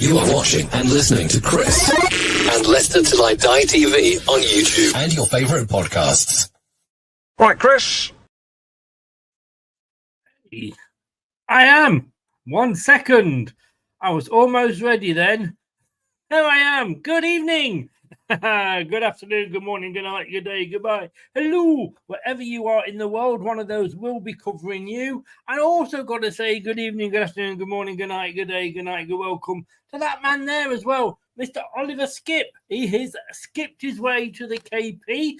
You are watching and listening to Chris and Leicester Till I Die TV on YouTube and your favourite podcasts. Right, Chris. I am. 1 second. I was almost ready then. Here I am. Good evening. Good afternoon, good morning, good night, good day, goodbye. Hello. Wherever you are in the world, one of those will be covering you. And also got to say good evening, good afternoon, good morning, good night, good day, good night, good welcome to that man there as well, Mr. Oliver Skip. He has skipped his way to the KP.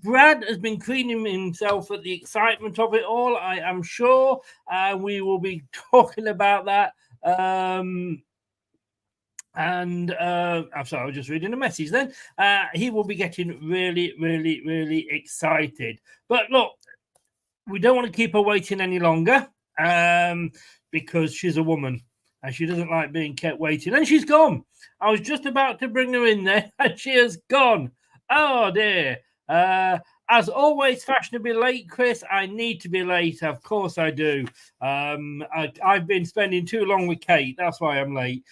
Brad has been cleaning himself at the excitement of it all, I am sure. We will be talking about that. I'm sorry, I was just reading a message then. He will be getting really excited. But look, we don't want to keep her waiting any longer because she's a woman and she doesn't like being kept waiting. And she's gone. I was just about to bring her in there and she has gone. Oh, dear. As always, fashionably late, Chris. I need to be late. Of course I do. I've been spending too long with Kate. That's why I'm late.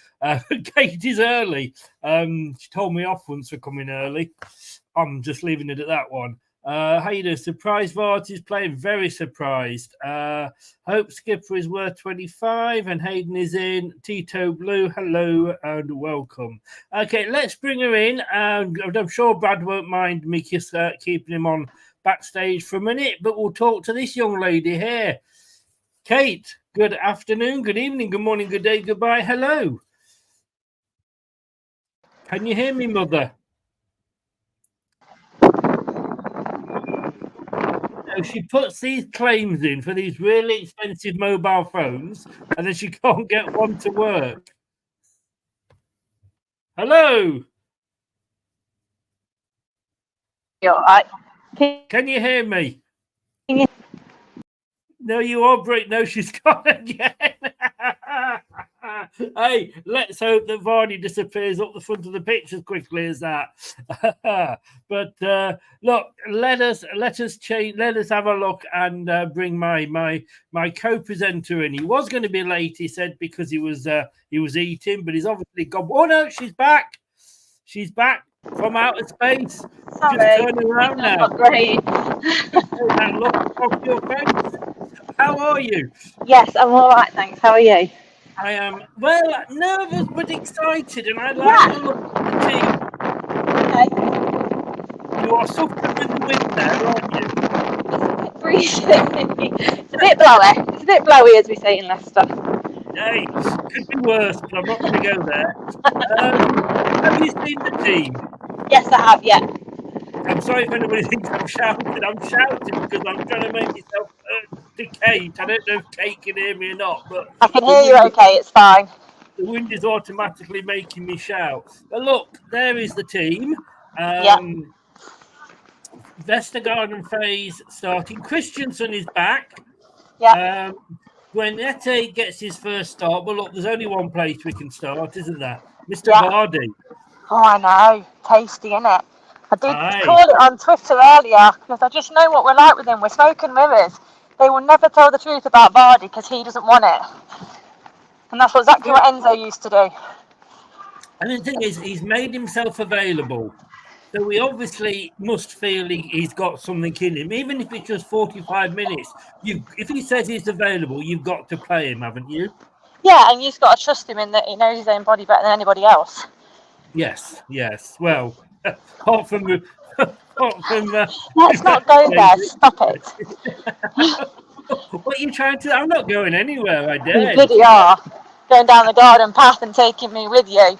Kate is early. She told me off once for coming early. I'm just leaving it at that one. How you doing? Surprised Vart is playing. Very surprised. Hope Skipper is worth 25 and Hayden is in. Tito Blue, hello and welcome. Okay, let's bring her in. I'm sure Brad won't mind me keeping him on backstage for a minute, but we'll talk to this young lady here. Kate, good afternoon, good evening, good morning, good day, goodbye, hello. Can you hear me, mother? She puts these claims in for these really expensive mobile phones and then she can't get one to work. Hello. You're right. Can you hear me? No, you are break. No, she's gone again. Hey, let's hope that Varney disappears up the front of the pitch as quickly as that. But look, let us change. Let us have a look and bring my co-presenter in. He was going to be late, he said, because he was eating, but he's obviously gone. Oh no, she's back. She's back from outer space. Sorry. Just turn around now. Not great. And look off your face. How are you? Yes, I'm all right, thanks. How are you? I am, well, nervous but excited, and I like the look of the team. Okay. You are suffering with the wind there, aren't you? It's breezy. It's a bit blowy. It's a bit blowy, as we say in Leicester. Hey, could be worse, but I'm not going to go there. Have you seen the team? Yes, I have, yeah. I'm sorry if anybody thinks I'm shouting. I'm shouting because I'm trying to make myself to Kate. I don't know if Kate can hear me or not, but I can hear you okay, it's fine. The wind is automatically making me shout. But look, there is the team. Vestergaard and Faze starting. Christensen is back. Yeah. Guenete gets his first start. But look, there's only one place we can start, isn't there? Mr. Yeah. Vardy. Oh, I know. Tasty, innit? I did call it on Twitter earlier because I just know what we're like with him. We're smoke and mirrors. They will never tell the truth about Vardy because he doesn't want it. And that's exactly what Enzo used to do. And the thing is, he's made himself available. So we obviously must feel he's got something in him, even if it's just 45 minutes. If he says he's available, you've got to play him, haven't you? Yeah, and you've got to trust him in that he knows his own body better than anybody else. Yes. Well, apart from let's not go there. Stop it. What are you trying to? I'm not going anywhere. I dare. You bloody are. Going down the garden path and taking me with you.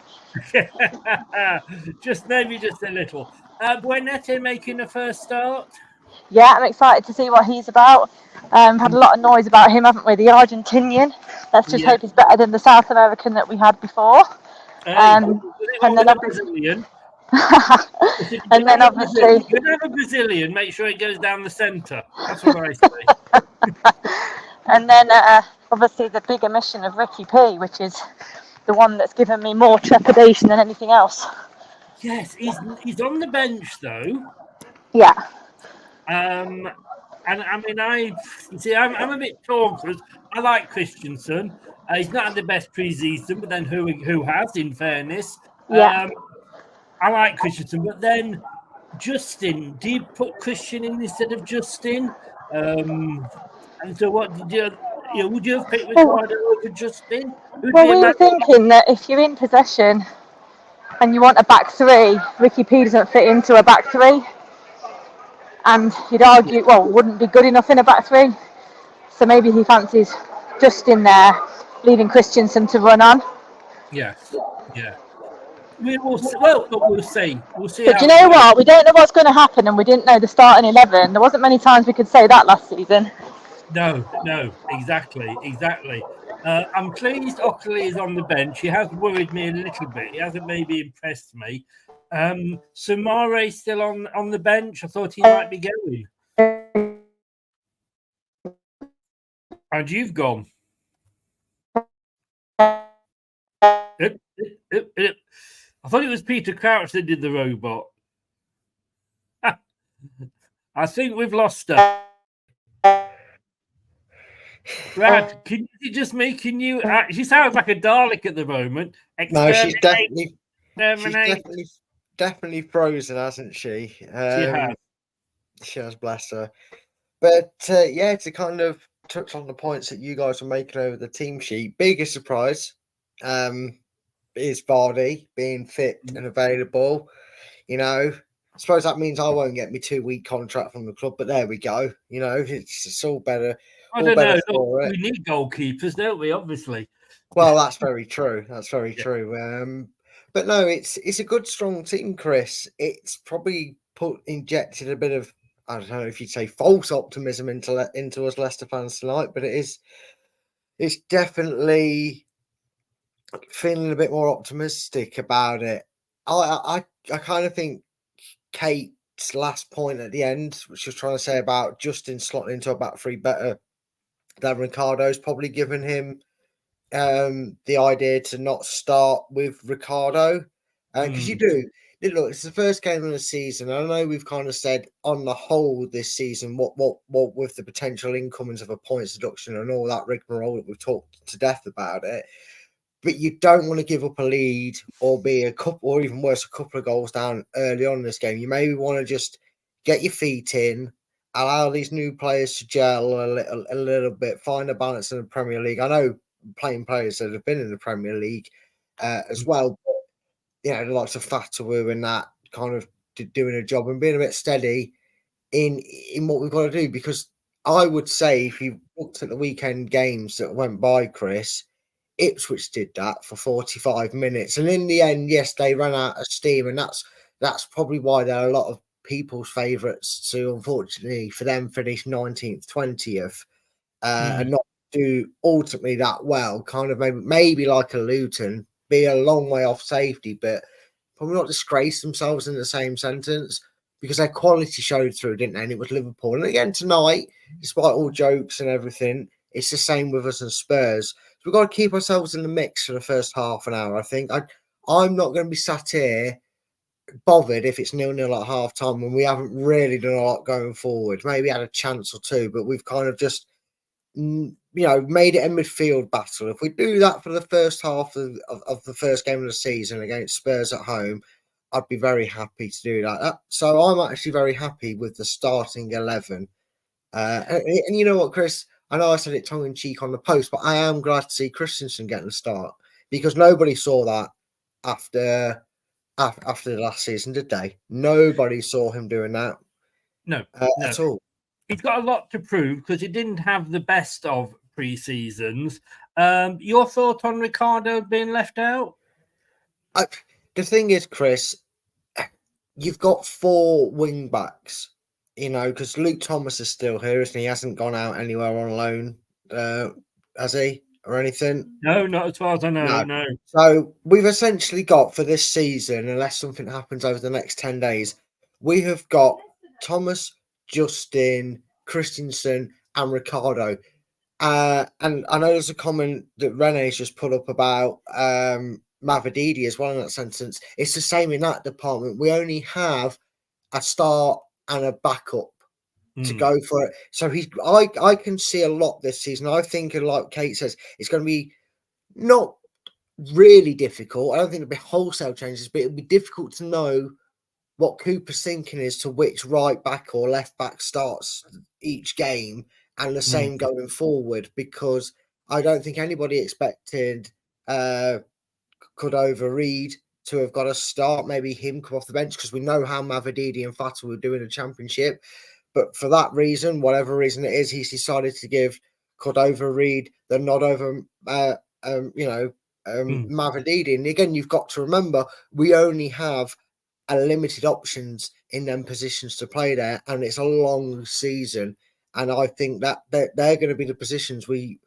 maybe just a little. Guenete making the first start. Yeah, I'm excited to see what he's about. Had a lot of noise about him, haven't we? The Argentinian. Let's just hope he's better than the South American that we had before. And then Brazilian. And then obviously, if you have a Brazilian, make sure it goes down the centre. That's what I say. And then obviously the big omission of Ricky P, which is the one that's given me more trepidation than anything else. Yes, he's on the bench though. Yeah. And I mean, I'm a bit torn because I like Christensen. He's not had the best pre-season, but then who has, in fairness? Yeah. I like Christensen, but then Justin, do you put Christian in instead of Justin? And so what did you would you have picked Ricardo over Justin? Well, we were thinking that if you're in possession and you want a back three, Ricky P doesn't fit into a back three. And you'd argue, well, wouldn't be good enough in a back three. So maybe he fancies Justin there, leaving Christensen to run on. Yes. Yeah. We will see. Well, but we'll see. We'll see. But you know what? We don't know what's going to happen, and we didn't know the starting 11. There wasn't many times we could say that last season. No, exactly. I'm pleased Ockley is on the bench. He has worried me a little bit. He hasn't maybe impressed me. Samare still on the bench. I thought he might be going. And you've gone. I thought it was Peter Crouch that did the robot. I think we've lost her. Brad, is it just me? Can you? She sounds like a Dalek at the moment. No, she's definitely frozen, hasn't she? She has. She has, bless her. But yeah, to kind of touch on the points that you guys were making over the team sheet, biggest surprise is Vardy being fit and available. You know, I suppose that means I won't get my 2-week contract from the club, but there we go. You know, it's all better. I don't know. Look, we need goalkeepers, don't we? Obviously. Well, that's very true. That's very true. But no, it's a good, strong team, Chris. It's probably injected a bit of, I don't know if you'd say, false optimism into us Leicester fans tonight, but it's definitely feeling a bit more optimistic about it. I kind of think Kate's last point at the end, which she was trying to say about Justin slotting into a back three better than Ricardo's, probably given him the idea to not start with Ricardo, because you do look. It's the first game of the season. I know we've kind of said on the whole this season, what with the potential incomings of a points deduction and all that rigmarole that we've talked to death about it. But you don't want to give up a lead or be a couple, or even worse, a couple of goals down early on in this game. You maybe want to just get your feet in, allow these new players to gel a little bit, find a balance in the Premier League. I know playing players that have been in the Premier League as well, but you know, the likes of Fatawu and that kind of doing a job and being a bit steady in what we've got to do. Because I would say, if you looked at the weekend games that went by, Chris, Ipswich did that for 45 minutes, and in the end, yes, they ran out of steam, and that's probably why they're a lot of people's favourites to, unfortunately for them, finish 19th, 20th, and not do ultimately that well. Kind of maybe like a Luton, be a long way off safety, but probably not disgrace themselves in the same sentence, because their quality showed through, didn't they? And it was Liverpool. And again tonight, despite all jokes and everything, it's the same with us and Spurs. So we've got to keep ourselves in the mix for the first half an hour, I think. I'm not going to be sat here bothered if it's 0-0 at half time when we haven't really done a lot going forward. Maybe had a chance or two, but we've kind of just, made it a midfield battle. If we do that for the first half of the first game of the season against Spurs at home, I'd be very happy to do that. So I'm actually very happy with the starting 11. And you know what, Chris? I know I said it tongue-in-cheek on the post, but I am glad to see Christensen getting a start, because nobody saw that after the last season, did they? Nobody saw him doing that. No. At all. He's got a lot to prove because he didn't have the best of pre-seasons. Your thought on Ricardo being left out? The thing is, Chris, you've got 4 wing backs, because Luke Thomas is still here, isn't he? He hasn't gone out anywhere on loan, has he, or anything? No, not as far as I know, no. So we've essentially got, for this season, unless something happens over the next 10 days, we have got Thomas, Justin, Christensen, and Ricardo. And I know there's a comment that Rene's just put up about Mavididi as well in that sentence. It's the same in that department. We only have a start and a backup to go for it. So I can see a lot this season. I think, like Kate says, it's going to be not really difficult. I don't think it'll be wholesale changes, but it'll be difficult to know what Cooper's thinking is to which right back or left back starts each game, and the same going forward, because I don't think anybody expected Cordova-Reid to have got a start, maybe him come off the bench, because we know how Mavididi and Fata were doing in the Championship. But for that reason, whatever reason it is, he's decided to give Cordova-Reid the nod over, Mavididi. And again, you've got to remember, we only have a limited options in them positions to play there, and it's a long season. And I think that they're going to be the positions we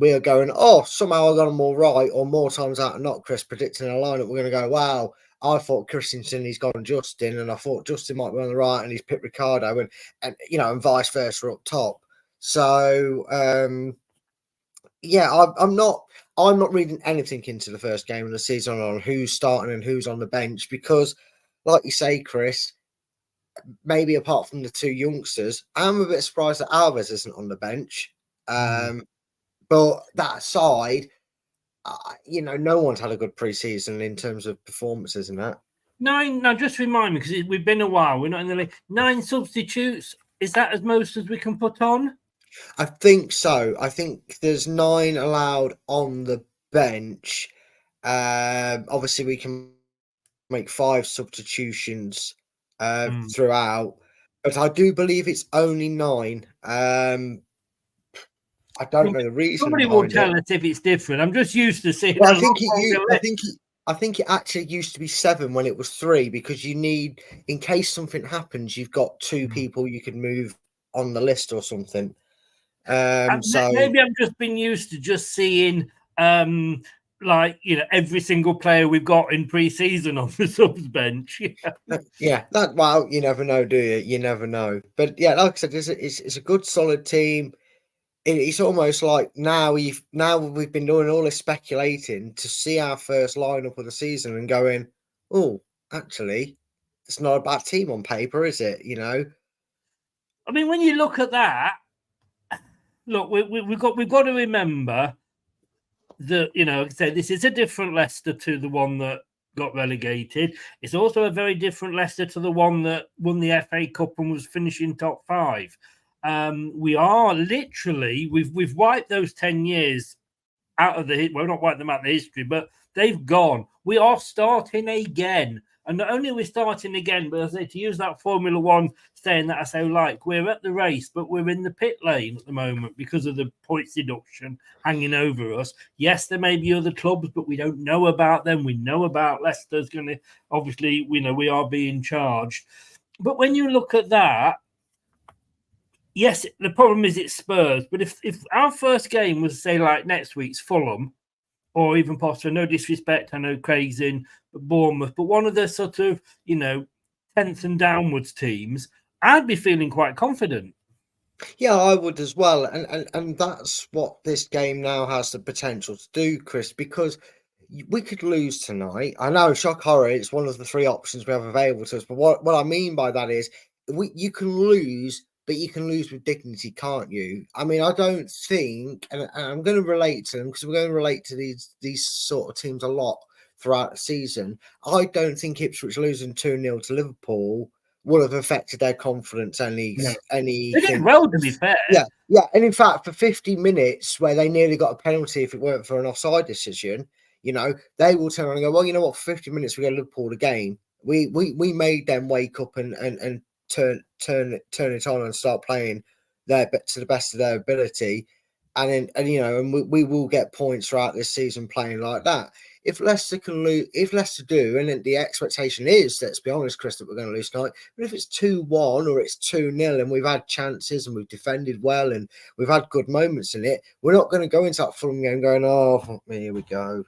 are going, somehow I got them all right, or more times out than not, Chris, predicting a lineup, we're going to go, wow, I thought Christensen, he's gone Justin, and I thought Justin might be on the right, and he's picked Ricardo, and vice versa up top. So, I'm not reading anything into the first game of the season on who's starting and who's on the bench, because, like you say, Chris, maybe apart from the two youngsters, I'm a bit surprised that Alves isn't on the bench. But that aside, no one's had a good pre-season in terms of performances and that. 9. Now, just remind me, because we've been a while. We're not in the league. 9 substitutes. Is that as most as we can put on? I think so. I think there's 9 allowed on the bench. Obviously, we can make 5 substitutions throughout, but I do believe it's only 9. I don't know the reason. Somebody will tell us if it's different. I'm just used to seeing. Well, I think it actually used to be 7 when it was 3, because you need, in case something happens, you've got 2 people you can move on the list or something. So maybe I've just been used to just seeing every single player we've got in pre-season on the subs bench. You never know, do you? You never know. But yeah, like I said, it's a good solid team. It's almost like now we've been doing all this speculating to see our first lineup of the season and going, oh, actually, it's not a bad team on paper, is it? I mean, when you look at that, look, we've got to remember that, like I said, this is a different Leicester to the one that got relegated. It's also a very different Leicester to the one that won the FA Cup and was finishing top 5. We are literally, we've wiped those 10 years out of not wiped them out of the history, but they've gone. We are starting again. And not only are we starting again, but as I say, to use that Formula One saying that I so like, we're at the race, but we're in the pit lane at the moment because of the points deduction hanging over us. Yes, there may be other clubs, but we don't know about them. We know about Leicester's going to, obviously, we are being charged. But when you look at that, yes, the problem is it's Spurs. But if our first game was, say, like next week's Fulham, or even Potter, no disrespect, I know Craig's in Bournemouth, but one of the sort of, 10th and downwards teams, I'd be feeling quite confident. Yeah, I would as well. And that's what this game now has the potential to do, Chris, because we could lose tonight. I know, shock horror, it's one of the 3 options we have available to us. But what I mean by that is you can lose, but you can lose with dignity, can't you? I mean, I don't think, and I'm going to relate to them because we're going to relate to these sort of teams a lot throughout the season. I don't think Ipswich losing 2-0 to Liverpool would have affected their confidence any. They did well, to be fair. Yeah. And in fact, for 50 minutes where they nearly got a penalty if it weren't for an offside decision, they will turn around and go, well, you know what, for 50 minutes we got Liverpool the game. We made them wake up and turn it on and start playing to the best of their ability, and we will get points throughout this season playing like that. If Leicester can lose, if Leicester do, and the expectation is, let's be honest, Chris, that we're going to lose tonight. But if it's 2-1 or it's 2-0 and we've had chances and we've defended well and we've had good moments in it, we're not going to go into that Fulham game going, oh, here we go.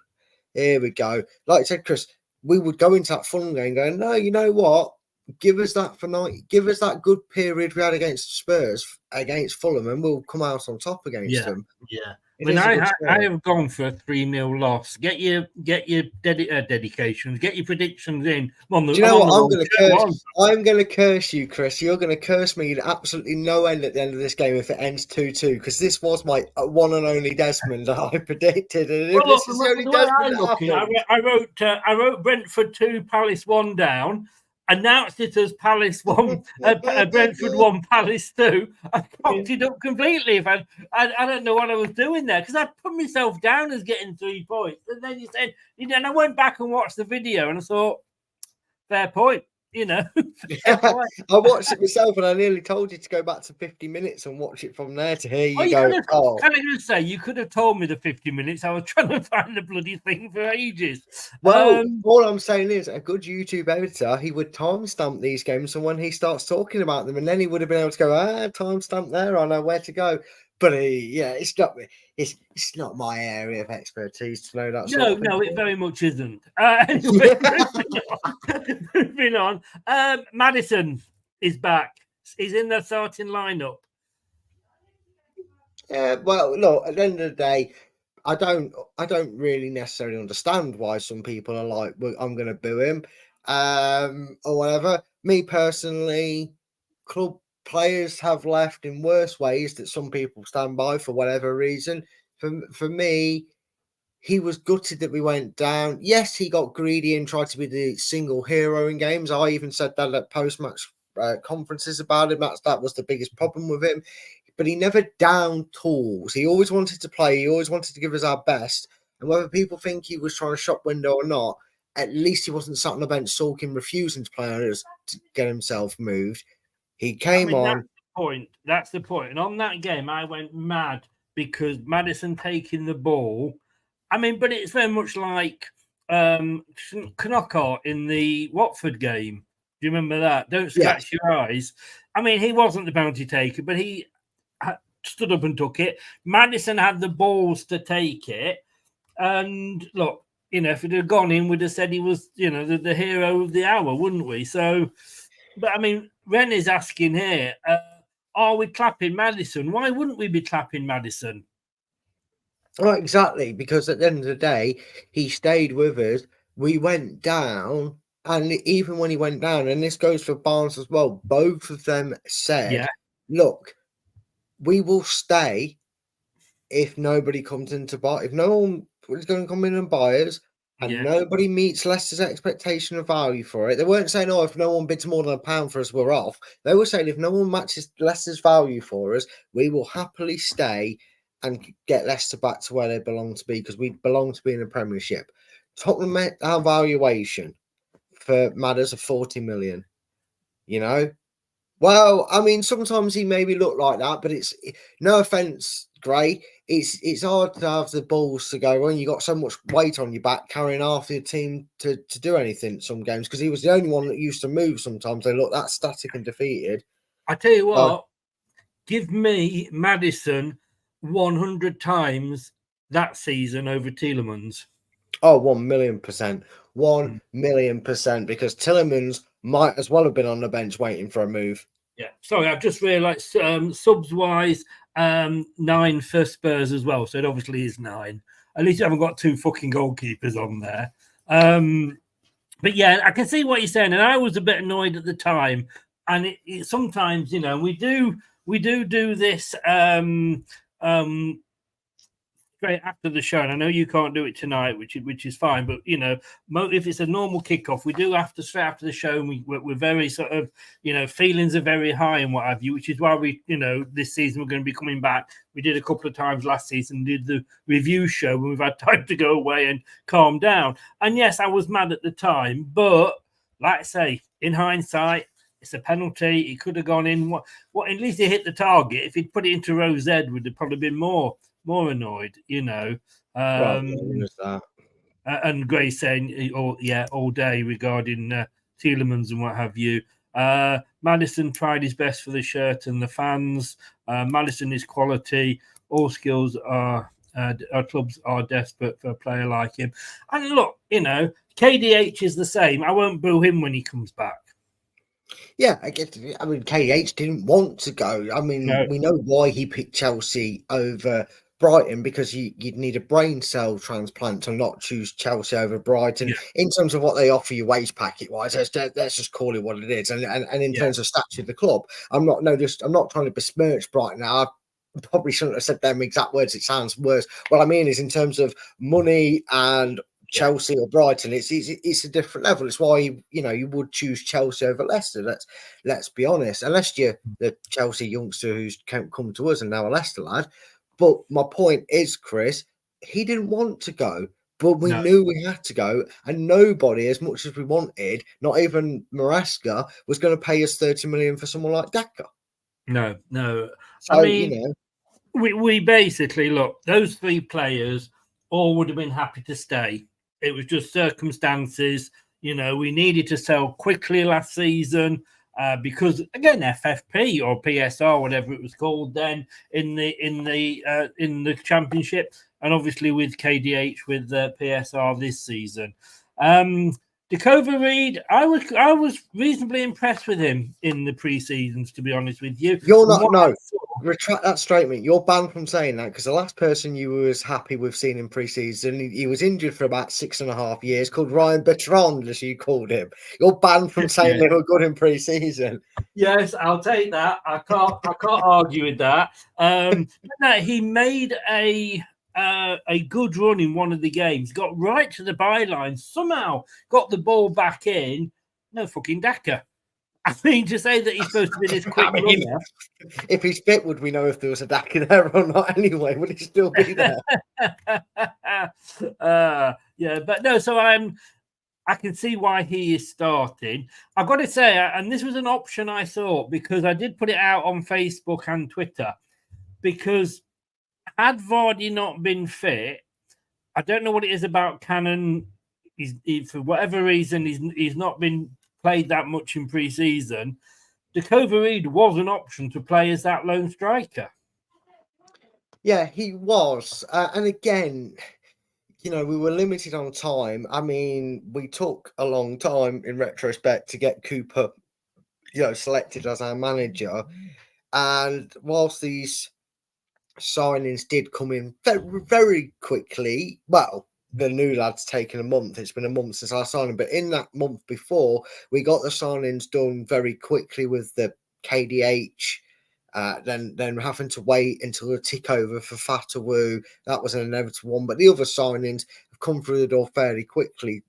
Like I said, Chris, we would go into that Fulham game going, no, you know what? Give us that for night. Give us that good period we had against Spurs, against Fulham, and we'll come out on top against them. Yeah. I have gone for a 3-0 loss. Get your dedications, get your predictions in. Do you know what? I'm going to curse you, Chris. You're going to curse me absolutely no end at the end of this game if it ends 2-2, because this was my one and only Desmond that I predicted. And if this is the only Desmond that happened, I wrote Brentford 2, Palace 1 down. Announced it as Palace 1, Brentford 1, Palace 2. I cocked it up completely. I don't know what I was doing there, because I put myself down as getting 3 points. And then you said, and I went back and watched the video and I thought, fair point. I watched it myself and I nearly told you to go back to 50 minutes and watch it from there to hear you go. Can I just say, you could have told me the 50 minutes. I was trying to find the bloody thing for ages. Well, all I'm saying is a good YouTube editor, he would timestamp these games, and when he starts talking about them, and then he would have been able to go, timestamp there, I know where to go. But it's not my area of expertise to know that. No, it very much isn't. Anyway, moving on. Maddison is back. He's in the starting lineup. Yeah, well, look, at the end of the day, I don't really necessarily understand why some people are like, well, I'm going to boo him, or whatever. Me personally, club players have left in worse ways that some people stand by for whatever reason. For me, he was gutted that we went down. Yes, he got greedy and tried to be the single hero in games. I even said that at post-match conferences about him. That was the biggest problem with him. But he never downed tools. He always wanted to play. He always wanted to give us our best. And whether people think he was trying to shop window or not, at least he wasn't sat on the bench sulking, refusing to play on us to get himself moved. He came on. That's the point. And on that game, I went mad because Maddison taking the ball. But it's very much like Knockout in the Watford game. Do you remember that? Don't scratch your eyes. He wasn't the bounty taker, but he stood up and took it. Maddison had the balls to take it. And look, if it had gone in, we'd have said he was, the hero of the hour, wouldn't we? So, but Ren is asking here, are we clapping Maddison? Why wouldn't we be clapping Maddison? Oh, exactly, because at the end of the day, he stayed with us. We went down, and even when he went down, and this goes for Barnes as well, both of them said, look, we will stay if nobody comes in to buy. If no one is going to come in and buy us, and nobody meets Leicester's expectation of value for it. They weren't saying, if no one bids more than £1 for us, we're off. They were saying, if no one matches Leicester's value for us, we will happily stay and get Leicester back to where they belong to be, because we belong to be in the Premiership. Tottenham met our valuation for Madders of 40 million. Well, sometimes he maybe look like that, but it's no offense, Gray. It's hard to have the balls to go when you got so much weight on your back carrying half your team to do anything some games, because he was the only one that used to move sometimes. They look that static and defeated. I tell you what, give me Maddison 100 times that season over Tielemans. Oh, 1,000,000%. 1,000,000%, because Tielemans might as well have been on the bench waiting for a move. Yeah, sorry, I've just realised subs-wise, 9 for Spurs as well, so it obviously is 9. At least you haven't got 2 fucking goalkeepers on there. But yeah, I can see what you're saying, and I was a bit annoyed at the time. And it sometimes, we do this straight after the show, and I know you can't do it tonight, which is fine. But if it's a normal kickoff, we do straight after the show, and we're very sort of feelings are very high and what have you, which is why we this season we're going to be coming back. We did a couple of times last season, did the review show when we've had time to go away and calm down. And yes, I was mad at the time, but like I say, in hindsight, it's a penalty. It could have gone in. What? At least he hit the target. If he'd put it into Rose Ed, would have probably been more annoyed, and Gray saying, all day regarding Tielemans and what have you. Maddison tried his best for the shirt and the fans. Maddison is quality. All skills our clubs are desperate for a player like him. And look, KDH is the same. I won't boo him when he comes back. Yeah, I get. KDH didn't want to go. No. We know why he picked Chelsea over Brighton because you'd need a brain cell transplant to not choose Chelsea over Brighton in terms of what they offer you wage packet wise. Let's just call it what it is. And in terms of stature of the club, I'm not trying to besmirch Brighton now. I probably shouldn't have said them exact words. It sounds worse. What I mean is in terms of money and Chelsea or Brighton, it's a different level. It's why you would choose Chelsea over Leicester. Let's be honest. Unless you're the Chelsea youngster who's come to us and now a Leicester lad. But my point is, Chris, he didn't want to go, but we knew we had to go, and nobody, as much as we wanted, not even Maresca, was going to pay us 30 million for someone like Daka. No. So, I mean, we basically look. Those three players all would have been happy to stay. It was just circumstances. We needed to sell quickly last season. Because again, FFP or PSR, whatever it was called then in the championship, and obviously with KDH with PSR this season. Dakova Reed, I was reasonably impressed with him in the pre-seasons, to be honest with you. Retract that statement. You're banned from saying that because the last person you was happy with seeing in pre-season, he was injured for about 6.5 years, called Ryan Bertrand, as you called him. You're banned from saying they were good in pre-season. Yes, I'll take that. I can't argue with that. No, he made a good run in one of the games, got right to the byline, somehow got the ball back in. No fucking Daka. I mean, to say that he's supposed to be this quick runner. If he's fit, would we know if there was a Daka there or not anyway? Would he still be there? But no, so I can see why he is starting. I've got to say, and this was an option I thought, because I did put it out on Facebook and Twitter, because had Vardy not been fit, I don't know what it is about Cannon. For whatever reason, he's not been played that much in pre-season. Dakova Reed was an option to play as that lone striker. Yeah, he was. And again, we were limited on time. I mean, we took a long time in retrospect to get Cooper, selected as our manager. And whilst these signings did come in very, very quickly, well, the new lad's taken a month. It's been a month since I signed him, but in that month before, we got the signings done very quickly with the KDH. Then having to wait until the tick over for Fatawu. That was an inevitable one. But the other signings have come through the door fairly quickly.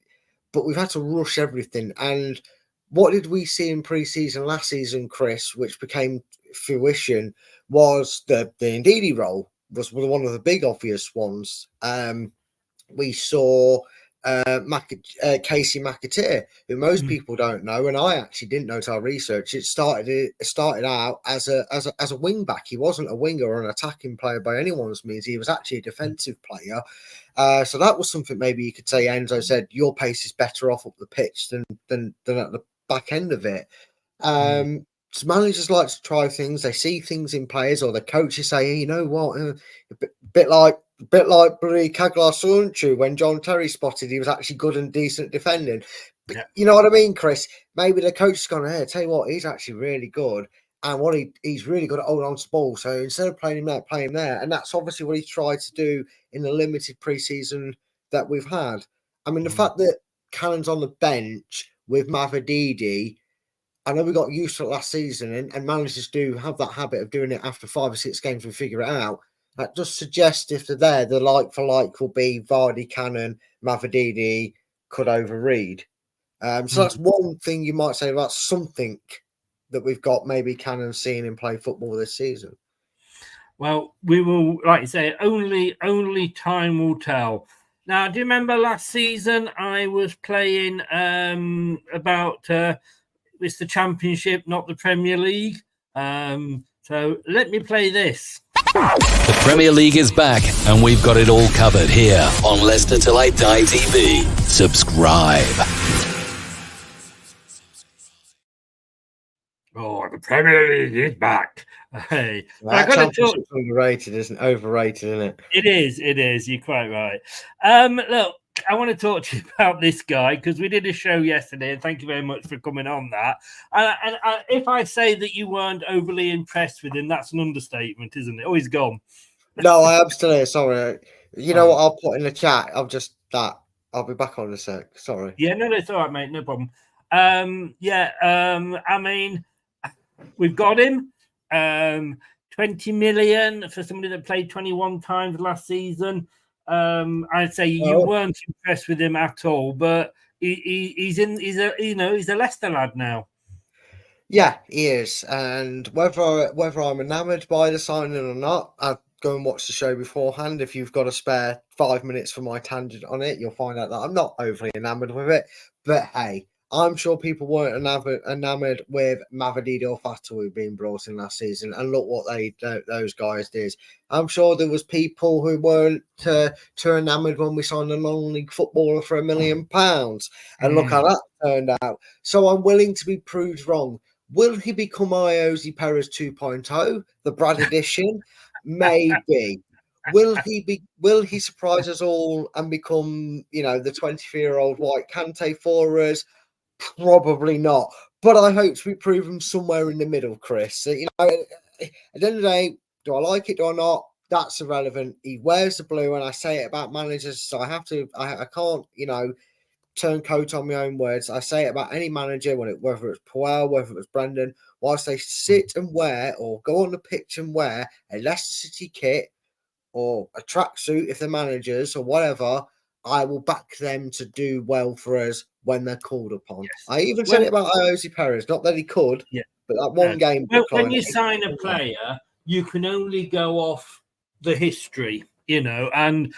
But we've had to rush everything. And what did we see in pre-season last season, Chris, which became fruition, was the Ndidi role was one of the big obvious ones. We saw Casey McAteer, who most people don't know, and I actually didn't know till I researched. It started out as a wing back. He wasn't a winger or an attacking player by anyone's means. He was actually a defensive player. So that was something maybe you could say. Enzo said your pace is better off up the pitch than at the back end of it. So managers like to try things. They see things in players, or the coaches say, hey, you know what, a bit like Brie Kaglar-Soyuncu when John Terry spotted he was actually good and decent defending. But you know what I mean, Chris? Maybe the coach has gone, hey, tell you what, he's actually really good. And he's really good at holding on to the ball. So instead of playing him there, play him there. And that's obviously what he tried to do in the limited pre-season that we've had. I mean, the fact that Cannon's on the bench with Mavididi, I know we got used to it last season, and managers do have that habit of doing it after 5 or 6 games we figure it out. That does suggest if they're there, the like for like will be Vardy, Cannon, Mavididi, could overread. So that's one thing you might say about something that we've got maybe Cannon seeing him play football this season. Well, we will, like you say, only time will tell. Now, do you remember last season I was playing about it's the Championship, not the Premier League. So let me play this. The Premier League is back, and we've got it all covered here on Leicester Till I Die TV. Subscribe. Oh, the Premier League is back. Hey, I got to talk. Underrated, isn't overrated, isn't it? It is. You're quite right. Look, I want to talk to you about this guy because we did a show yesterday, and thank you very much for coming on that. And if I say that you weren't overly impressed with him, that's an understatement, isn't it? Oh, he's gone. No, I am still here. Sorry. You know Oh. what? I'll put in the chat. I'll be back on a sec. Sorry. Yeah, no, it's all right, mate. No problem. I mean, we've got him. 20 million for somebody that played 21 times last season. I'd say you weren't impressed with him at all, but he's a Leicester lad now. Yeah, he is. And whether I'm enamoured by the signing or not, I'd go and watch the show beforehand. If you've got a spare 5 minutes for my tangent on it, you'll find out that I'm not overly enamoured with it. But hey, I'm sure people weren't enamoured with Mavididi Fatu being brought in last season, and look what those guys did. I'm sure there was people who weren't too enamoured when we signed a non-league footballer for £1 million, and look how that turned out. So I'm willing to be proved wrong. Will he become Iosi Perez 2.0, the Brad edition? Maybe. Will he surprise us all and become, the 23-year-old White Kante for us? Probably not. But I hope to be proven somewhere in the middle, Chris. At the end of the day, do I like it, do I not? That's irrelevant. He wears the blue, and I say it about managers, so I can't, turncoat on my own words. I say it about any manager, whether it's Puel, whether it's Brendan, whilst they sit and wear or go on the pitch and wear a Leicester City kit or a tracksuit if they're managers or whatever, I will back them to do well for us when they're called upon. Yes. I even said it about Iosi Perez, not that he could, but that one game. When you sign a player, you can only go off the history, and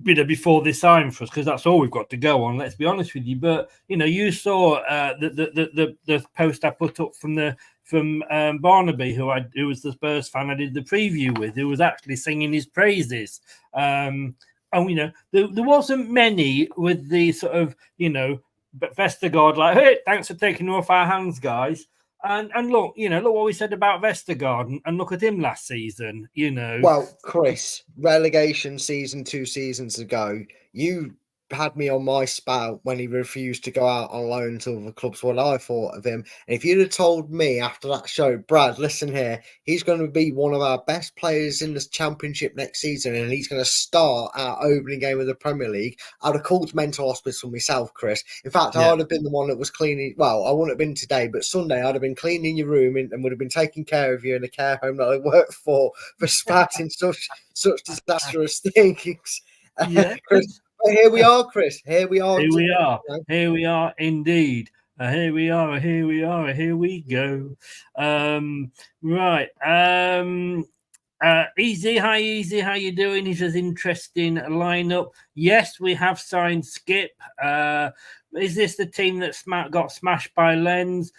before they sign for us, because that's all we've got to go on. Let's be honest with you. But you saw the post I put up from Barnaby, who was the Spurs fan I did the preview with, who was actually singing his praises. And there wasn't many with the sort of but Vestergaard like, hey, thanks for taking him off our hands, guys. And look, look what we said about Vestergaard, and look at him last season. Well, Chris, relegation season 2 seasons ago, you had me on my spout when he refused to go out on loan to other clubs. What I thought of him, and if you'd have told me after that show, Brad, listen here, he's going to be one of our best players in the Championship next season, and he's going to start our opening game of the Premier League, I'd have called mental hospital myself, Chris. In fact, I'd have been the one that was cleaning. Well, I wouldn't have been today, but Sunday I'd have been cleaning your room and would have been taking care of you in a care home that I worked for spouting such disastrous things. Yeah. Chris, but here we are, Chris. Here we are. Here we are indeed. Here we are. Here we are. Here we go. Right. Easy. Hi, Easy. How you doing? He says, interesting lineup. Yes, we have signed Skip. Is this the team that got smashed by Lens?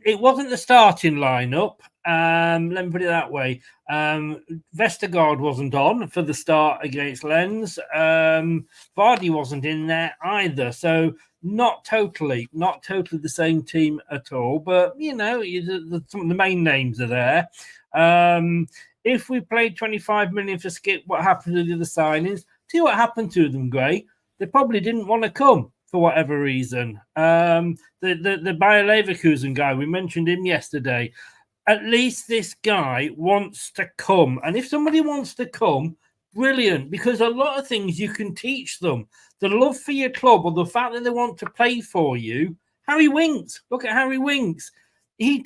It wasn't the starting lineup. Let me put it that way. Vestergaard wasn't on for the start against Lens. Vardy wasn't in there either. So not totally the same team at all. But, some of the main names are there. If we played 25 million for Skip, what happened to the other signings? See what happened to them, Gray. They probably didn't want to come for whatever reason. The Bayer Leverkusen guy, we mentioned him yesterday. At least this guy wants to come. And if somebody wants to come, brilliant, because a lot of things you can teach them. The love for your club or the fact that they want to play for you. Harry Winks. Look at Harry Winks. He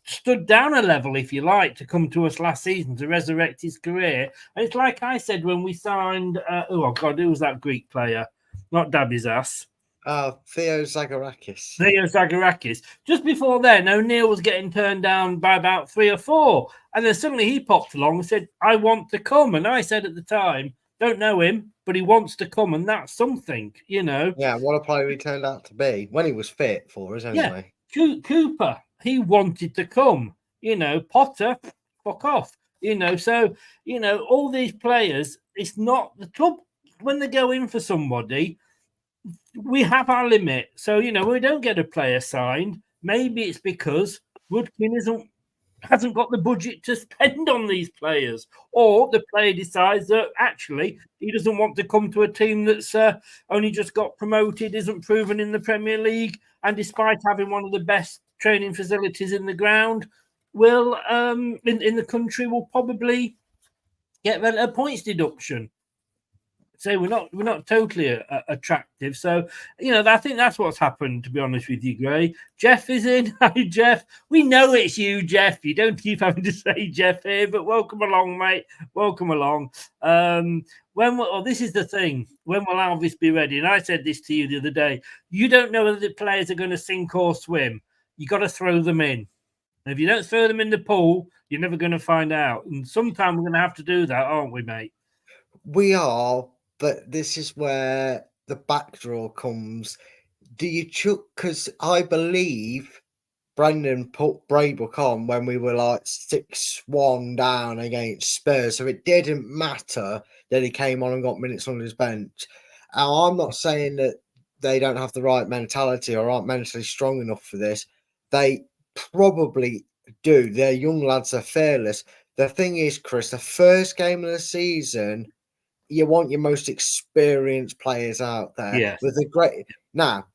stood down a level, if you like, to come to us last season to resurrect his career. And it's like I said when we signed, who was that Greek player? Not Dabby's ass. Theo Zagorakis. Just before then, O'Neill was getting turned down by about 3 or 4. And then suddenly he popped along and said, I want to come. And I said at the time, don't know him, but he wants to come. And that's something, Yeah, what a player he turned out to be when he was fit for us anyway. Yeah, Cooper, he wanted to come. Potter, fuck off. So, all these players, it's not the club. When they go in for somebody, we have our limit. So, we don't get a player signed. Maybe it's because Woodkin hasn't got the budget to spend on these players. Or the player decides that actually he doesn't want to come to a team that's only just got promoted, isn't proven in the Premier League, and despite having one of the best training facilities in the ground, will in the country will probably get a points deduction. So we're not totally attractive. So, I think that's what's happened, to be honest with you, Gray. Jeff is in. Hi, Jeff. We know it's you, Jeff. You don't keep having to say Jeff here, but welcome along, mate. Welcome along. This is the thing. When will Alvis be ready? And I said this to you the other day. You don't know whether the players are going to sink or swim. You got to throw them in. And if you don't throw them in the pool, you're never going to find out. And sometime we're going to have to do that, aren't we, mate? We are, but this is where the backdraw comes. Do you chuck? Because I believe Brendan put Braybook on when we were like 6-1 down against Spurs, so it didn't matter that he came on and got minutes on his bench. Now, I'm not saying that they don't have the right mentality or aren't mentally strong enough for this. They probably do. Their young lads are fearless. The thing is, Chris, the first game of the season, you want your most experienced players out there. Yes. With a great now,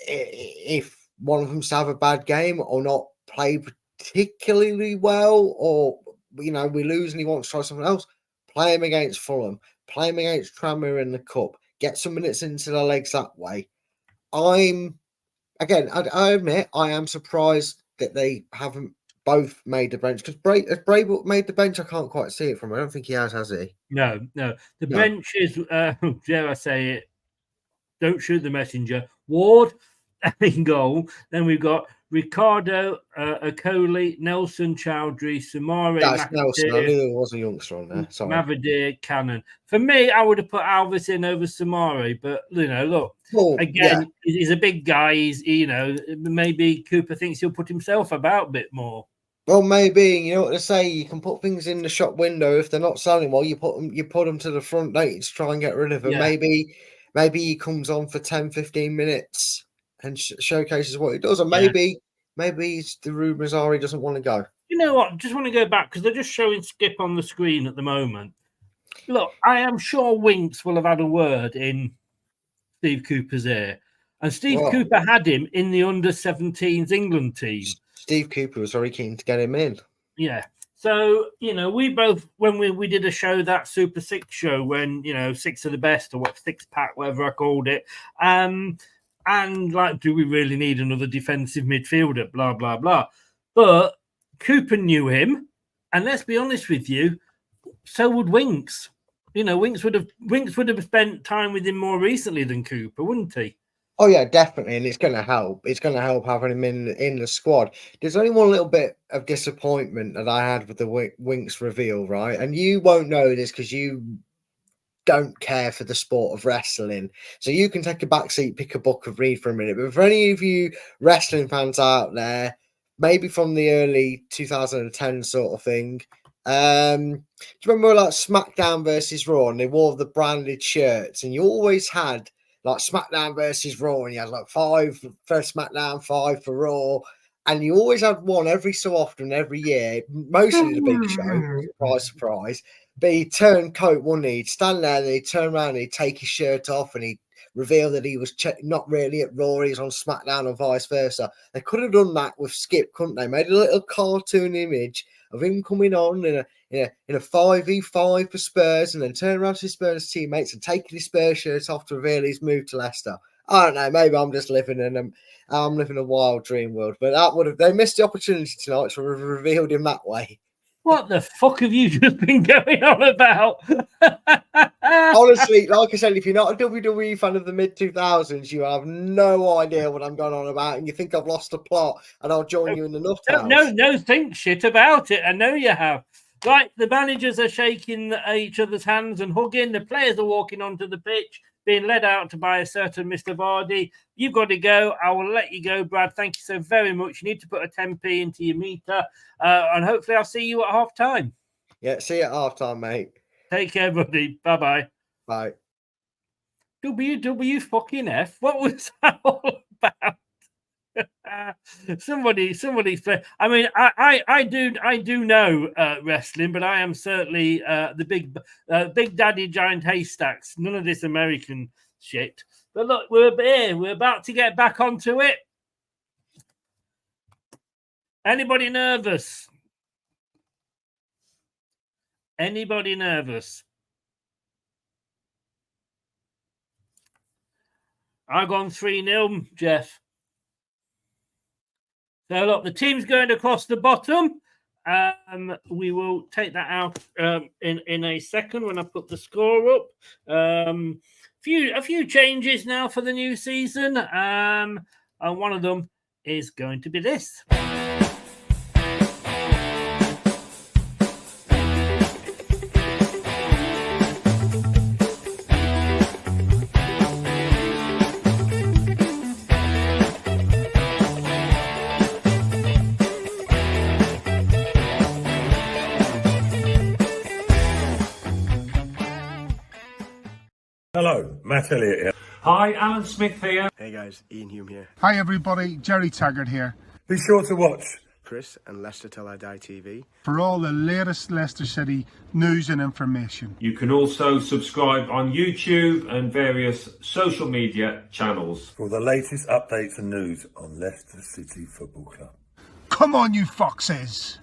if one of them's to have a bad game or not play particularly well, or we lose and he wants to try something else, play him against Fulham, play him against Tranmere in the cup, get some minutes into the legs that way. I admit I am surprised that they haven't both made the bench, because Braybook made the bench. I can't quite see it from him. I don't think he has he? No. The bench is, dare I say it, don't shoot the messenger. Ward in goal. Then we've got Ricardo, Akoli, Nelson, Chowdhury, Samari. That's Nelson. I knew there was a youngster on there. Sorry. Mavadir, Cannon. For me, I would have put Alvis in over Samari, but look, he's a big guy. He's maybe Cooper thinks he'll put himself about a bit more. Well, maybe, you know what they say, you can put things in the shop window. If they're not selling well, you put them to the front gate to try and get rid of them. Yeah. Maybe he comes on for 10, 15 minutes and showcases what he does. And maybe the rumours are he doesn't want to go. You know what? I just want to go back because they're just showing Skip on the screen at the moment. Look, I am sure Winks will have had a word in Steve Cooper's ear. And Steve Cooper had him in the under-17s England team. Steve Cooper was very keen to get him in. Yeah. So, we both, when we did a show, that Super Six show, when, 6 of the best or 6-pack, whatever I called it. And like, do we really need another defensive midfielder? Blah, blah, blah. But Cooper knew him. And let's be honest with you, so would Winks. Winks would have spent time with him more recently than Cooper, wouldn't he? Oh yeah, definitely, and it's going to help. It's going to help having him in the squad. There's only one little bit of disappointment that I had with the Winks reveal, right? And you won't know this because you don't care for the sport of wrestling, so you can take a back seat, pick a book, and read for a minute. But for any of you wrestling fans out there, maybe from the early 2010 sort of thing, do you remember like SmackDown versus Raw, and they wore the branded shirts, and you always had like SmackDown versus Raw, and you had like 5 for SmackDown, 5 for Raw, and you always had one every so often, every year, mostly the big show, surprise, surprise. But he'd turn coat, wouldn't he? He'd stand there, and he'd turn around, and he'd take his shirt off, and he'd reveal that he was not really at Raw, he was on SmackDown, or vice versa. They could have done that with Skip, couldn't they? Made a little cartoon image of him coming on in a 5v5 for Spurs, and then turn around to his Spurs teammates and taking his Spurs shirt off to reveal his move to Leicester. I don't know. Maybe I'm just living in a wild dream world, but they missed the opportunity tonight to have revealed him that way. What the fuck have you just been going on about? Honestly, like I said, if you're not a WWE fan of the mid-2000s, you have no idea what I'm going on about, and you think I've lost the plot, and I'll join you in the nut house. No, think shit about it. I know you have. Right, the managers are shaking each other's hands and hugging. The players are walking onto the pitch, being led out by a certain Mr. Vardy. You've got to go. I will let you go, Brad. Thank you so very much. You need to put a 10p into your meter, and hopefully I'll see you at half time. Yeah, see you at half time, mate. Take care, buddy. Bye-bye. Bye. WW fucking F. What was that all about? Somebody. I mean, I do know wrestling, but I am certainly the big daddy giant haystacks. None of this American shit. But look, we're here. We're about to get back onto it. Anybody nervous? Anybody nervous? I've gone 3-0, Jeff. So look, the team's going across the bottom. We will take that out in a second when I put the score up. A few changes now for the new season. And one of them is going to be this. Hello, Matt Elliott here. Hi, Alan Smith here. Hey guys, Ian Hume here. Hi everybody, Jerry Taggart here. Be sure to watch Chris and Leicester Till I Die TV for all the latest Leicester City news and information. You can also subscribe on YouTube and various social media channels. for the latest updates and news on Leicester City Football Club. Come on, you foxes!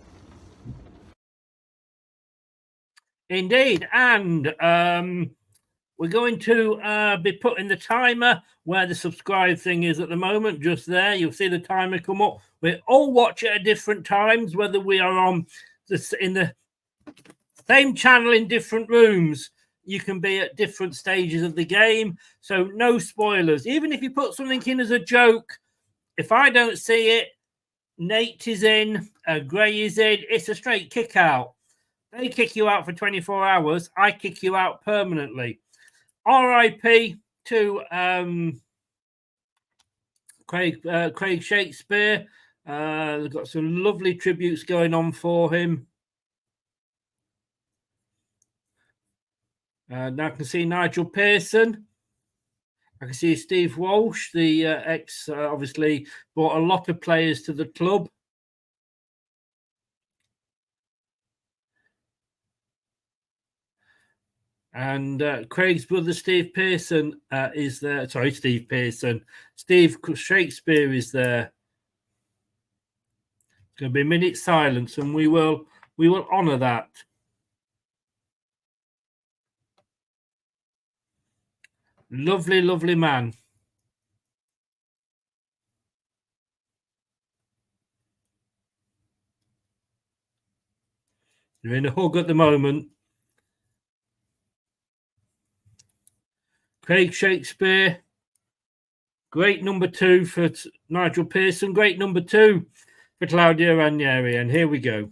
Indeed, and we're going to be putting the timer where the subscribe thing is at the moment, just there. You'll see the timer come up. We all watch it at different times, whether we are on in the same channel in different rooms. You can be at different stages of the game, so no spoilers. Even if you put something in as a joke, if I don't see it, Nate is in, Gray is in, it's a straight kick out. They kick you out for 24 hours. I kick you out permanently. RIP to Craig Shakespeare. They've got some lovely tributes going on for him. Now I can see Nigel Pearson. I can see Steve Walsh, the ex, obviously brought a lot of players to the club. And Craig's brother, Steve Pearson, is there. Sorry, Steve Pearson. Steve Shakespeare is there. It's going to be a minute's silence, and we will honour that. Lovely, lovely man. You're in a hug at the moment. Craig Shakespeare, great number 2 for Nigel Pearson, great number 2 for Claudio Ranieri. And here we go.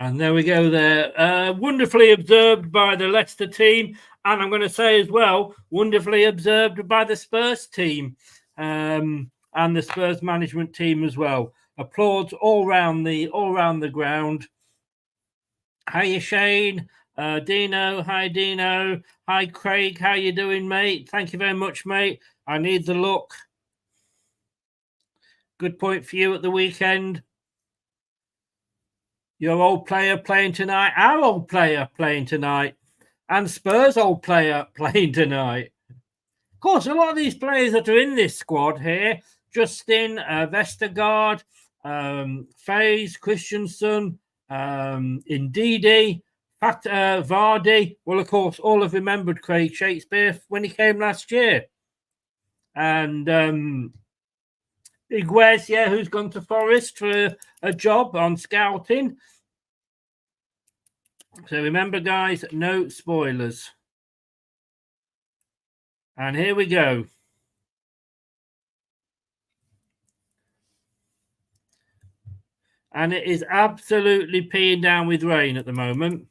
And there we go there. Wonderfully observed by the Leicester team. And I'm going to say as well, wonderfully observed by the Spurs team and the Spurs management team as well. Applause all round the ground. Hiya, Shane. Dino. Hi, Dino. Hi, Craig. How you doing, mate? Thank you very much, mate. I need the look. Good point for you at the weekend. Your old player playing tonight, our old player playing tonight, and Spurs' old player playing tonight. Of course, a lot of these players that are in this squad here, Justin, Vestergaard, Faze, Christensen, Ndidi, Vardy, well, of course, all have remembered Craig Shakespeare when he came last year. And Iguez, yeah, who's gone to Forest for a job on scouting. So remember, guys, no spoilers. And here we go. And it is absolutely peeing down with rain at the moment.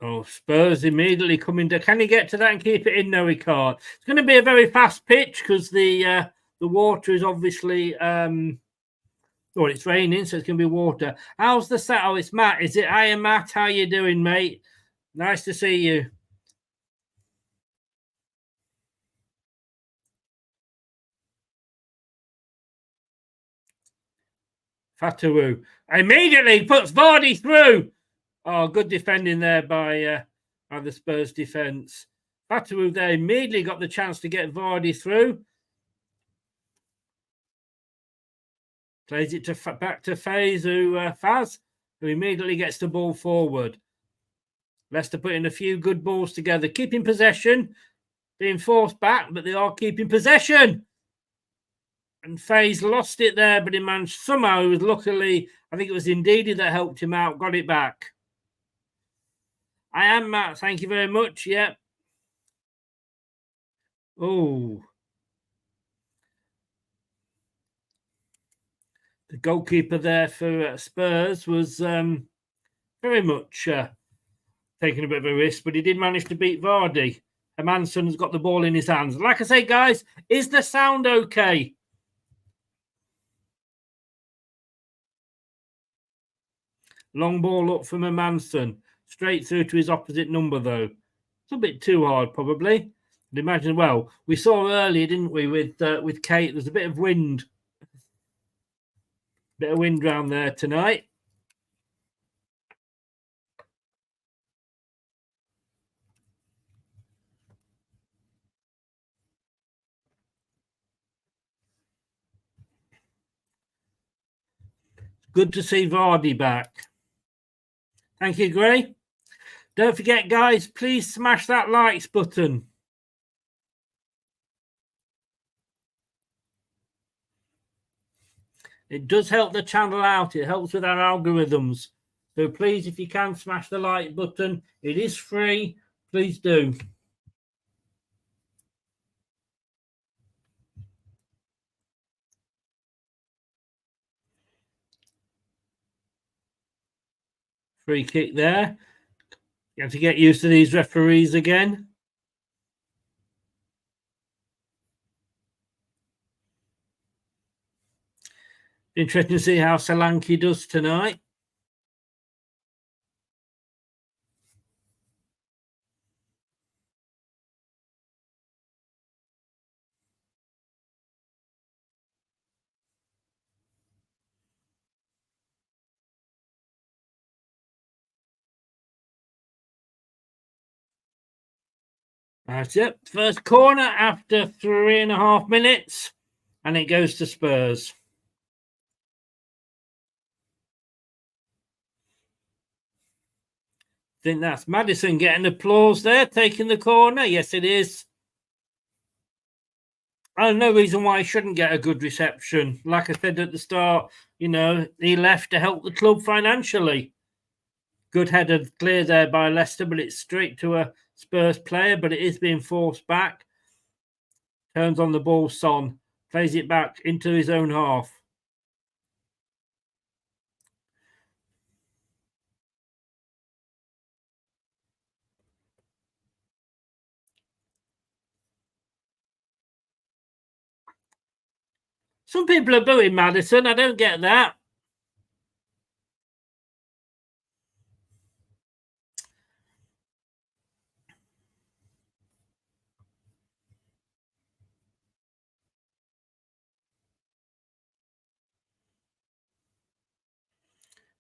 Oh, Spurs immediately coming down. Can he get to that and keep it in? No, he can't. It's going to be a very fast pitch because the water is obviously... well, it's raining, so it's going to be water. How's the set? Oh, it's Matt. Is it? Hiya, Matt. How you doing, mate? Nice to see you. Fatawu immediately puts Vardy through. Oh, good defending there by the Spurs defence. Fatawu there immediately got the chance to get Vardy through. Plays it back to Faz, who immediately gets the ball forward. Leicester putting a few good balls together, keeping possession, being forced back, but they are keeping possession. And Faze lost it there, but he managed somehow. It was luckily, I think it was Ndidi that helped him out, got it back. I am Matt. Thank you very much. Yep. Oh. The goalkeeper there for Spurs was very much taking a bit of a risk, but he did manage to beat Vardy. Hermansson has got the ball in his hands. Like I say, guys, is the sound okay? Long ball up from Hermansson. Straight through to his opposite number, though. It's a bit too hard, probably. I'd imagine, well, we saw earlier, didn't we, with Kate, there's a bit of wind. Bit of wind round there tonight. Good to see Vardy back. Thank you, Gray. Don't forget, guys, please smash that likes button. It does help the channel out. It helps with our algorithms. So please, if you can, smash the like button. It is free. Please do. Free kick there. You have to get used to these referees again. Interesting to see how Solanke does tonight. That's it. First corner after 3.5 minutes. And it goes to Spurs. I think that's Maddison getting applause there, taking the corner. Yes, it is. I have no reason why he shouldn't get a good reception. Like I said at the start, you know, he left to help the club financially. Good header clear there by Leicester, but it's straight to a Spurs player, but it is being forced back. Turns on the ball, Son. Plays it back into his own half. Some people are booing Maddison. I don't get that.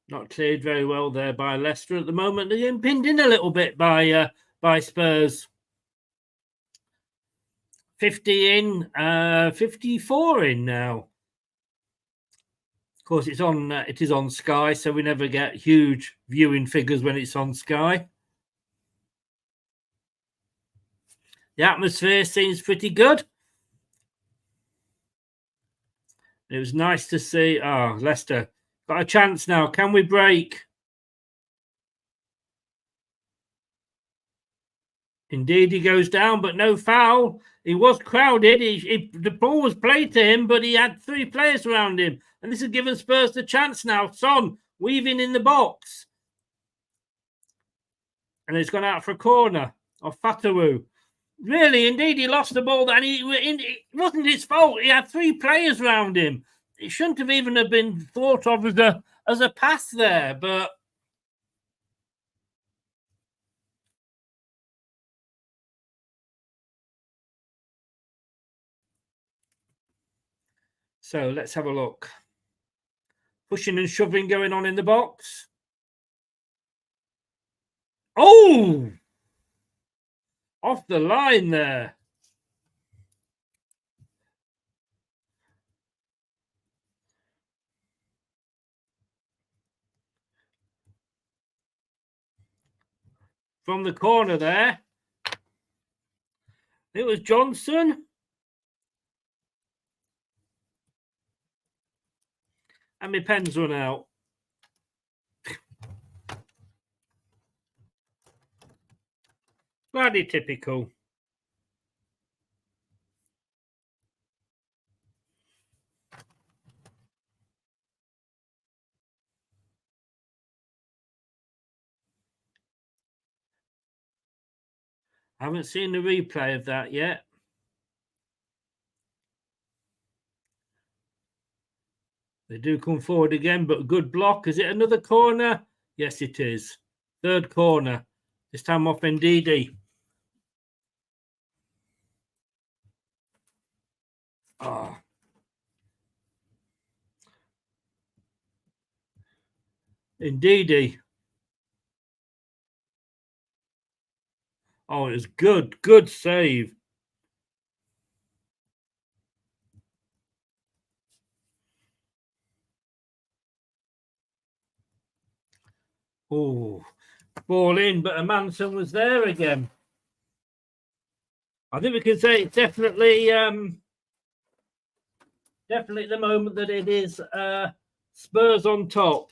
Not cleared very well there by Leicester at the moment. They're getting pinned in a little bit by Spurs. 50 in, 54 in now. Of course, it's on. It is on Sky, so we never get huge viewing figures when it's on Sky. The atmosphere seems pretty good. It was nice to see. Oh, Leicester got a chance now. Can we break? Indeed, he goes down, but no foul. He was crowded. The ball was played to him, but he had 3 players around him. And this has given Spurs the chance now. Son weaving in the box. And it's gone out for a corner of Fatawu. Really, indeed, he lost the ball. And it wasn't his fault. He had 3 players around him. It shouldn't have even have been thought of as a pass there, but... So let's have a look. Pushing and shoving going on in the box. Oh! Off the line there. From the corner there. It was Johnson. And my pen's run out. Bloody typical. I haven't seen the replay of that yet. They do come forward again, but good block. Is it another corner? Yes, it is. 3rd corner. This time off Ndidi. Oh. Ndidi. Oh, it was good. Good save. Oh, ball in, but Manson was there again. I think we can say it's definitely the moment that it is Spurs on top.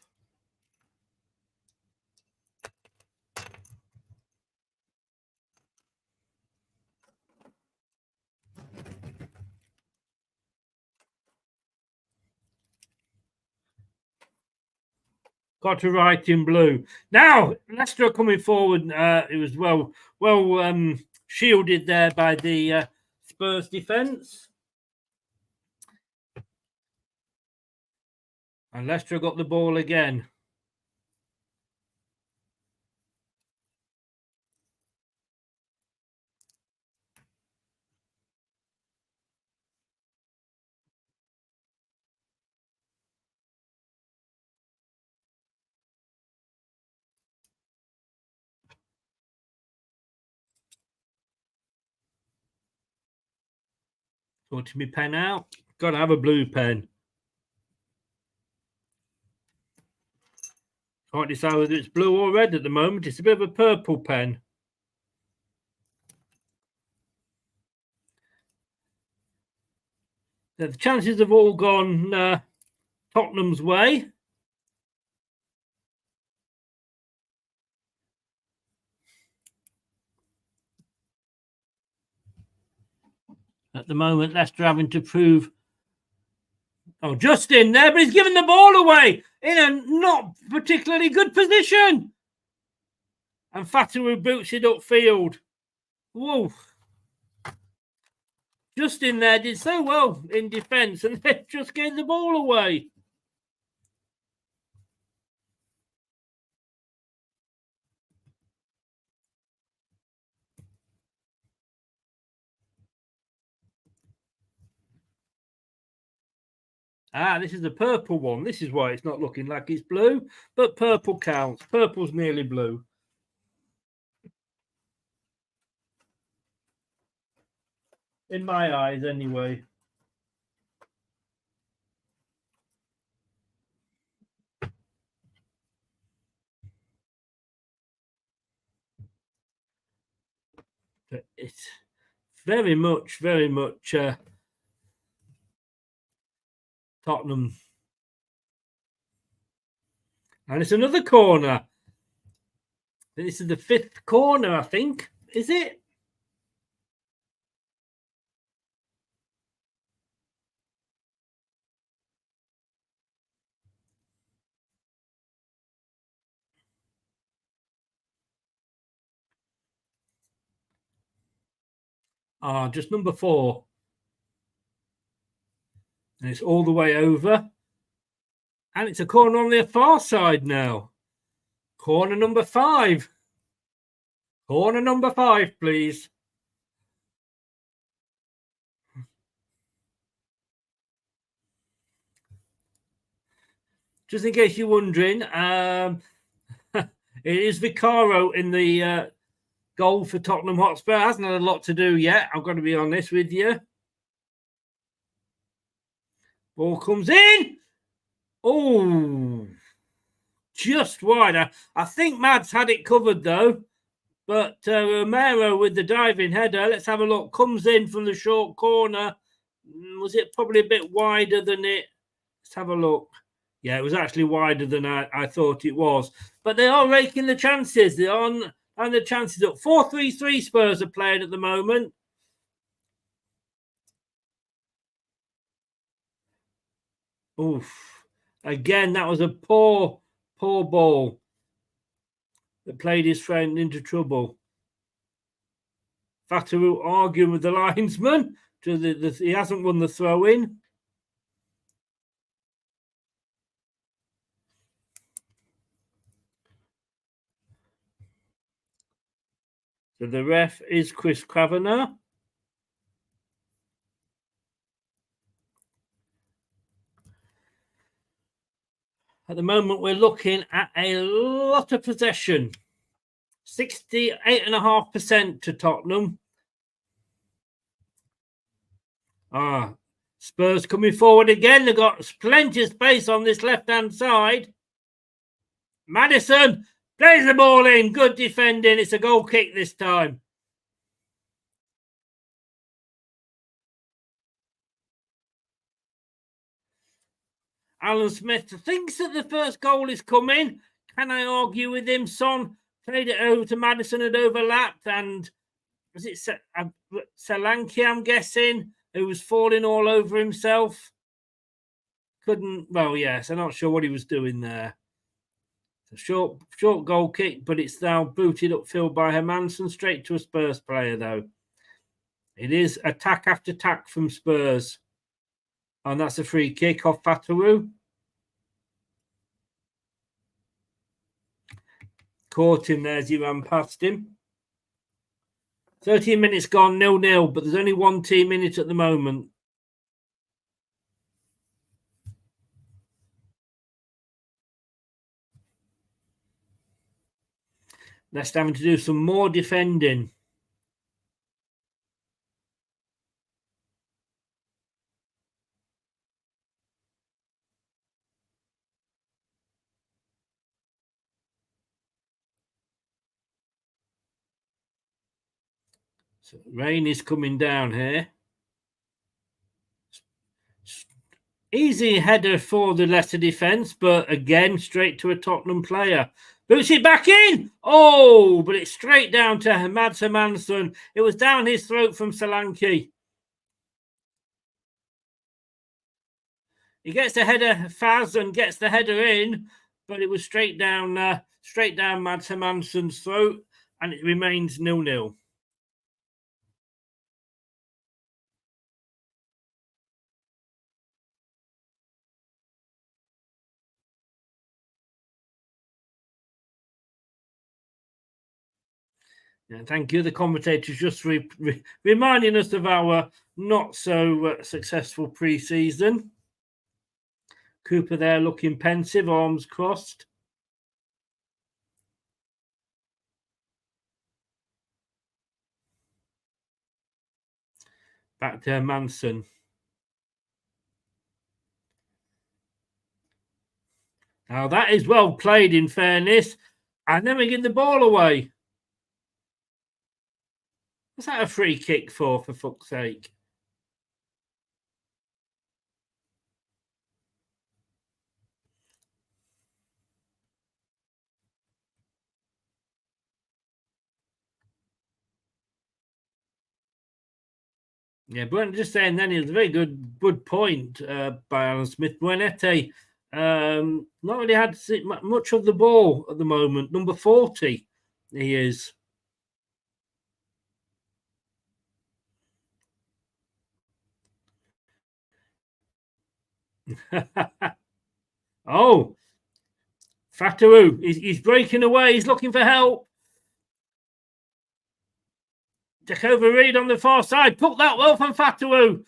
Got to right in blue. Now, Leicester are coming forward. It was well shielded there by the Spurs defence. And Leicester got the ball again. Sorting my pen out. Got to have a blue pen. Can't decide whether it's blue or red at the moment. It's a bit of a purple pen. The chances have all gone Tottenham's way. At the moment, Leicester having to prove... Oh, just in there, but he's given the ball away in a not particularly good position. And Fatawu boots it upfield. Whoa. Just in there did so well in defence and they just gave the ball away. Ah, this is the purple one. This is why it's not looking like it's blue, but purple counts. Purple's nearly blue. In my eyes, anyway. But it's very much Tottenham. And it's another corner. This is the 5th corner, I think. Is it? Just number 4. And it's all the way over. And it's a corner on the far side now. Corner number 5. Corner number 5, please. Just in case you're wondering, it is Vicaro in the goal for Tottenham Hotspur. Hasn't had a lot to do yet, I've got to be honest with you. Ball comes in. Oh, just wide. I think Mads had it covered, though. But Romero with the diving header. Let's have a look. Comes in from the short corner. Was it probably a bit wider than it? Let's have a look. Yeah, it was actually wider than I thought it was. But they are raking the chances. They're on and the chances up. 4-3-3 Spurs are playing at the moment. Oof. Again, that was a poor ball that played his friend into trouble. Fataru arguing with the linesman. He hasn't won the throw-in. So the ref is Chris Kavanagh. At the moment, we're looking at a lot of possession. 68.5% to Tottenham. Spurs coming forward again. They've got plenty of space on this left-hand side. Maddison plays the ball in. Good defending. It's a goal kick this time. Alan Smith thinks that the first goal is coming. Can I argue with him? Son played it over to Maddison and overlapped. And was it Solanke, I'm guessing, who was falling all over himself? Well, yes, I'm not sure what he was doing there. A short goal kick, but it's now booted upfield by Hermansen, straight to a Spurs player, though. It is attack after attack from Spurs. And that's a free kick off Fataru. Caught him there as he ran past him. 13 minutes gone, 0-0, but there's only one team in it at the moment. Leicester having to do some more defending. So rain is coming down here. Easy header for the Leicester defence, but again, straight to a Tottenham player. Boots it back in. Oh, but it's straight down to Mads Hermansen. It was down his throat from Solanke. He gets the header, Faz, and gets the header in, but it was straight down Mads Hermansen's throat, and it remains 0-0. Yeah, thank you. The commentators just reminding us of our not so successful pre-season. Cooper there looking pensive, arms crossed. Back to Manson. Now that is well played, in fairness. And then we get the ball away. What's that a free kick for fuck's sake? Yeah, but just saying then, it was a very good point by Alan Smith. Buenete not really had much of the ball at the moment. Number 40, he is. Oh, Fatawu, he's breaking away. He's looking for help. Jacoba Reed on the far side. Put that well from Fatawu.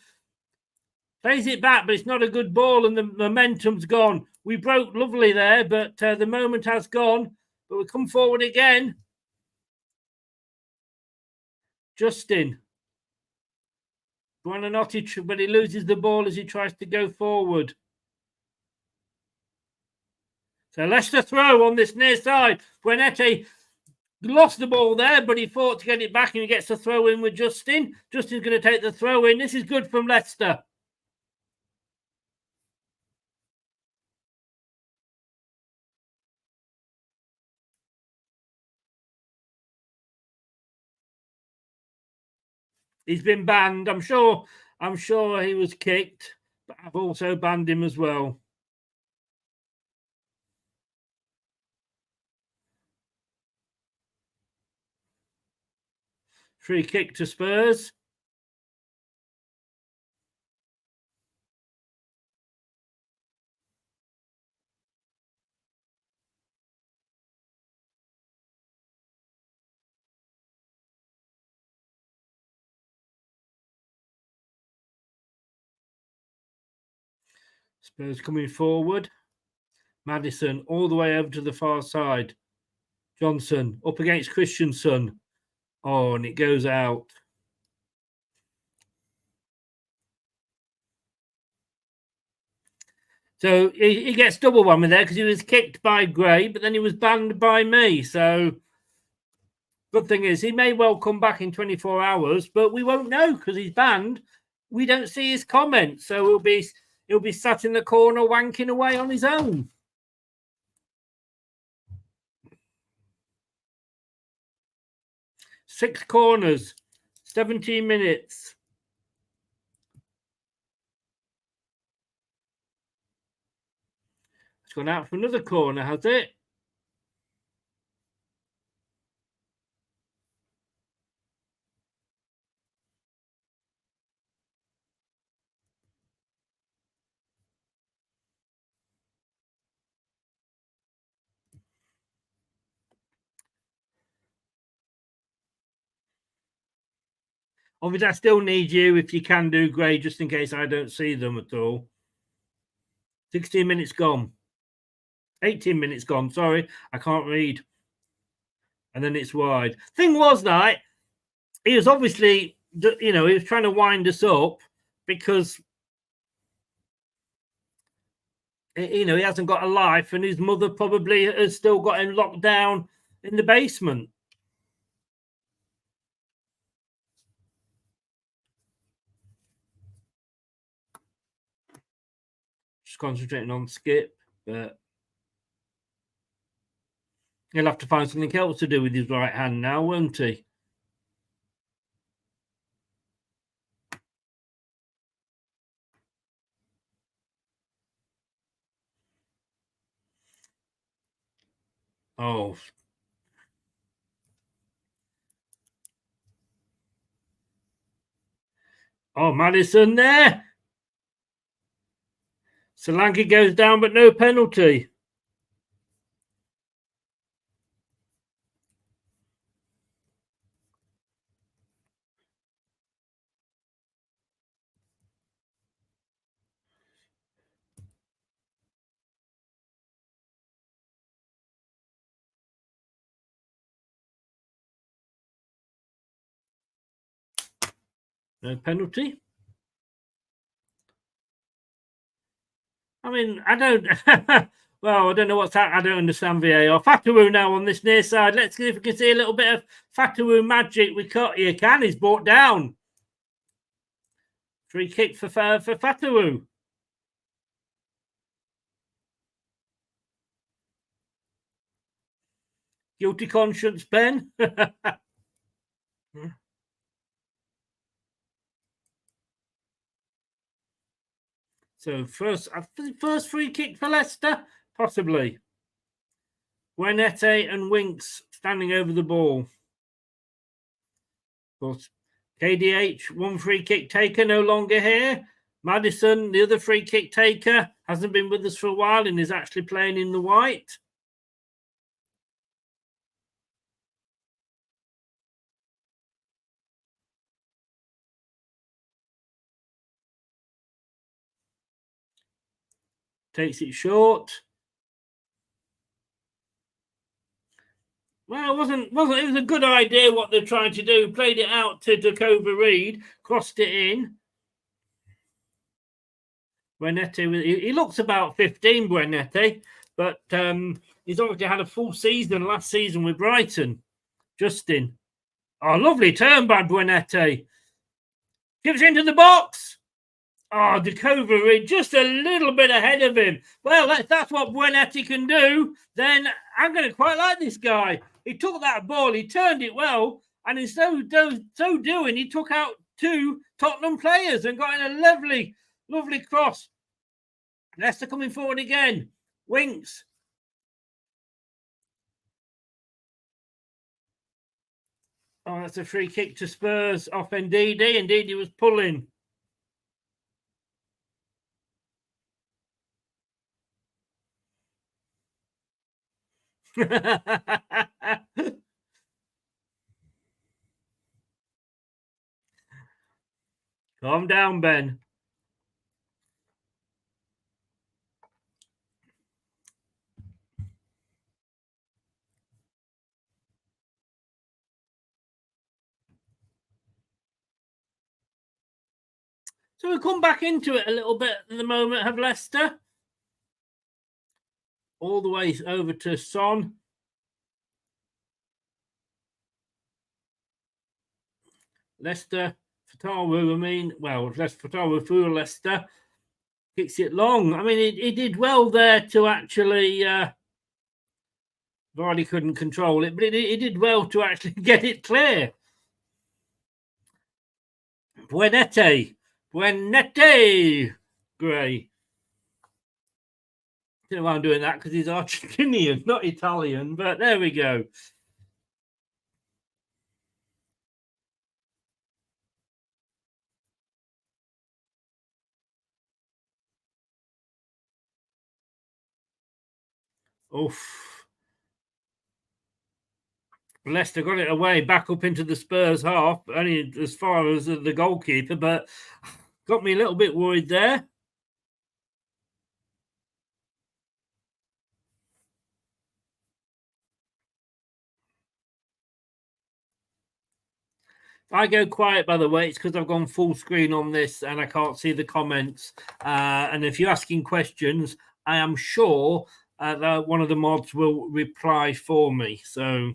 Plays it back, but it's not a good ball, and the momentum's gone. We broke lovely there, but the moment has gone. But we come forward again. Justin. Buonanotte, but he loses the ball as he tries to go forward. So Leicester throw on this near side. Buenete lost the ball there, but he fought to get it back, and he gets a throw in with Justin. Justin's going to take the throw in. This is good from Leicester. He's been banned. I'm sure he was kicked, but I've also banned him as well. Free kick to Spurs. Spurs coming forward. Maddison all the way over to the far side. Johnson up against Christensen. Oh, and it goes out. So he gets double whammy there because he was kicked by Gray, but then he was banned by me. So good thing is he may well come back in 24 hours, but we won't know because he's banned. We don't see his comments, so he'll be sat in the corner wanking away on his own. Six corners, 17 minutes. It's gone out for another corner, has it? Obviously, I still need you if you can do, Gray, just in case I don't see them at all. 16 minutes gone. 18 minutes gone. Sorry, I can't read. And then it's wide. Thing was that he was obviously, he was trying to wind us up because, he hasn't got a life and his mother probably has still got him locked down in the basement. Just concentrating on Skip, but he'll have to find something else to do with his right hand now, won't he? Oh. Oh, Maddison there. Solanke goes down, but no penalty. No penalty. I mean, I don't. Well, I don't know what's happening. I don't understand VAR. Fatawu now on this near side. Let's see if we can see a little bit of Fatawu magic. We cut here. He's brought down. Free kick for Fatawu. Guilty conscience, Ben. So first free kick for Leicester, possibly. Buenete and Winks standing over the ball. Of course, KDH, one free kick taker, no longer here. Maddison, the other free kick taker, hasn't been with us for a while and is actually playing in the white. Takes it short. Well, it wasn't. It was a good idea what they're trying to do. Played it out to Dakova Reed, crossed it in. Buenete, he looks about 15, Buenete, but he's obviously had a full season last season with Brighton. Justin. Oh, lovely turn by Buenete. Gives into the box. Oh, Dakova Reed just a little bit ahead of him. Well, if that's what Buenete can do, then I'm going to quite like this guy. He took that ball, he turned it well, and in so doing, he took out 2 Tottenham players and got in a lovely cross. Leicester coming forward again. Winks. Oh, that's a free kick to Spurs off Ndidi. Ndidi was pulling. Calm down, Ben. So we come back into it a little bit at the moment, have Leicester. All the way over to Son. Leicester, Fatawu, Fatawu through Leicester. Kicks it long. I mean, he did well there to actually... Vardy couldn't control it, but he did well to actually get it clear. Buenete. Gray. I don't know why I'm doing that because he's Argentinian, not Italian, but there we go. Oof. Leicester got it away back up into the Spurs half, only as far as the goalkeeper, but got me a little bit worried there. If I go quiet, by the way, it's because I've gone full screen on this and I can't see the comments. And if you're asking questions, I am sure that one of the mods will reply for me. So...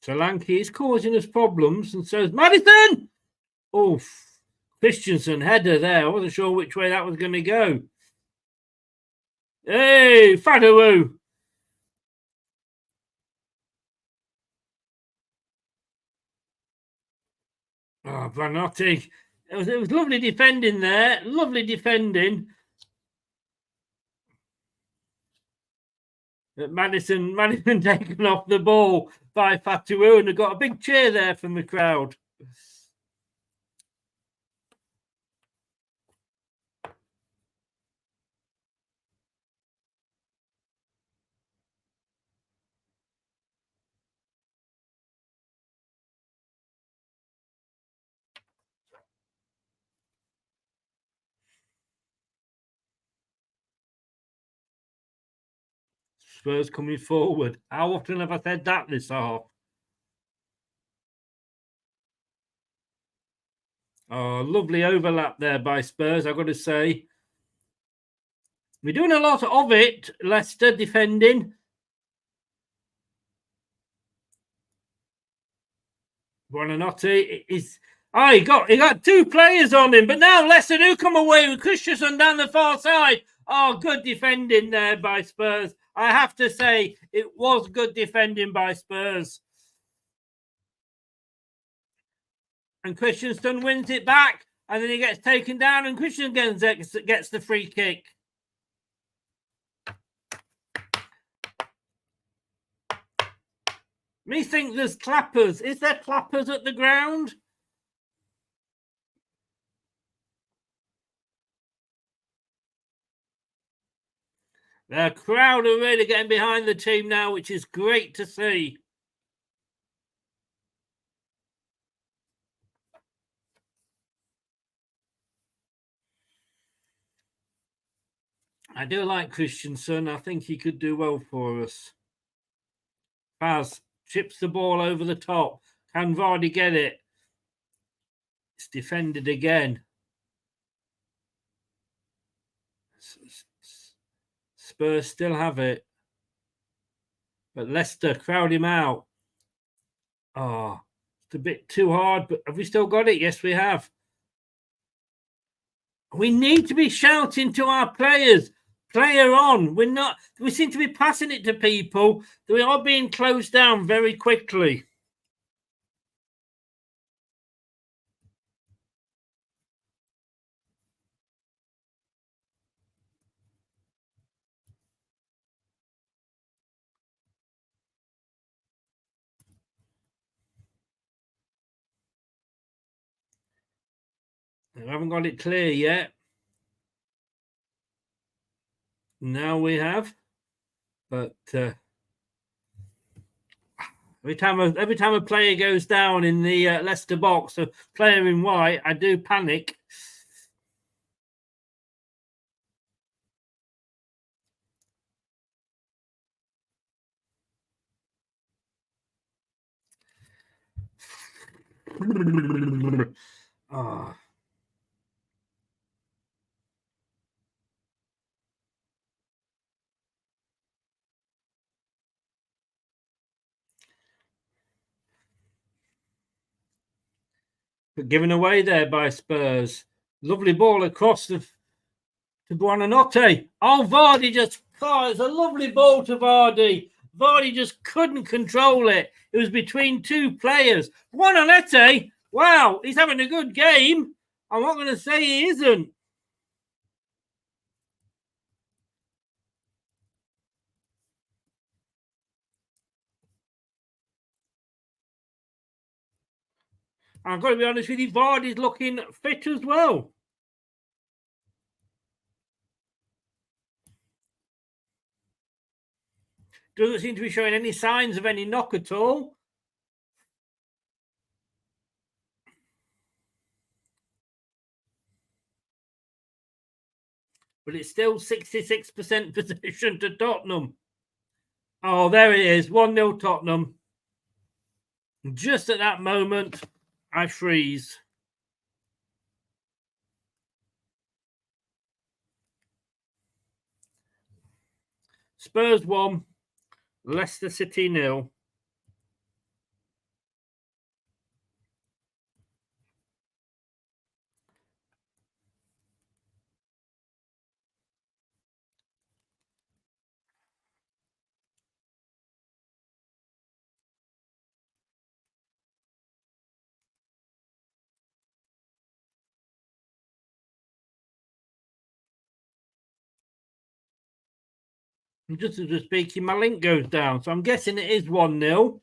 Solanke is causing us problems, and so is Maddison. Oof. Christensen header there. I wasn't sure which way that was going to go. Hey, Fatawu. Oh, Branotti. It was lovely defending there. Lovely defending. Maddison taken off the ball by Fatawu, and they got a big cheer there from the crowd. Spurs coming forward. How often have I said that this half? Oh, lovely overlap there by Spurs, I've got to say. We're doing a lot of it, Leicester defending. Buonanotte is... Oh, he got two players on him, but now Leicester do come away with Christensen down the far side. Oh, good defending there by Spurs. I have to say, it was good defending by Spurs. And Christensen wins it back, and then he gets taken down, and Christensen gets the free kick. Me think there's clappers. Is there clappers at the ground? The crowd are really getting behind the team now, which is great to see. I do like Christensen. I think he could do well for us. Paz chips the ball over the top. Can Vardy get it? It's defended again. Spurs still have it. But Leicester crowd him out. Oh, it's a bit too hard, but have we still got it? Yes, we have. We need to be shouting to our players. Player on. We seem to be passing it to people. We are being closed down very quickly. I haven't got it clear yet. Now we have, but every time a player goes down in the Leicester box, a player in white, I do panic. Oh. But given away there by Spurs. Lovely ball across to Buonanotte. Oh, Vardy just... Oh, it's a lovely ball to Vardy. Vardy just couldn't control it. It was between two players. Buonanotte, wow, he's having a good game. I'm not going to say he isn't. I've got to be honest with you, Vardy's looking fit as well. Doesn't seem to be showing any signs of any knock at all. But it's still 66% possession to Tottenham. Oh, there it is. 1-0 Tottenham. Just at that moment, I freeze. Spurs 1, Leicester City 0. Just as we're speaking, my link goes down. So I'm guessing it is 1-0.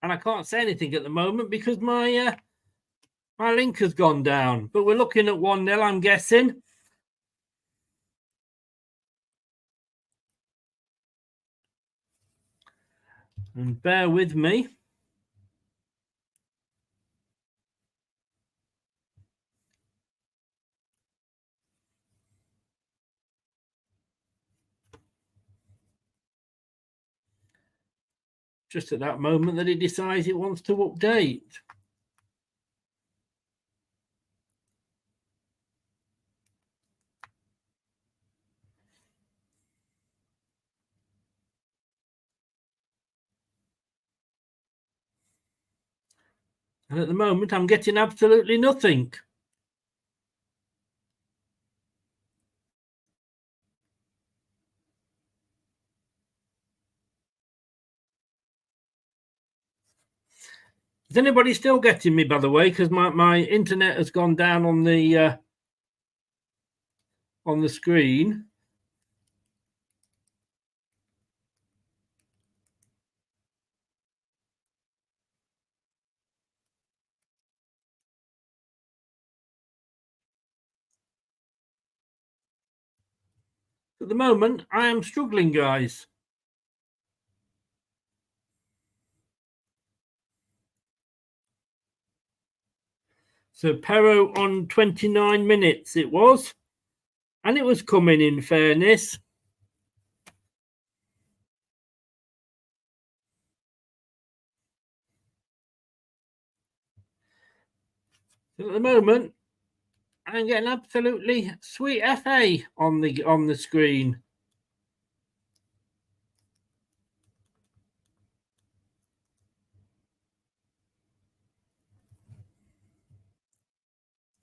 And I can't say anything at the moment because my My link has gone down, but we're looking at 1-0, I'm guessing. And bear with me. Just at that moment that it decides it wants to update. And at the moment, I'm getting absolutely nothing. Is anybody still getting me, by the way? Because my internet has gone down on the screen. At the moment, I am struggling, guys. So Pero on 29 minutes it was. And it was coming, in fairness. So at the moment, I'm getting absolutely sweet FA on the screen.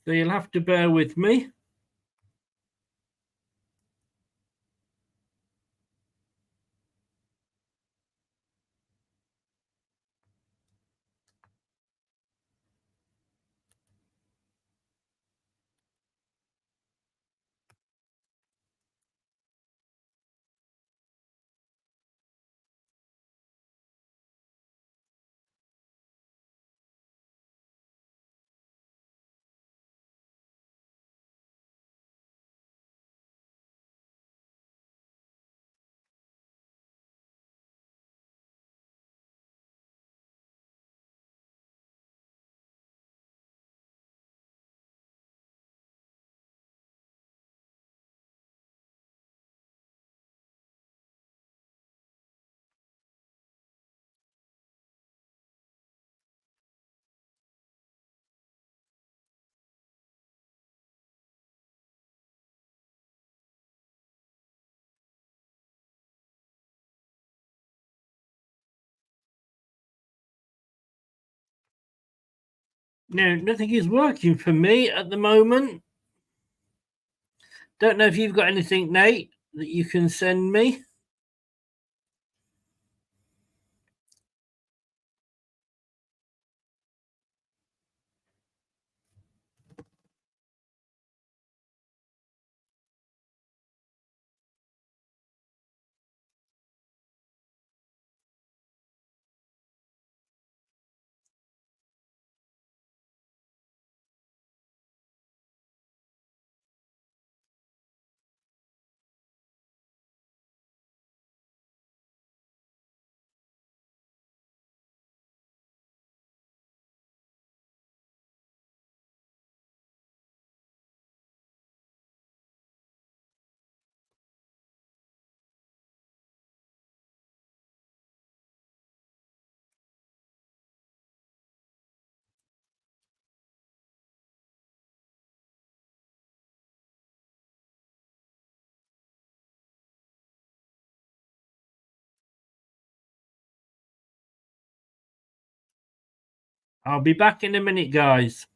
So you'll have to bear with me. No, nothing is working for me at the moment. Don't know if you've got anything, Nate, that you can send me. I'll be back in a minute, guys.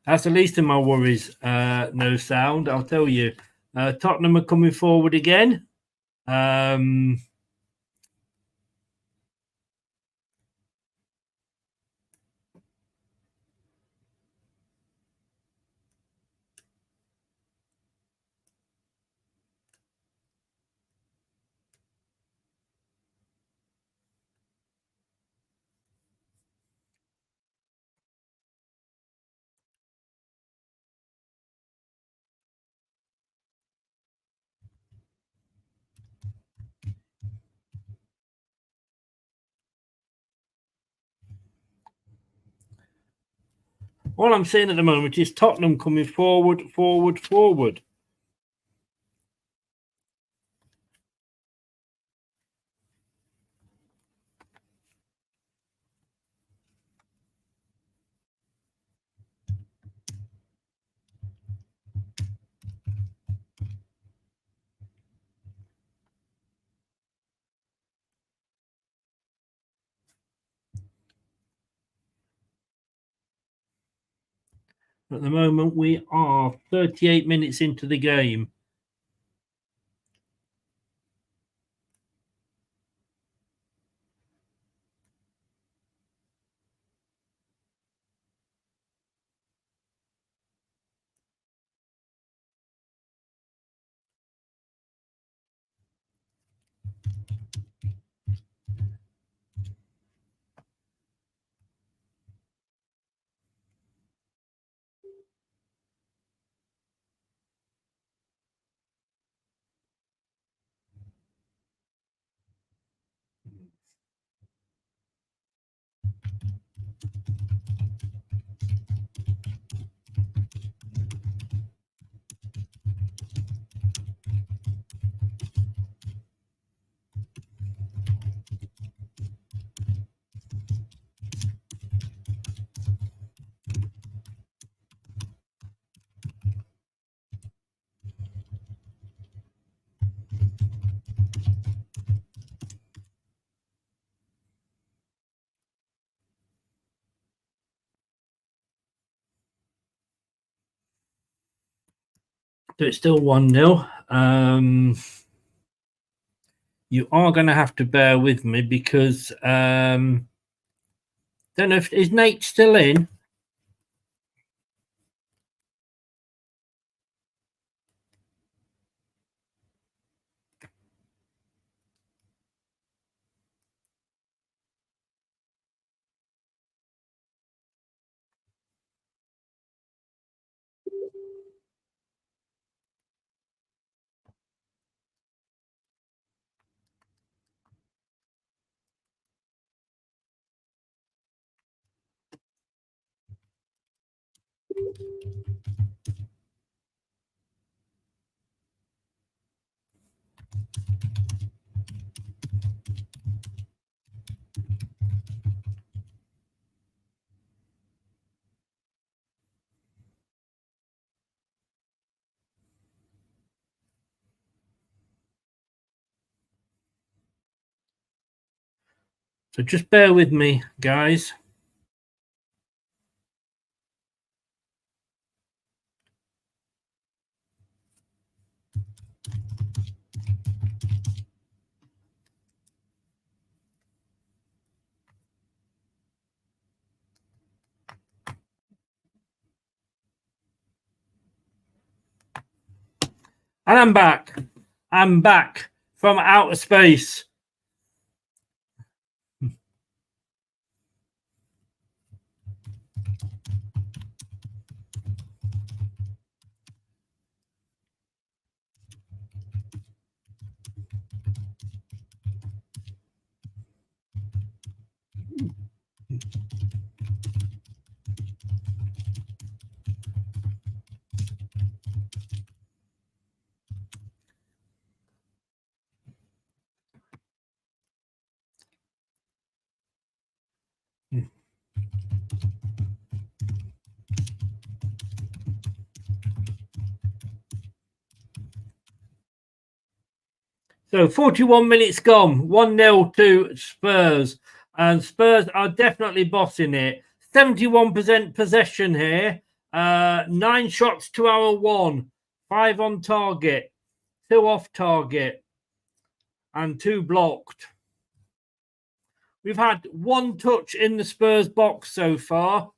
That's the least of my worries. No sound, I'll tell you. Tottenham are coming forward again. All I'm saying at the moment is Tottenham coming forward. At the moment, we are 38 minutes into the game. So it's still 1-0. You are going to have to bear with me because don't know if is Nate still in. So just bear with me, guys. And I'm back. I'm back from outer space. So 41 minutes gone, 1-0 to Spurs. And Spurs are definitely bossing it. 71% possession here. 9 shots to our 1, 5 on target, 2 off target, and 2 blocked. We've had 1 touch in the Spurs box so far.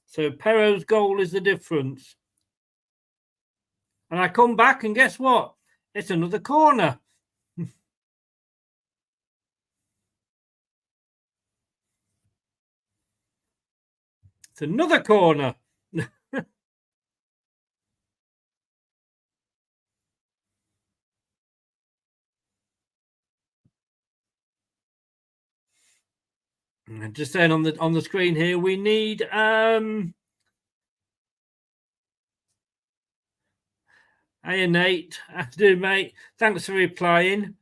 So Perro's goal is the difference. And I come back and guess what? It's another corner. It's another corner. Just saying on the screen here, we need Hey Nate, how to do, mate? Thanks for replying.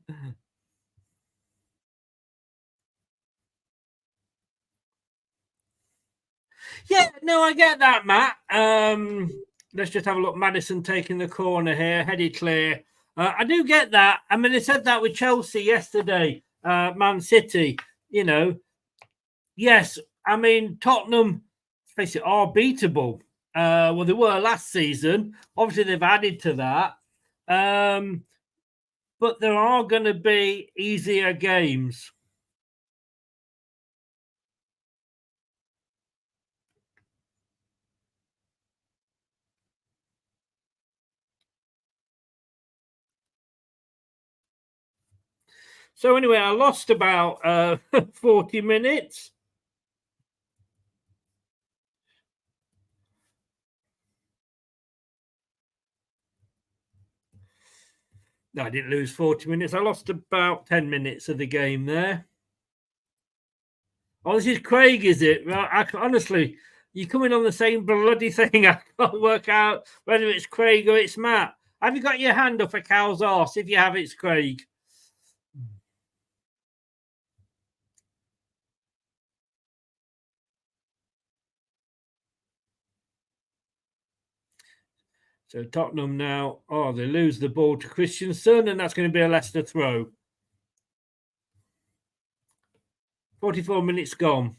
Yeah, no, I get that, Matt. Let's just have a look. Maddison taking the corner here, headed clear. I do get that. I mean, they said that with Chelsea yesterday, Man City. You know, yes, I mean, Tottenham, let's face it, are beatable. Well, they were last season. Obviously, they've added to that. But there are going to be easier games. So anyway, I lost about 40 minutes. No, I didn't lose 40 minutes. I lost about 10 minutes of the game there. Oh, this is Craig, is it? Well, honestly, you're coming on the same bloody thing. I can't work out whether it's Craig or it's Matt. Have you got your hand up a cow's arse? If you have, it's Craig. So Tottenham now, they lose the ball to Christensen, and that's going to be a Leicester throw. 44 minutes gone.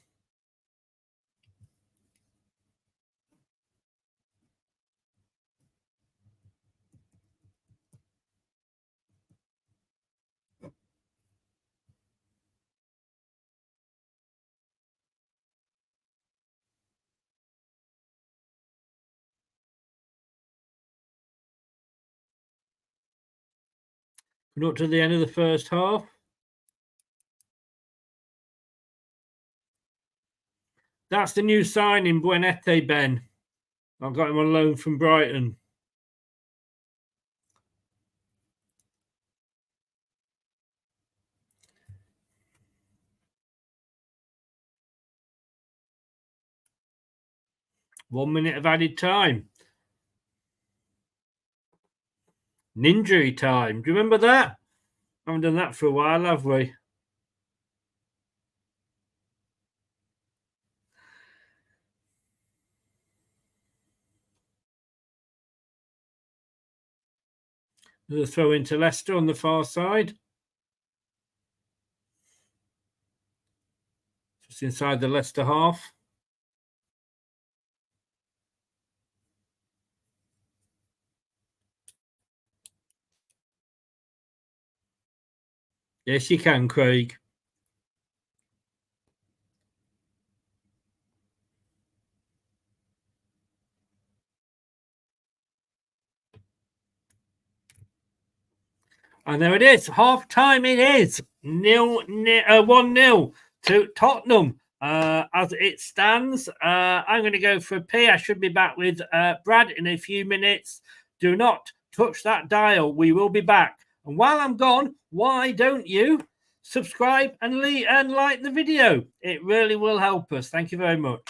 We're up to the end of the first half. That's the new signing, Buenete, Ben. I got him on loan from Brighton. One minute of added time. Ninja time. Do you remember that? I haven't done that for a while, have we? There's a throw into Leicester on the far side. Just inside the Leicester half. Yes, you can, Craig. And there it is. Half time it is. 1-0 to Tottenham. As it stands, I'm going to go for a pee. I should be back with Brad in a few minutes. Do not touch that dial. We will be back. And while I'm gone, why don't you subscribe and like the video? It really will help us. Thank you very much.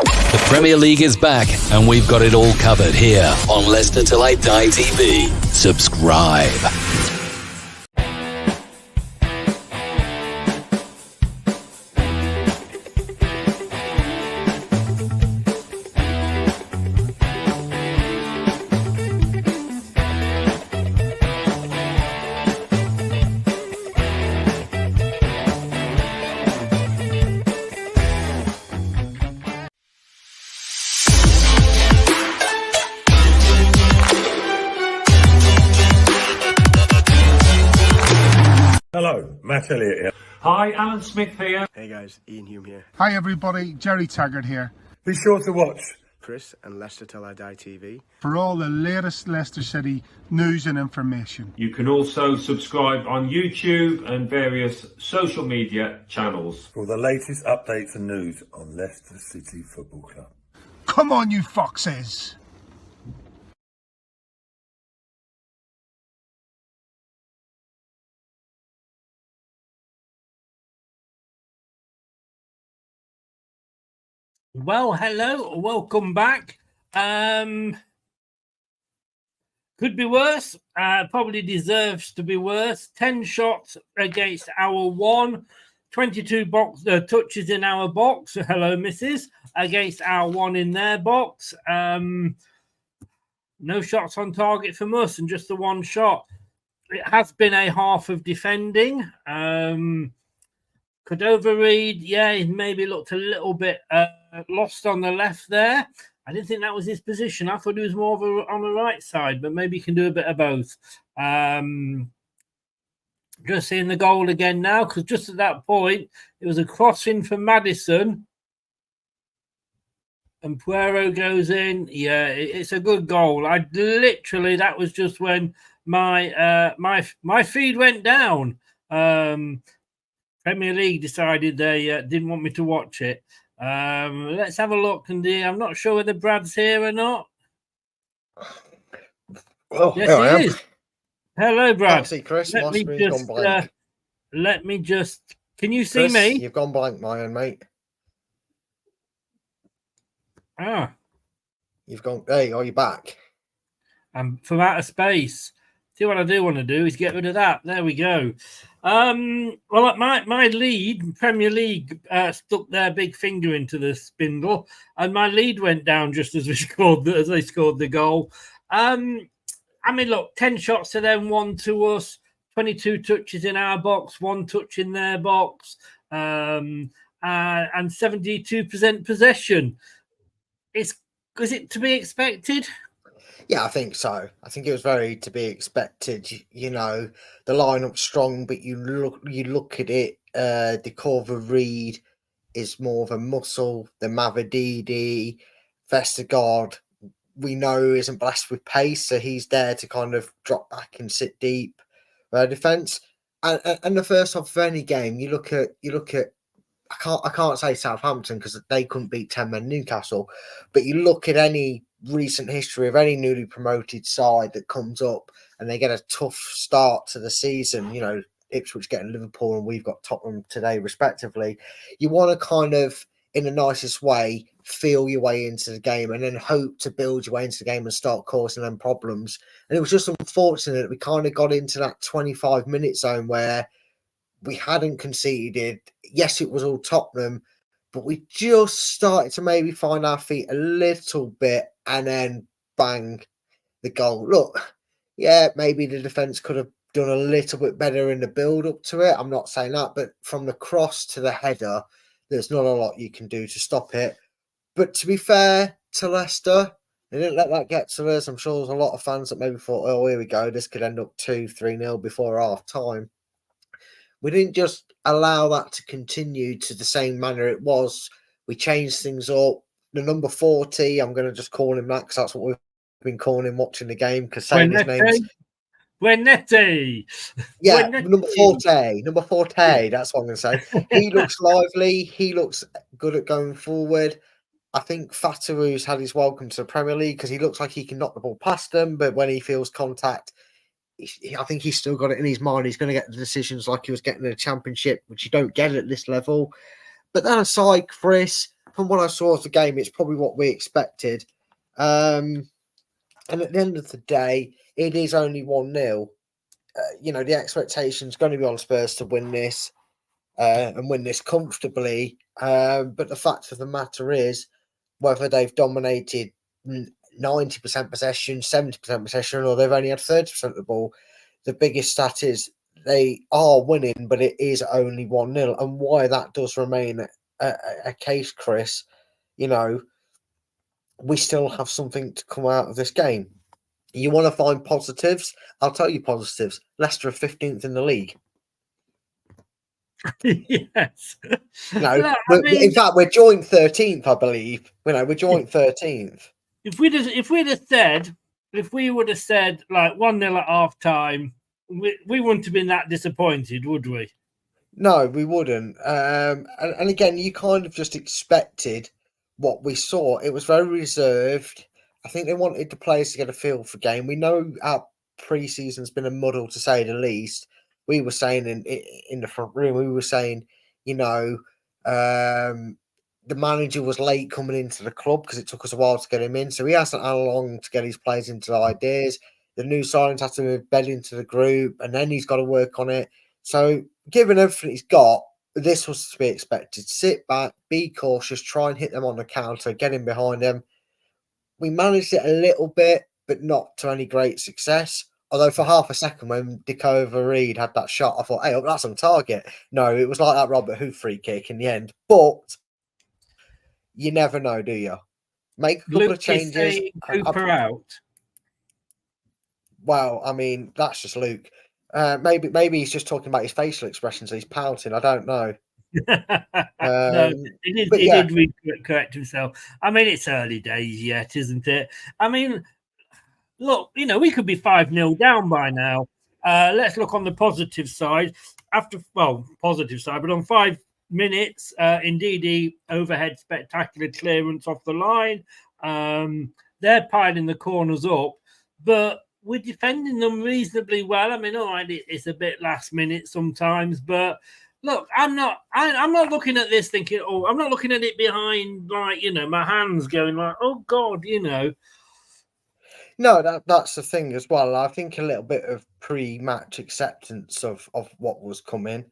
The Premier League is back, and we've got it all covered here on Leicester Till I Die TV. Subscribe. Hello, Matt Elliott here. Hi, Alan Smith here. Hey guys, Ian Hume here. Hi everybody, Jerry Taggart here. Be sure to watch Chris and Leicester Till I Die TV. For all the latest Leicester City news and information. You can also subscribe on YouTube and various social media channels. for the latest updates and news on Leicester City Football Club. Come on, you foxes! Well, hello, welcome back. Could be worse. Probably deserves to be worse. 10 shots against our 1. 22 touches in our box. Hello, missus. Against our 1 in their box. No shots on target from us and just the 1 shot. It has been a half of defending. Cordova-Reid, yeah, he maybe looked a little bit lost on the left there. I didn't think that was his position. I thought he was more on the right side, but maybe he can do a bit of both. Just seeing the goal again now, because just at that point, it was a crossing for Maddison. And Puero goes in. Yeah, it's a good goal. That was just when my feed went down. Premier League decided they didn't want me to watch it. Let's have a look. And I'm not sure whether Brad's here or not. Well, yes, he is. Hello, Brad. See, Chris. Let me just. Can you see Chris, me? You've gone blank, my own mate. Ah, You've gone. Hey, are you back? I'm from outer space. See, what I do want to do is get rid of that. There we go. Well, my lead, Premier League, stuck their big finger into the spindle, and my lead went down just as they scored the goal. I mean, look, 10 shots to them, 1 to us, 22 touches in our box, 1 touch in their box, and 72% possession. Is it to be expected? Yeah, I think so. I think it was very to be expected. You know, the lineup's strong, but you look at it. Cordova-Reid is more of a muscle than Mavididi. Vestergaard, we know, isn't blessed with pace, so he's there to kind of drop back and sit deep defence. And the first half of any game, you look at. I can't say Southampton because they couldn't beat 10-men Newcastle, but you look at any recent history of any newly promoted side that comes up and they get a tough start to the season, you know, Ipswich getting Liverpool and we've got Tottenham today respectively. You want to kind of, in the nicest way, feel your way into the game and then hope to build your way into the game and start causing them problems. And it was just unfortunate that we kind of got into that 25-minute zone where we hadn't conceded. Yes, it was all Tottenham, but we just started to maybe find our feet a little bit and then bang, the goal. Look, yeah, maybe the defence could have done a little bit better in the build-up to it. I'm not saying that, but from the cross to the header, there's not a lot you can do to stop it. But to be fair to Leicester, they didn't let that get to us. I'm sure there's a lot of fans that maybe thought, oh, here we go, this could end up 2-3-0 before half-time. We didn't just allow that to continue to the same manner it was. We changed things up. The number 40, I'm going to just call him that because that's what we've been calling him watching the game, because saying his name's... Buenetti. Yeah, Buenetti. Number 40, that's what I'm going to say. He looks lively. He looks good at going forward. I think Fataru's had his welcome to the Premier League because he looks like he can knock the ball past them, but when he feels contact, I think he's still got it in his mind. He's going to get the decisions like he was getting in the Championship, which you don't get at this level. But that aside, Chris, from what I saw of the game, it's probably what we expected. And at the end of the day, it is only 1-0. The expectation is going to be on Spurs to win this and win this comfortably. But the fact of the matter is, whether they've dominated 90% possession, 70% possession, or they've only had 30% of the ball, the biggest stat is they are winning, but it is only 1-0. And why that does remain a case, Chris, we still have something to come out of this game. You want to find positives? I'll tell you positives. Leicester are 15th in the league. Yes. In fact, we're joint 13th, I believe. We're joint 13th. If we would have said like 1-0 at half time, we wouldn't have been that disappointed, would we? No, we wouldn't. And again, you kind of just expected what we saw. It was very reserved. I think they wanted the players to get a feel for game. We know our pre-season's been a muddle, to say the least. We were saying in the front room, we were saying, the manager was late coming into the club because it took us a while to get him in. So he hasn't had long to get his players into the ideas. The new signings have to move bed into the group, and then he's got to work on it. So given everything he's got, this was to be expected. Sit back, be cautious, try and hit them on the counter, get in behind them. We managed it a little bit, but not to any great success. Although for half a second when Dicova Reed had that shot, I thought, hey, that's on target. No, it was like that Robert Hu free kick in the end. But you never know, do you? Make a couple of changes. Cooper out. Well, I mean, that's just Luke. Maybe he's just talking about his facial expressions. He's pouting. I don't know. No, he did correct himself. I mean, it's early days yet, isn't it? I mean, look, we could be 5-0 down by now. Let's look on the positive side. Positive side, but on 5 minutes, Ndidi overhead spectacular clearance off the line. They're piling the corners up, but we're defending them reasonably well. I mean, all right, it's a bit last minute sometimes, but look, I'm not looking at this thinking, I'm not looking at it behind, like, my hands going like, oh God, No, that's the thing as well. I think a little bit of pre-match acceptance of what was coming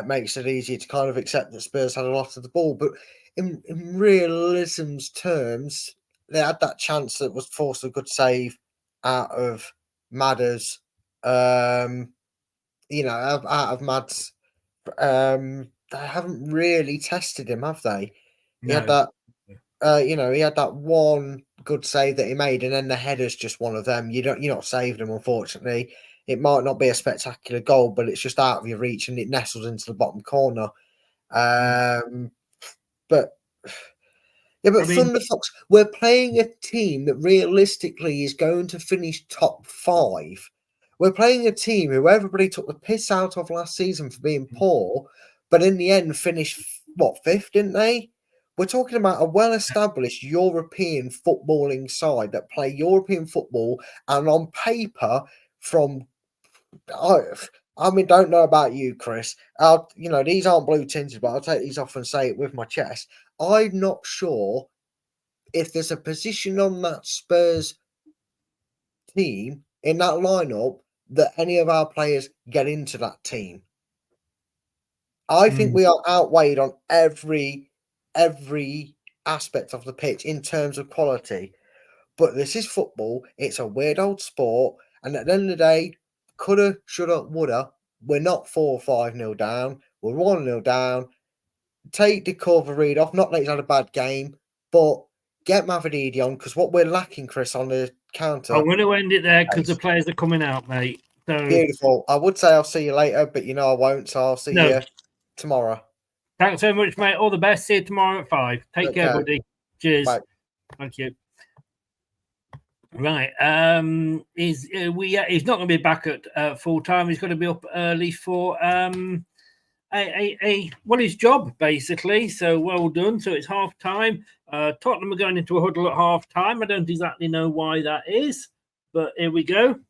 makes it easier to kind of accept that Spurs had a lot of the ball. But in realism's terms, they had that chance that was forced a good save out of Madders, out of Mads. They haven't really tested him, have they? He had that. He had that one good save that he made, and then the header's just one of them. You're not saved him, unfortunately. It might not be a spectacular goal, but it's just out of your reach and it nestles into the bottom corner. Thunderfox, we're playing a team that realistically is going to finish top 5. We're playing a team who everybody took the piss out of last season for being poor, but in the end finished, 5th, didn't they? We're talking about a well-established European footballing side that play European football, and on paper, don't know about you, Chris. These aren't blue tinted, but I'll take these off and say it with my chest. I'm not sure if there's a position on that Spurs team in that lineup that any of our players get into that team. I think we are outweighed on every aspect of the pitch in terms of quality. But this is football. It's a weird old sport. And at the end of the day, coulda, shoulda, woulda. We're not 4 or 5-0 down. We're 1-0 down. Take Dicova Reed off. Not that he's had a bad game, but get Mavididi on, because what we're lacking, Chris, on the counter. I'm going to end it there because the players are coming out, mate. So... Beautiful. I would say I'll see you later, but I won't. So I'll see you tomorrow. Thanks so much, mate. All the best. See you tomorrow at 5. Take care, buddy. Cheers. Bye. Thank you. Right. He's not going to be back at full time. He's going to be up early for his job basically. So well done. So it's half time. Tottenham are going into a huddle at half time. I don't exactly know why that is, but here we go.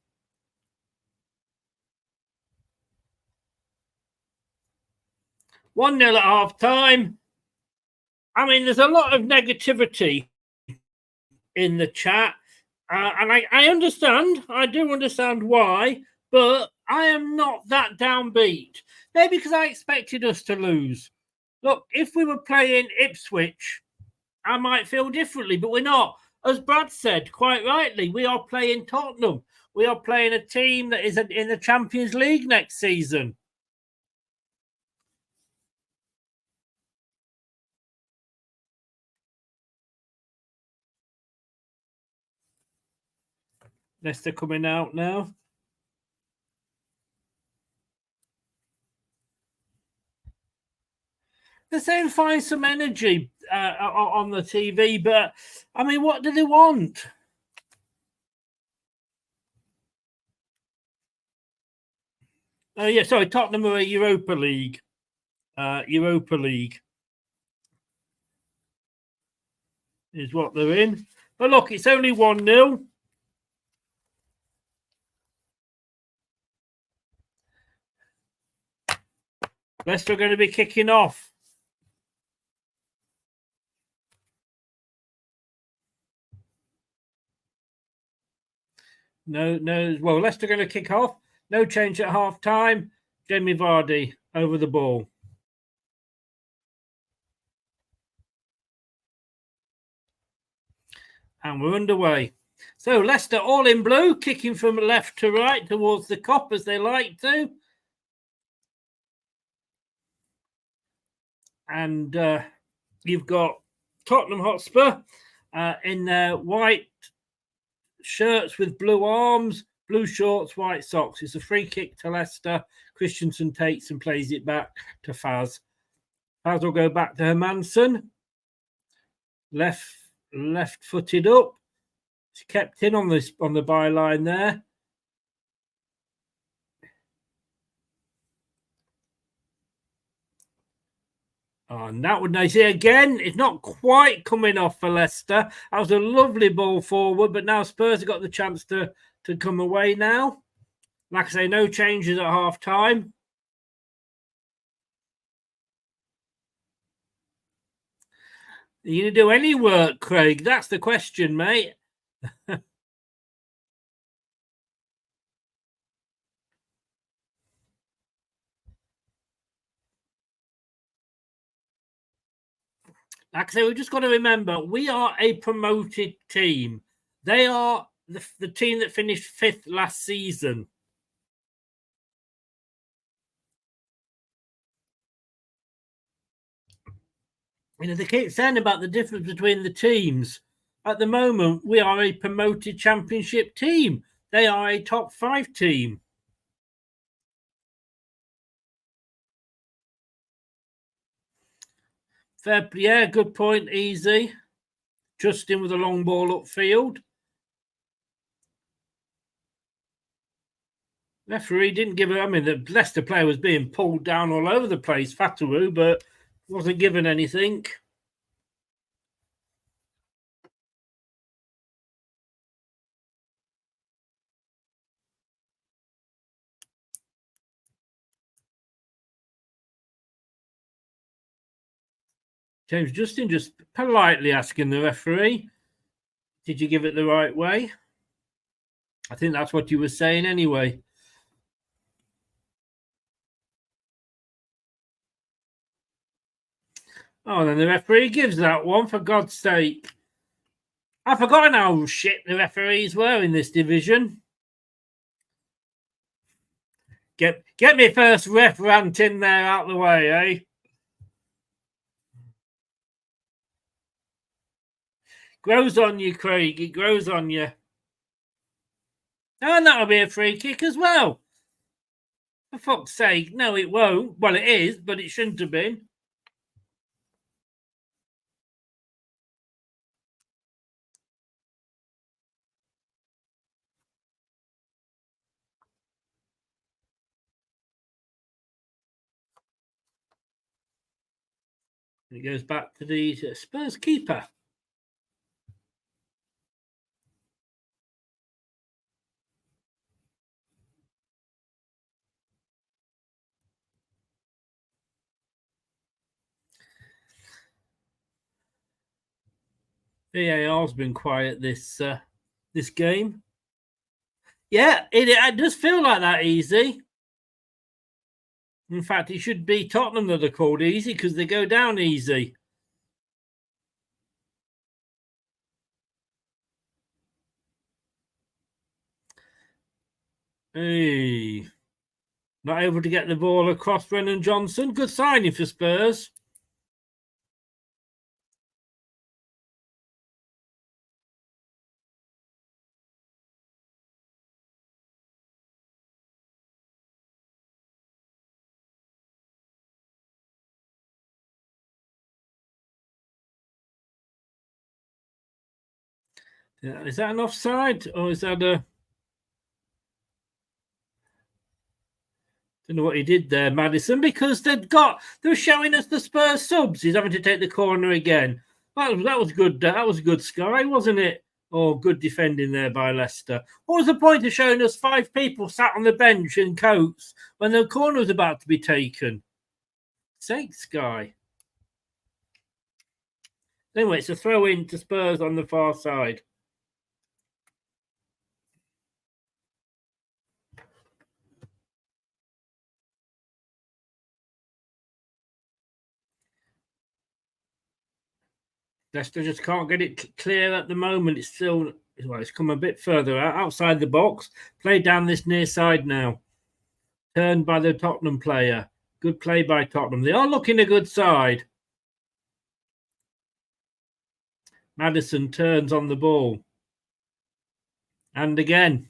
One 1-0 at half time. I mean, there's a lot of negativity in the chat, and I understand. I do understand why, but I am not that downbeat. Maybe because I expected us to lose. Look, if we were playing Ipswich, I might feel differently, but we're not. As Brad said, quite rightly, we are playing Tottenham. We are playing a team that is in the Champions League next season. Leicester coming out now. They're saying find some energy on the TV, but I mean, what do they want? Oh, yeah, sorry, Tottenham are a Europa League. Europa League is what they're in. But look, it's only 1-0. Leicester are going to be kicking off. No. Well, Leicester are going to kick off. No change at half time. Jamie Vardy over the ball. And we're underway. So Leicester all in blue, kicking from left to right towards the Kop as they like to. And you've got Tottenham Hotspur in their white shirts with blue arms, blue shorts, white socks. It's a free kick to Leicester. Christensen takes and plays it back to Faz. Faz will go back to Hermansen. Left-footed up. It's kept in on the byline there. Oh, and that would nice. Again, it's not quite coming off for Leicester. That was a lovely ball forward, but now Spurs have got the chance to come away now. Like I say, no changes at half time. Are you going to do any work, Craig? That's the question, mate. Like I say, we've just got to remember, we are a promoted team. They are the team that finished 5th last season. You know, they keep saying about the difference between the teams. At the moment, we are a promoted championship team. They are a top 5 team. Fair, yeah, good point, easy. Justin with a long ball upfield. Referee didn't give it. I mean, the Leicester player was being pulled down all over the place, Fatawu, but wasn't given anything. James Justin just politely asking the referee, did you give it the right way? I think that's what you were saying anyway. Oh, then the referee gives that one, for God's sake. I've forgotten how shit the referees were in this division. Get me first ref rant in there out the way, eh? Grows on you, Craig. It grows on you. And that'll be a free kick as well. For fuck's sake. No, it won't. Well, it is, but it shouldn't have been. It goes back to the Spurs keeper. VAR's been quiet this game. Yeah, it does feel like that easy. In fact, it should be Tottenham that are called easy because they go down easy. Hey, not able to get the ball across Brennan Johnson. Good signing for Spurs. Yeah, is that an offside or is that a... Don't know what he did there, Maddison, because they were showing us the Spurs subs. He's having to take the corner again. That was good. That was good, Sky, wasn't it? Oh, good defending there by Leicester. What was the point of showing us 5 people sat on the bench in coats when the corner was about to be taken? Sake, Sky. Anyway, it's a throw in to Spurs on the far side. Leicester just can't get it clear at the moment. It's still, well, it's come a bit further outside the box. Played down this near side now. Turned by the Tottenham player. Good play by Tottenham. They are looking a good side. Maddison turns on the ball. And again.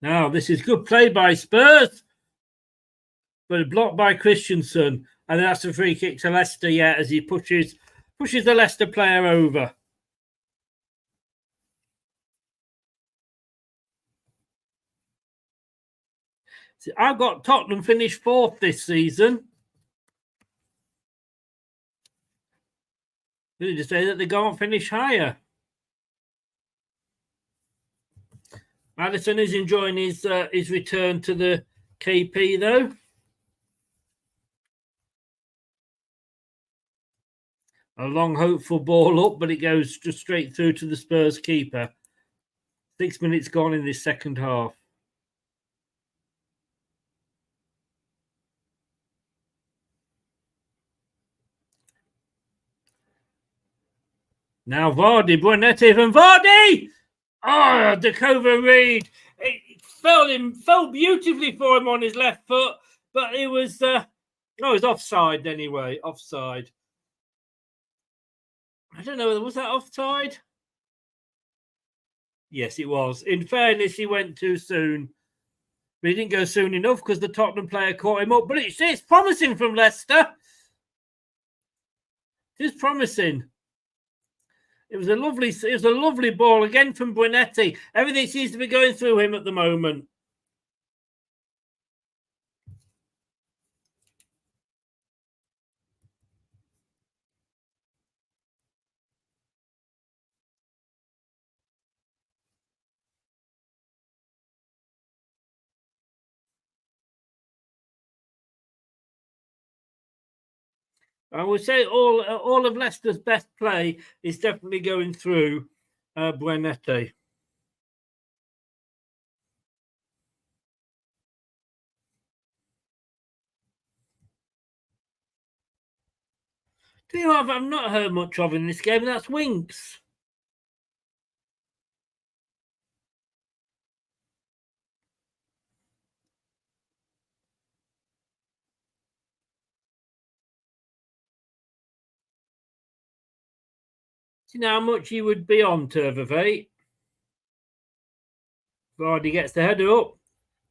Now, this is good play by Spurs. But blocked by Christensen. And that's a free kick to Leicester, yeah, as he pushes the Leicester player over. See, I've got Tottenham finished 4th this season. Really to say that they can't finish higher. Maddison is enjoying his return to the KP, though. A long, hopeful ball up, but it goes just straight through to the Spurs keeper. 6 minutes gone in this second half. Now Vardy, Buonetti from Vardy! Oh, Dakova Reed. It fell beautifully for him on his left foot, but it was it was offside anyway. Offside. I don't know, was that offside? Yes, it was. In fairness, he went too soon. But he didn't go soon enough because the Tottenham player caught him up. But it's promising from Leicester. It is promising. It was a lovely ball again from Buonetti. Everything seems to be going through him at the moment. I would say all of Leicester's best play is definitely going through Buonetti. Do you know I've not heard much of in this game? And that's Winks. Do you know how much he would be on Turf of 8? Vardy gets the header up.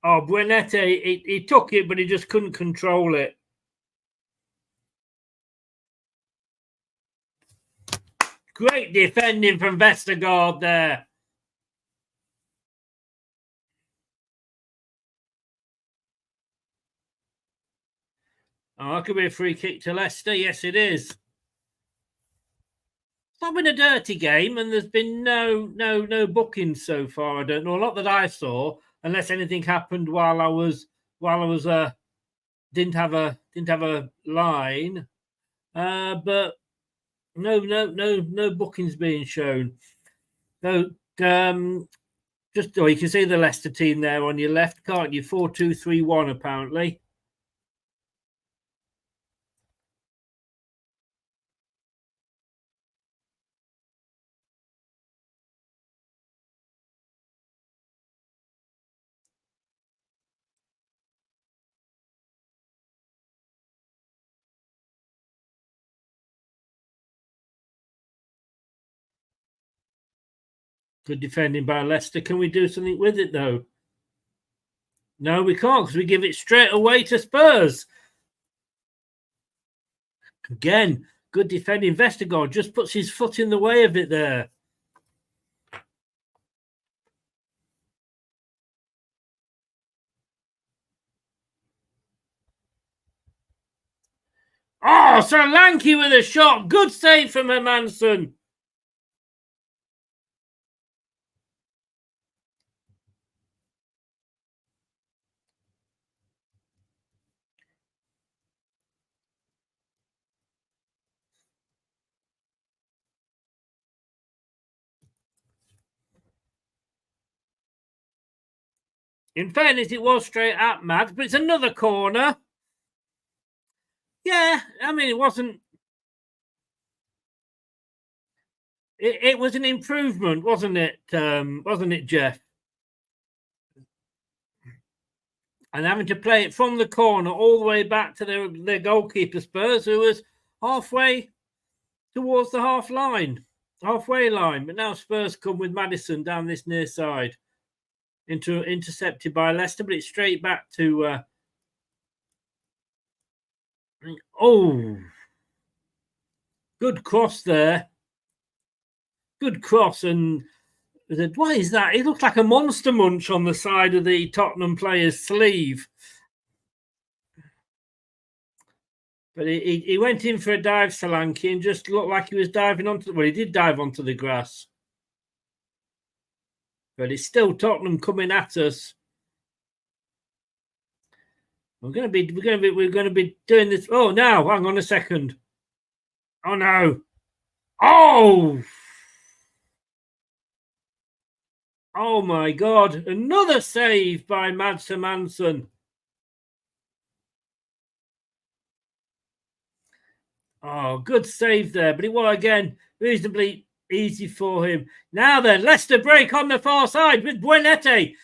Oh, Buonetti, he took it, but he just couldn't control it. Great defending from Vestergaard there. Oh, that could be a free kick to Leicester. Yes, it is. It's not been a dirty game, and there's been no bookings so far. I don't know, not that I saw, unless anything happened while I was didn't have a line. But No bookings being shown. So, just you can see the Leicester team there on your left, can't you? 4-2-3-1 apparently. Good defending by Leicester. Can we do something with it though? No, we can't, because we give it straight away to Spurs. Again, good defending. Vestergaard just puts his foot in the way of it there. Oh, Solanke with a shot. Good save from Hermansen. In fairness, it was straight at Mads, but it's another corner. Yeah, I mean, it wasn't... It was an improvement, wasn't it? Wasn't it, Jeff? And having to play it from the corner all the way back to their goalkeeper, Spurs, who was halfway towards the halfway line. But now Spurs come with Maddison down this near side. Intercepted by Leicester, but it's straight back to... good cross there. Good cross. And what is that? It looks like a monster munch on the side of the Tottenham player's sleeve. But he went in for a dive, Solanke, and just looked like he was diving onto... Well, he did dive onto the grass. But it's still Tottenham coming at us. We're going to be doing this. Oh, now, hang on a second. Oh, no. Oh! Oh, my God. Another save by Mads Hermansen. Oh, good save there. But it was, again, reasonably easy for him. Now then, Leicester break on the far side with Buenete.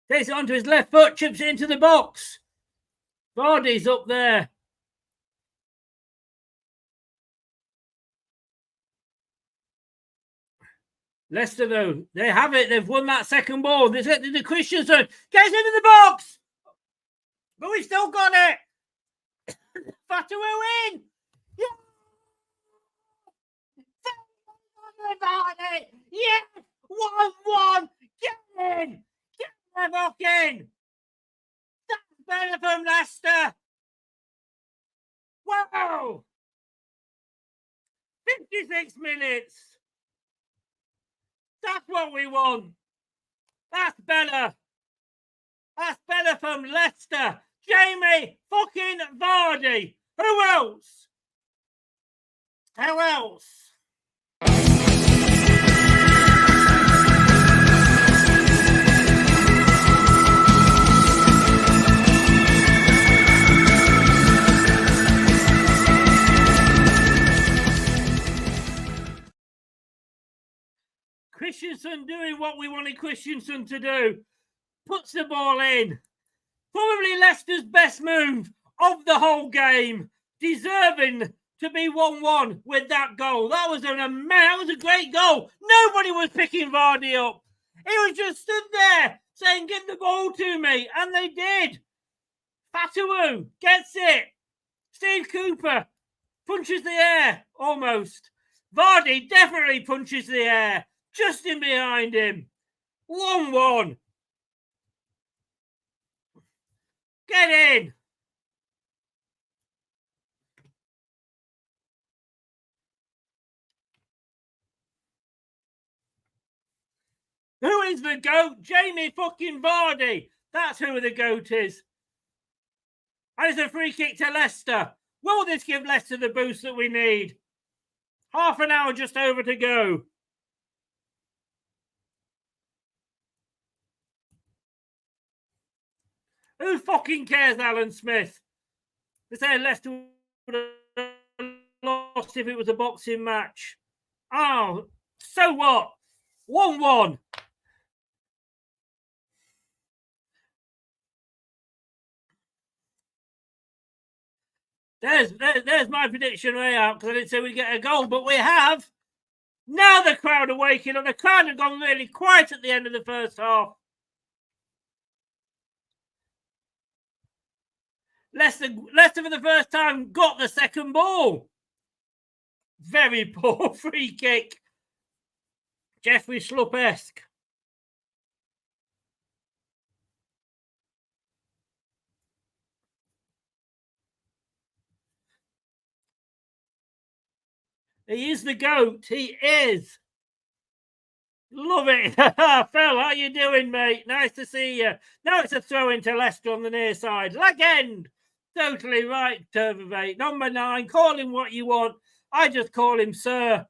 Takes it onto his left foot, chips it into the box. Vardy's up there. Leicester, though, they have it. They've won that second ball. They get the Christensen. Gets into the box. But we've still got it. Fatawu in. Yeah. Yes. 1-1. Get in. Get the fuck in. That's better from Leicester. Wow. 56 minutes. That's what we want. That's better. That's better from Leicester. Jamie fucking Vardy. Who else? Who else? Christensen doing what we wanted Christensen to do. Puts the ball in. Probably Leicester's best move of the whole game. Deserving to be 1-1 with that goal. That was a great goal. Nobody was picking Vardy up. He was just stood there saying, "Give the ball to me." And they did. Fatawu gets it. Steve Cooper punches the air almost. Vardy definitely punches the air. Just in behind him. 1-1. Get in. Who is the GOAT? Jamie fucking Vardy. That's who the GOAT is. And it's a free kick to Leicester. Will this give Leicester the boost that we need? Half an hour just over to go. Who fucking cares, Alan Smith? They say Leicester would have lost if it was a boxing match. Oh, so what? 1-1. There's my prediction way out, because I didn't say we'd get a goal, but we have. Now the crowd are waking up. The crowd have gone really quiet at the end of the first half. Leicester for the first time got the second ball. Very poor free kick. Jeffrey Schlupp-esque. He is the GOAT. He is. Love it. Phil, how you doing, mate? Nice to see you. Now it's a throw into Leicester on the near side. Leg end. Totally right, Turbovate. Number 9. Call him what you want. I just call him Sir.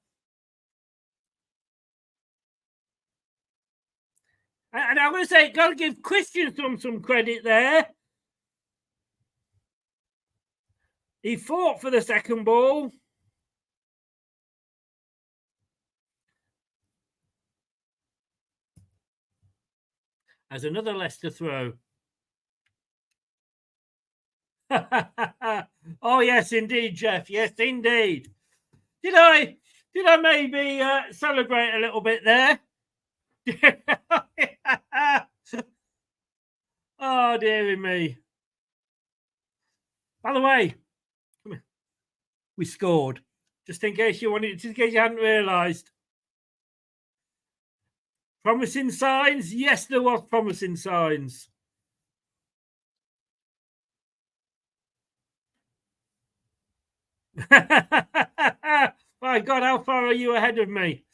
And I'm going to say, got to give Christian some credit there. He fought for the second ball. As another Leicester throw. Oh, yes, indeed, Jeff. Yes, indeed. Did I maybe celebrate a little bit there? Oh, dearie me. By the way, we scored. Just in case you hadn't realised. Promising signs? Yes, there was promising signs. My God, how far are you ahead of me?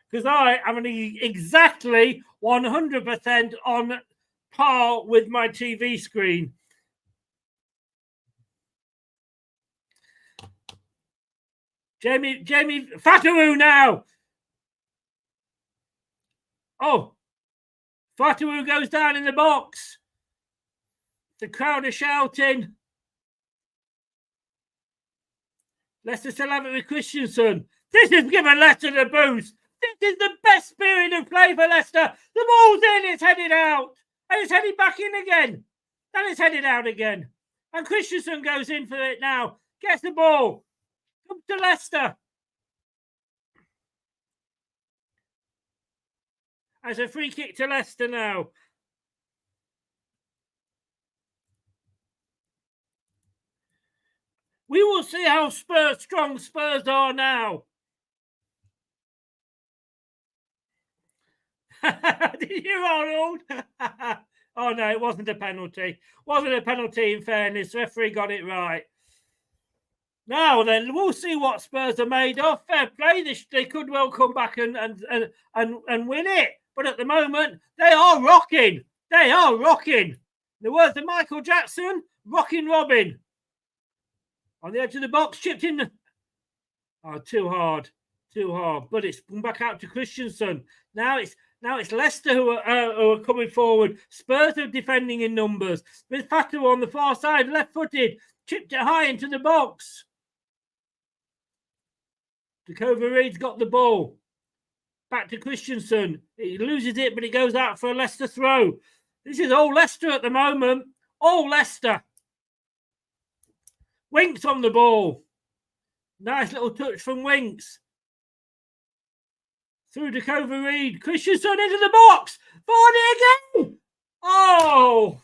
Because I am exactly 100% on par with my TV screen. Jamie, Fatawu now. Oh, Fatawu goes down in the box. The crowd are shouting. Leicester still have it with Christensen. This has given Leicester the boost. This is the best period of play for Leicester. The ball's in, it's headed out. And it's headed back in again. Then it's headed out again. And Christensen goes in for it now. Gets the ball. Comes to Leicester. As a free kick to Leicester now. We will see how strong Spurs are now. Did you, Arnold? Oh, no, it wasn't a penalty. Wasn't a penalty, in fairness. The referee got it right. Now then, we'll see what Spurs are made of. Fair play. They could well come back and win it. But at the moment, they are rocking. They are rocking. The words of Michael Jackson, rocking Robin. On the edge of the box, chipped in. Oh, too hard. Too hard. But it's come back out to Christensen. Now it's Leicester who are coming forward. Spurs are defending in numbers. With Fatawu on the far side, left-footed. Chipped it high into the box. Ducover-Reid's got the ball. Back to Christensen. He loses it, but it goes out for a Leicester throw. This is all Leicester at the moment. All Leicester. Winks on the ball. Nice little touch from Winks. Through Ducover-Reid. Christensen into the box. Vardy again. Oh.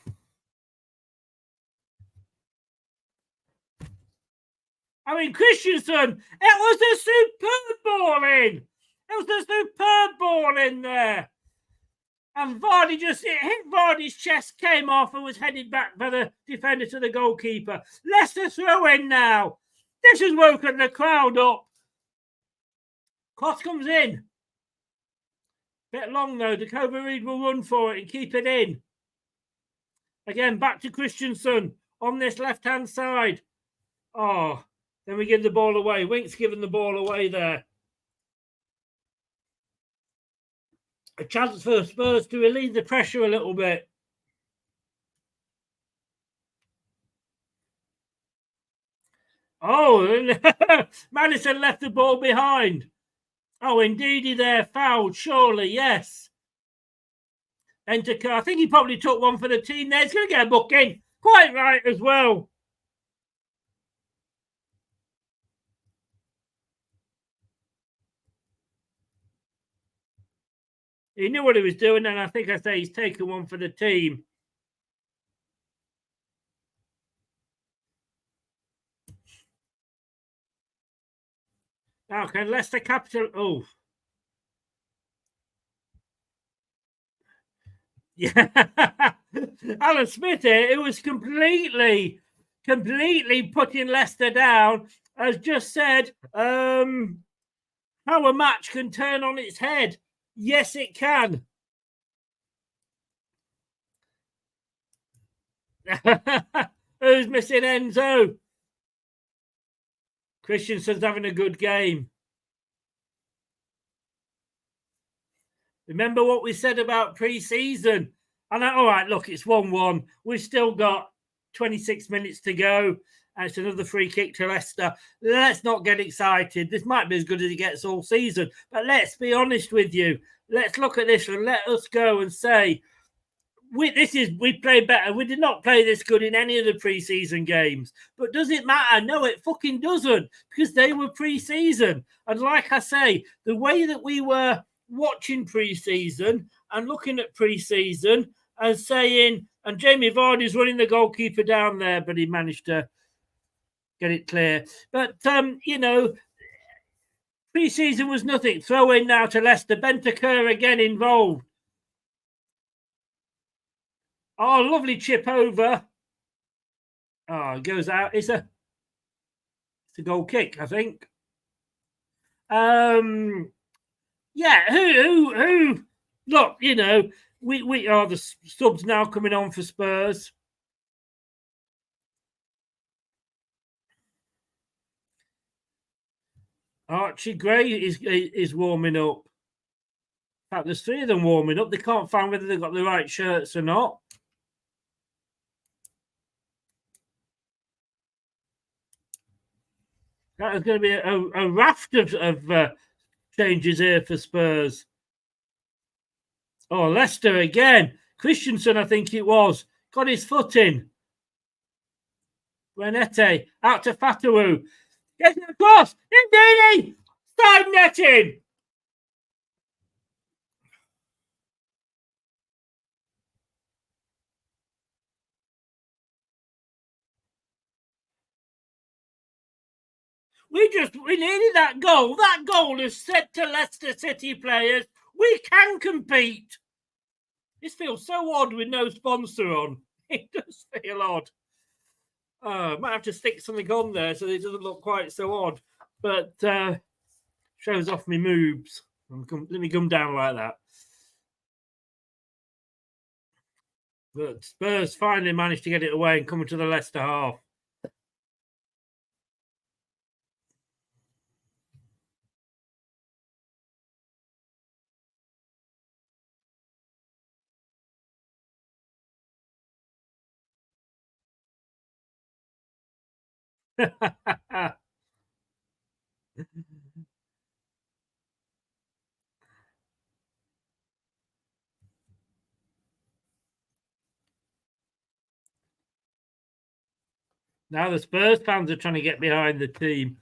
I mean, Christensen, it was a superb ball in. It was a superb ball in there. And Vardy hit Vardy's chest, came off and was headed back by the defender to the goalkeeper. Leicester throw in now. This has woken the crowd up. Cross comes in. Bit long though. Ducover-Reid will run for it and keep it in. Again, back to Christensen on this left-hand side. Oh, then we give the ball away. Winks giving the ball away there. A chance for Spurs to relieve the pressure a little bit. Oh, Madison left the ball behind. Oh, indeed, he there fouled, surely, yes. Enter, I think he probably took one for the team there. He's going to get a booking. Quite right as well. He knew what he was doing, and I think I say he's taken one for the team. Now, can Leicester capital? Oh. Yeah. Alan Smith here, it was completely putting Leicester down, has just said how a match can turn on its head. Yes, it can. Who's missing Enzo? Christensen's having a good game. Remember what we said about pre-season? And all right, look, it's 1-1. We've still got 26 minutes to go. And it's another free kick to Leicester. Let's not get excited. This might be as good as it gets all season. But let's be honest with you. Let's look at this and let us go and say, we played better. We did not play this good in any of the pre-season games. But does it matter? No, it fucking doesn't. Because they were pre-season. And like I say, the way that we were watching pre-season and looking at pre-season and saying, and Jamie Vardy's running the goalkeeper down there, but he managed to get it clear. But, you know, pre-season was nothing. Throw in now to Leicester. Bentancur again involved. Oh, lovely chip over. Oh, it goes out. It's a goal kick, I think. Yeah, who? Look, you know, we are the subs now coming on for Spurs. Archie Gray is warming up. In fact, there's 3 of them warming up. They can't find whether they've got the right shirts or not. That is going to be a raft of changes here for Spurs. Oh, Leicester again. Christensen, I think it was. Got his foot in. Renete out to Fatawu. Getting across. Indeed. Side netting. We needed that goal. That goal has said to Leicester City players, we can compete. This feels so odd with no sponsor on. It does feel odd. Might have to stick something on there so it doesn't look quite so odd. But shows off my moves. Let me come down like that. But Spurs finally managed to get it away and come into the Leicester half. Now the Spurs fans are trying to get behind the team.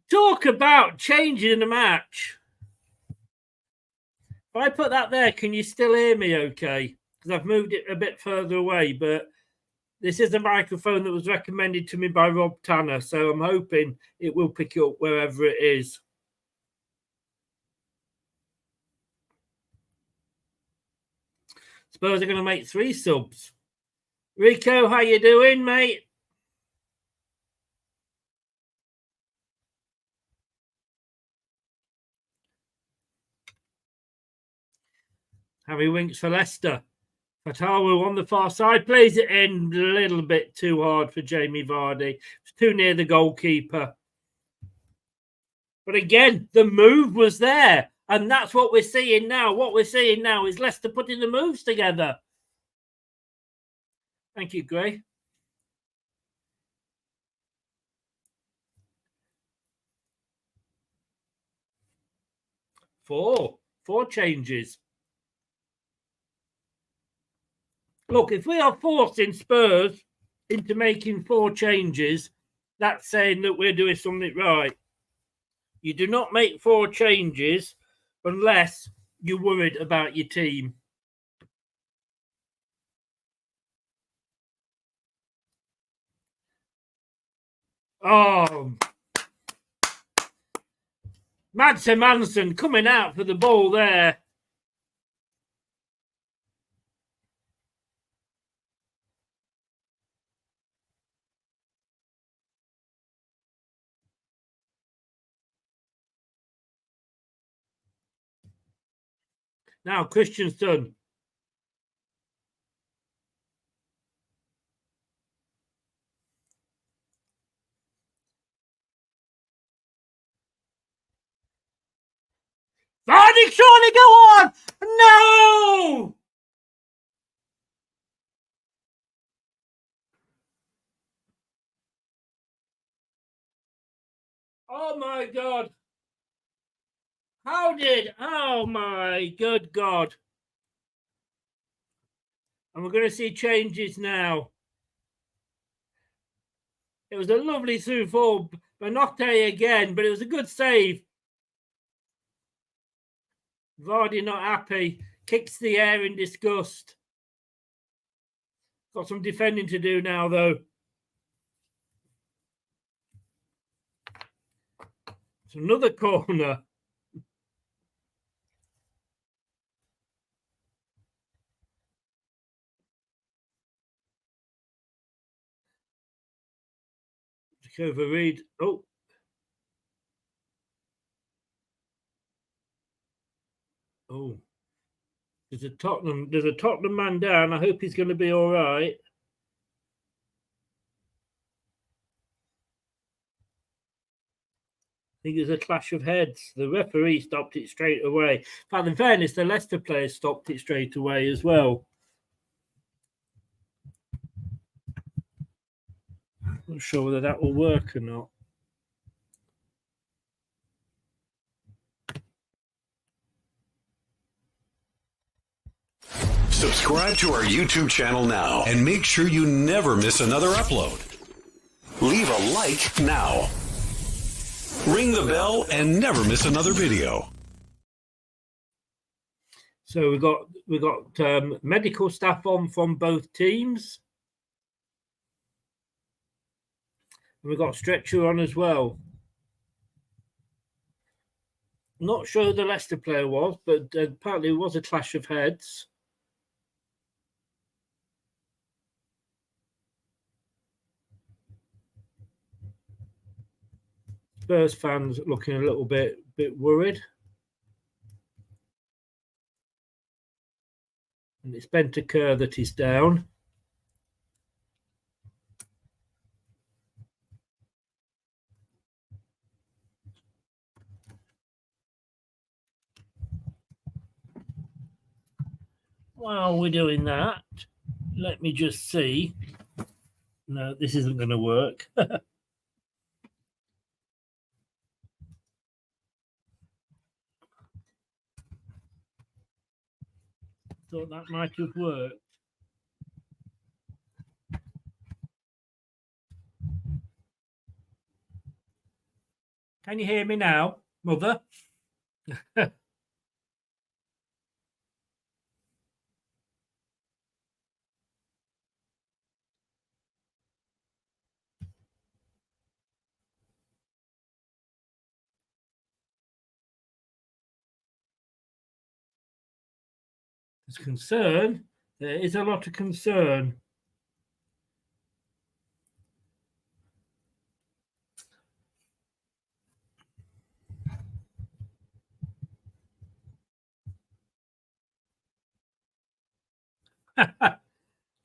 Talk about changing the match. If I put that there, can you still hear me okay? Because I've moved it a bit further away, but this is a microphone that was recommended to me by Rob Tanner, so I'm hoping it will pick it up wherever it is. Spurs are going to make 3 subs. Rico, how you doing, mate? Harry Winks for Leicester. Fatawu on the far side plays it in a little bit too hard for Jamie Vardy. It's too near the goalkeeper. But again, the move was there. And that's what we're seeing now. What we're seeing now is Leicester putting the moves together. Thank you, Gray. Four changes. Look, if we are forcing Spurs into making 4 changes, that's saying that we're doing something right. You do not make 4 changes unless you're worried about your team. Oh, Madsen Manson coming out for the ball there. Now, Christensen. Vardy, surely go on! No! Oh my God. Oh my good God. And we're going to see changes now. It was a lovely through for Matchday again, but it was a good save. Vardy not happy. Kicks the air in disgust. Got some defending to do now, though. It's another corner. Overread. Oh. Oh. There's a Tottenham man down. I hope he's going to be all right. I think there's a clash of heads. The referee stopped it straight away. But in fairness, the Leicester players stopped it straight away as well. Not sure whether that will work or not. Subscribe to our YouTube channel now and make sure you never miss another upload. Leave a like now. Ring the bell and never miss another video. So we got medical staff on from both teams. We've got stretcher on as well. Not sure who the Leicester player was, but apparently it was a clash of heads. Spurs fans looking a little bit worried. And it's Bentancur that is down. While we're doing that, let me just see. No, this isn't going to work. Thought that might have worked. Can you hear me now, Mother? There's concern. There is a lot of concern.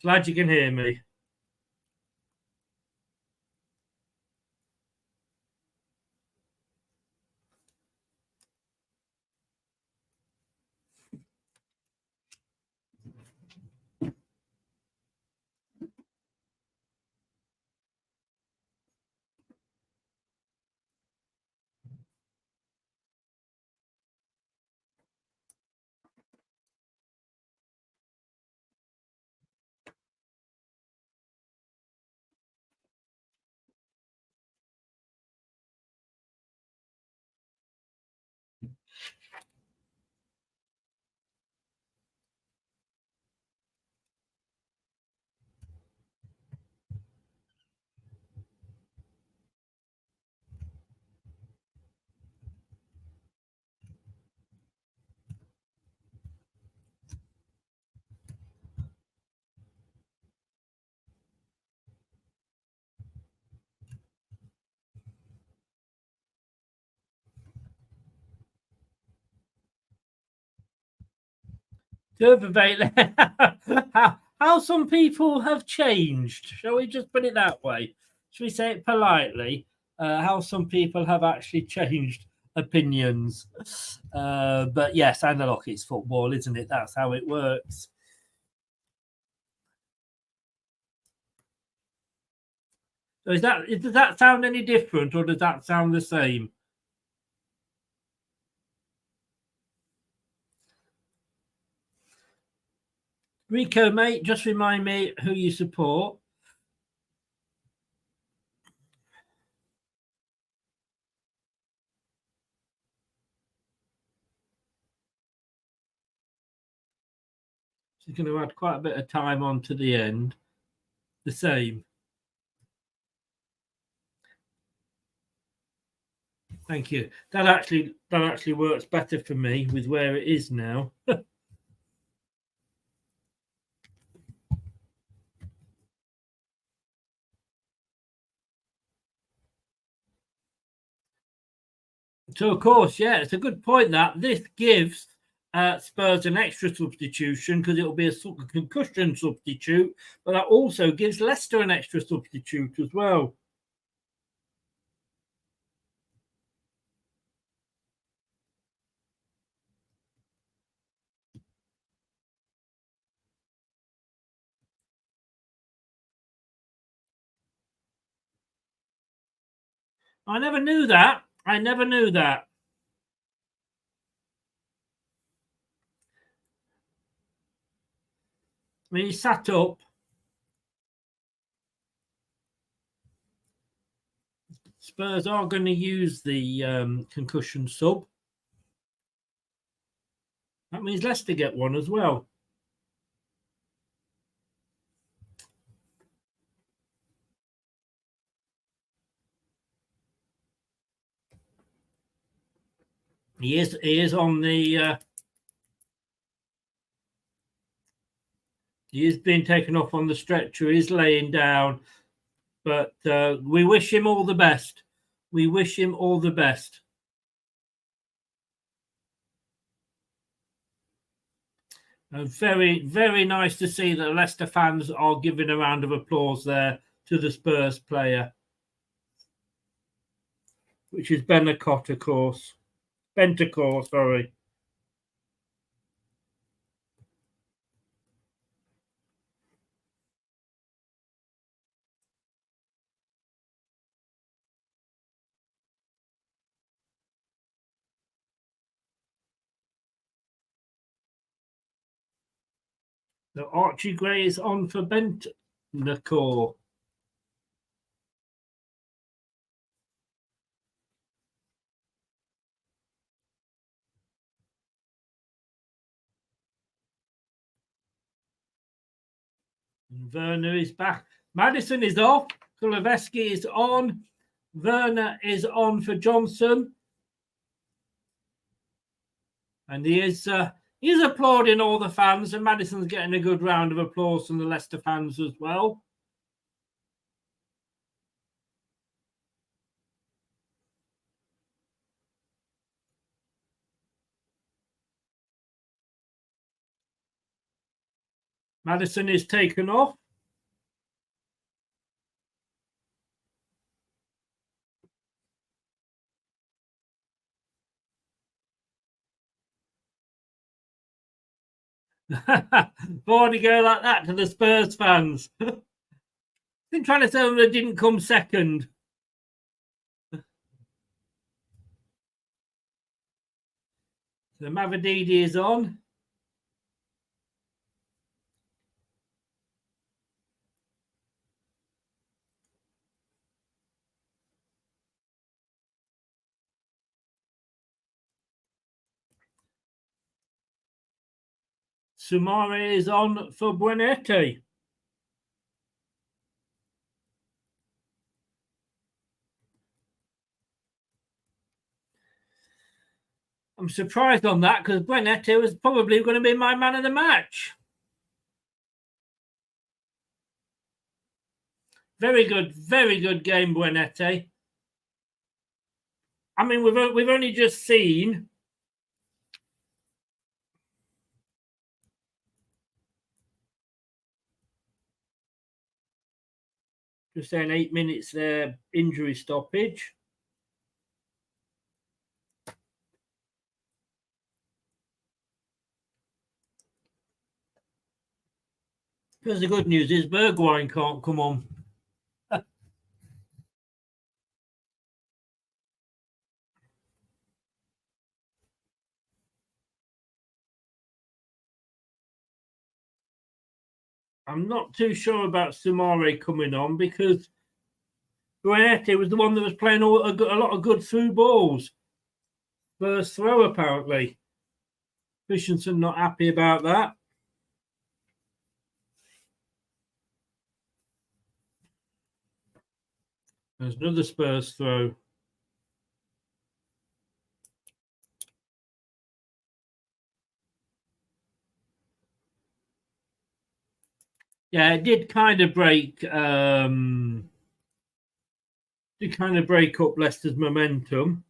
Glad you can hear me. How some people have changed. Shall we just put it that way? Shall we say it politely? How some people have actually changed opinions. But yes, and look, it's football, isn't it? That's how it works. So does that sound any different, or does that sound the same? Rico, mate, just remind me who you support. She's going to add quite a bit of time on to the end. The same. Thank you. That actually works better for me with where it is now. So, of course, yeah, it's a good point that this gives Spurs an extra substitution because it'll be a concussion substitute, but that also gives Leicester an extra substitute as well. I never knew that. I never knew that. I mean, he sat up. Spurs are going to use the concussion sub. That means Leicester get one as well. He is on the. He is being taken off on the stretcher. He's laying down, but we wish him all the best. We wish him all the best. Very, very nice to see that Leicester fans are giving a round of applause there to the Spurs player, which is Bentancur, of course. Bentancur, sorry. So Archie Gray is on for Bentancur. And Werner is back. Maddison is off. Kuleveski is on. Werner is on for Johnson. And he is applauding all the fans, and Maddison's getting a good round of applause from the Leicester fans as well. Maddison is taken off. Why do you go like that to the Spurs fans? Been trying to tell them they didn't come second. So Mavididi is on. Sumare is on for Buenete. I'm surprised on that because Buenete was probably going to be my man of the match. Very good game, Buenete. I mean, we've only just seen just saying 8 minutes there, injury stoppage. Because the good news is Bergwijn can't come on. I'm not too sure about Sumare coming on because Buenete was the one that was playing a lot of good through balls. First throw, apparently. Christensen not happy about that. There's another Spurs throw. Yeah, it did kind of break up Leicester's momentum.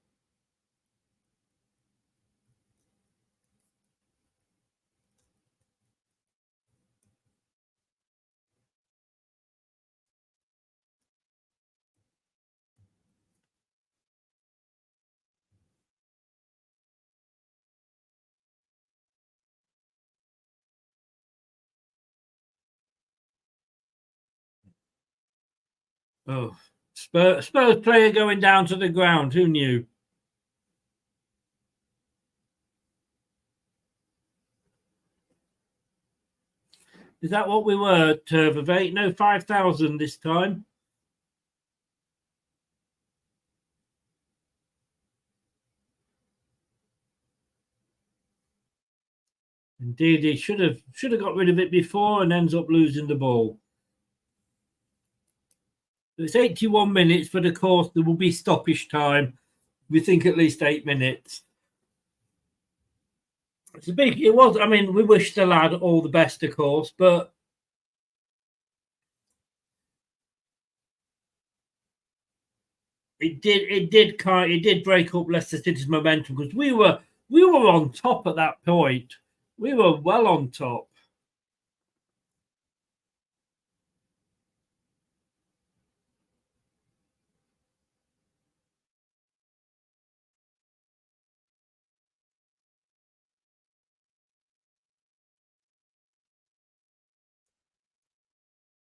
Oh, Spurs player going down to the ground. Who knew? Is that what we were, Turvavate? No, 5,000 this time. Indeed, he should have got rid of it before and ends up losing the ball. It's 81 minutes, but of course there will be stoppage time. We think at least 8 minutes. It was. I mean, we wish the lad all the best, of course, but it did break up Leicester City's momentum because we were on top at that point. We were well on top.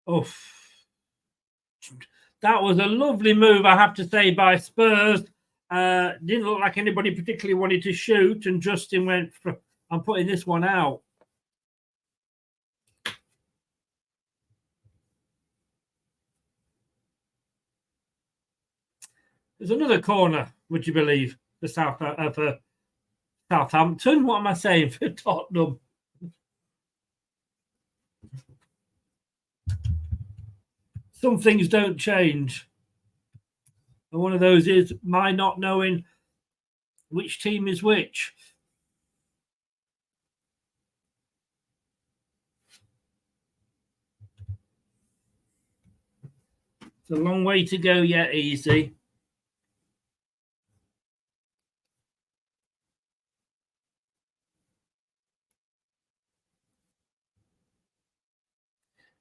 Oh, that was a lovely move, I have to say, by Spurs. Didn't look like anybody particularly wanted to shoot, and Justin went, I'm putting this one out. There's another corner, would you believe, for Southampton. What am I saying? For Tottenham. Some things don't change. And one of those is my not knowing which team is which. It's a long way to go yet, easy.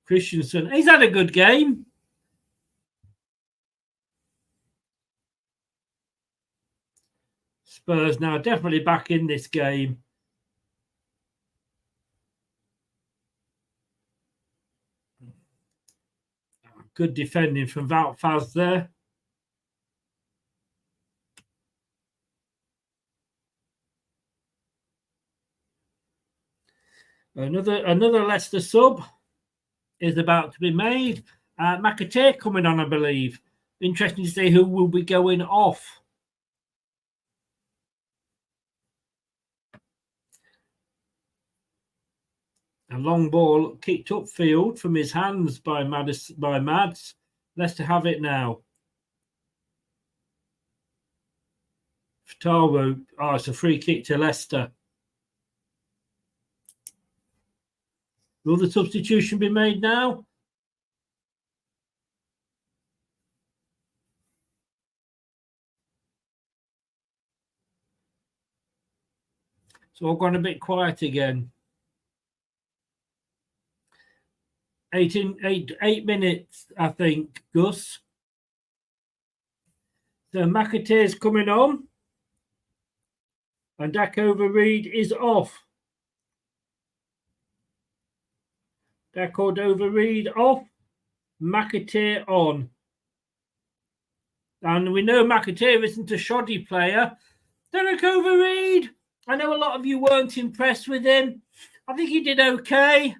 Christensen, he's had a good game. Spurs now definitely back in this game. Good defending from Wout Faz there. Another Leicester sub is about to be made. McAtee coming on, I believe. Interesting to see who will be going off. A long ball kicked upfield from his hands by Mads. Leicester have it now. Fatawu. Oh, it's a free kick to Leicester. Will the substitution be made now? It's all gone a bit quiet again. 8 minutes, I think, Gus. So McAteer's coming on. And Dakover-Reed is off. Dakover-Reed off. McAteer on. And we know McAteer isn't a shoddy player. Dakover-Reed. I know a lot of you weren't impressed with him. I think he did okay.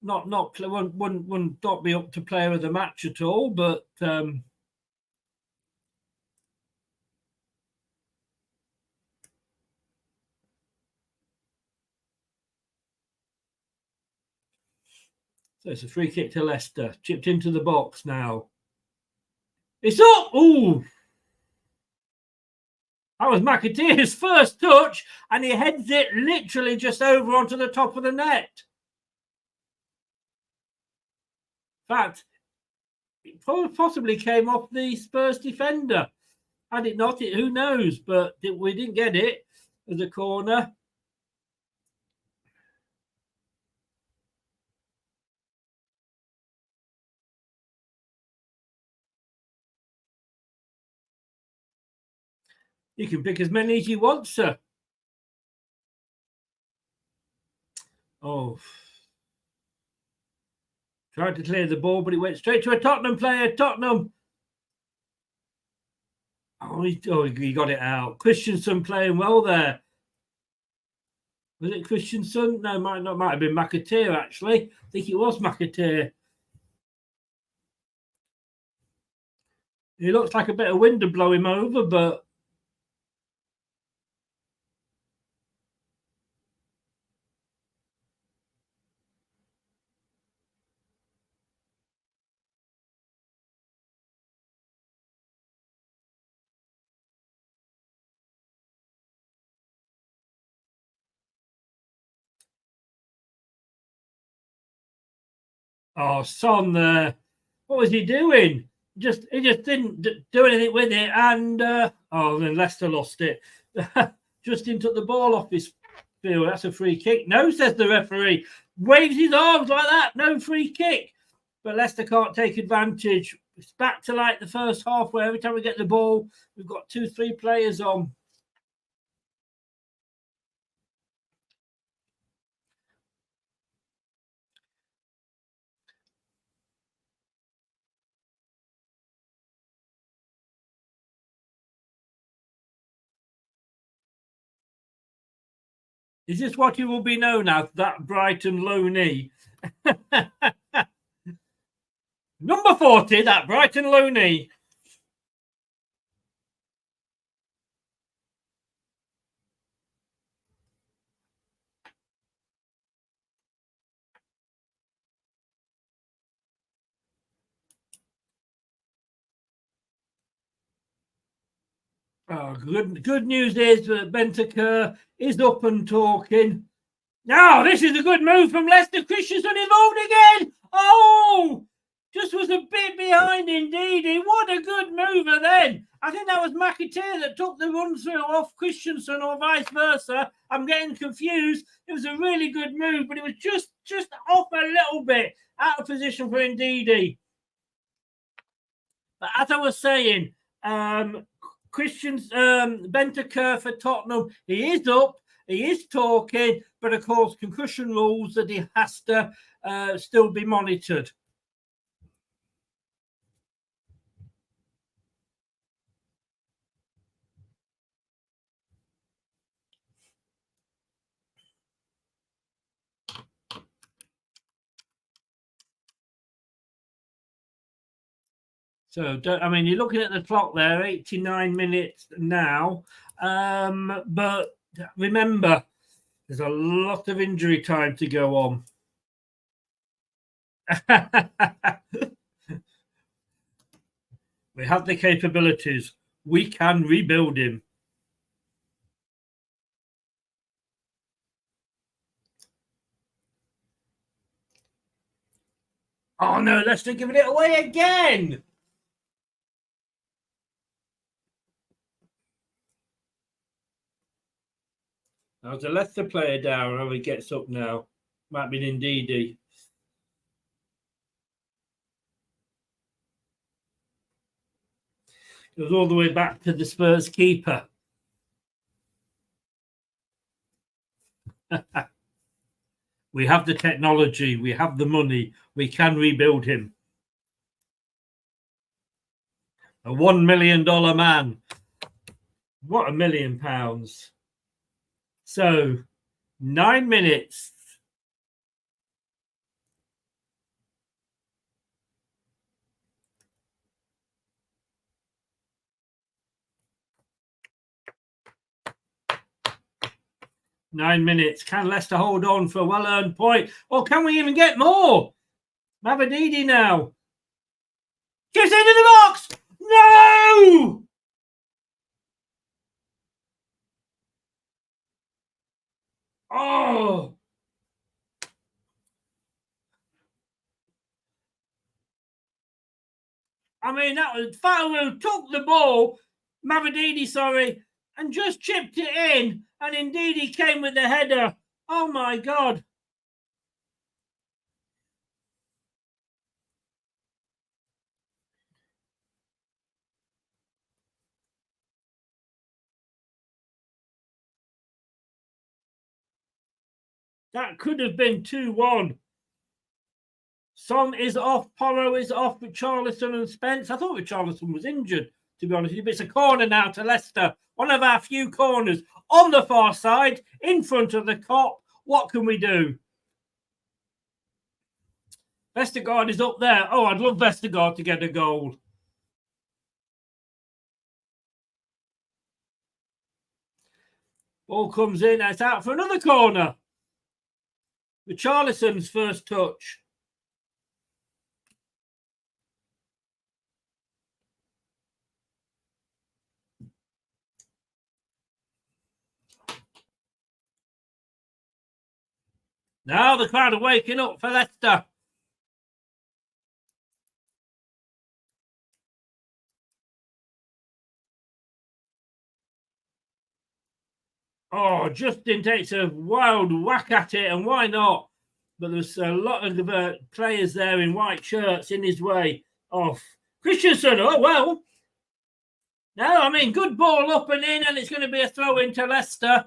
Wouldn't not be up to player of the match at all, but so it's a free kick to Leicester. Chipped into the box now. It's up! Ooh! That was McAteer's first touch, and he heads it literally just over onto the top of the net. In fact, it possibly came off the Spurs defender. Had it not, who knows? But we didn't get it as a corner. You can pick as many as you want, sir. Oh. Tried to clear the ball, but it went straight to a Tottenham player. Tottenham. Oh, he got it out. Christensen playing well there. Was it Christensen? No, might have been McAteer, actually. I think it was McAteer. He looks like a bit of wind to blow him over, but oh, Son there. What was he doing? He just didn't do anything with it, and then Leicester lost it. Justin took the ball off his field. That's a free kick. No, says the referee. Waves his arms like that. No free kick. But Leicester can't take advantage. It's back to like the first half, where every time we get the ball, we've got 2-3 players on. Is this what you will be known as, that Brighton low knee? Number 40, that Brighton low knee. Oh, good news is that Bentancur is up and talking. Now, this is a good move from Leicester. Christensen involved again. Oh, just was a bit behind indeed. What a good mover then. I think that was McAteer that took the run through off Christensen, or vice versa. I'm getting confused. It was a really good move, but it was just off a little bit, out of position for Ndidi. But as I was saying, Bentancur for Tottenham, he is up, he is talking, but of course, concussion rules that he has to still be monitored. So, you're looking at the clock there, 89 minutes now. But remember, there's a lot of injury time to go on. We have the capabilities. We can rebuild him. Oh no, Leicester giving it away again. There's a Leicester player down. Oh, he gets up now. Might be Ndidi. Goes all the way back to the Spurs keeper. We have the technology. We have the money. We can rebuild him. A $1 million man. What £1 million? So 9 minutes. Can Leicester hold on for a well-earned point? Or can we even get more? Mavididi now. Gets into the box! No! Oh! That was Fatou took the ball, Mavididi, and just chipped it in, and indeed he came with the header. Oh my God. That could have been 2-1. Son is off, Porro is off with Richarlison and Spence. I thought Richarlison was injured, to be honest with you. But it's a corner now to Leicester. One of our few corners on the far side, in front of the Kop. What can we do? Vestergaard is up there. Oh, I'd love Vestergaard to get a goal. Ball comes in. It's out for another corner. Richarlison's first touch. Now the crowd are waking up for Leicester. Oh, Justin takes a wild whack at it, and why not? But there's a lot of players there in white shirts in his way. Off. Christensen, oh well. No, good ball up and in, and it's going to be a throw into Leicester.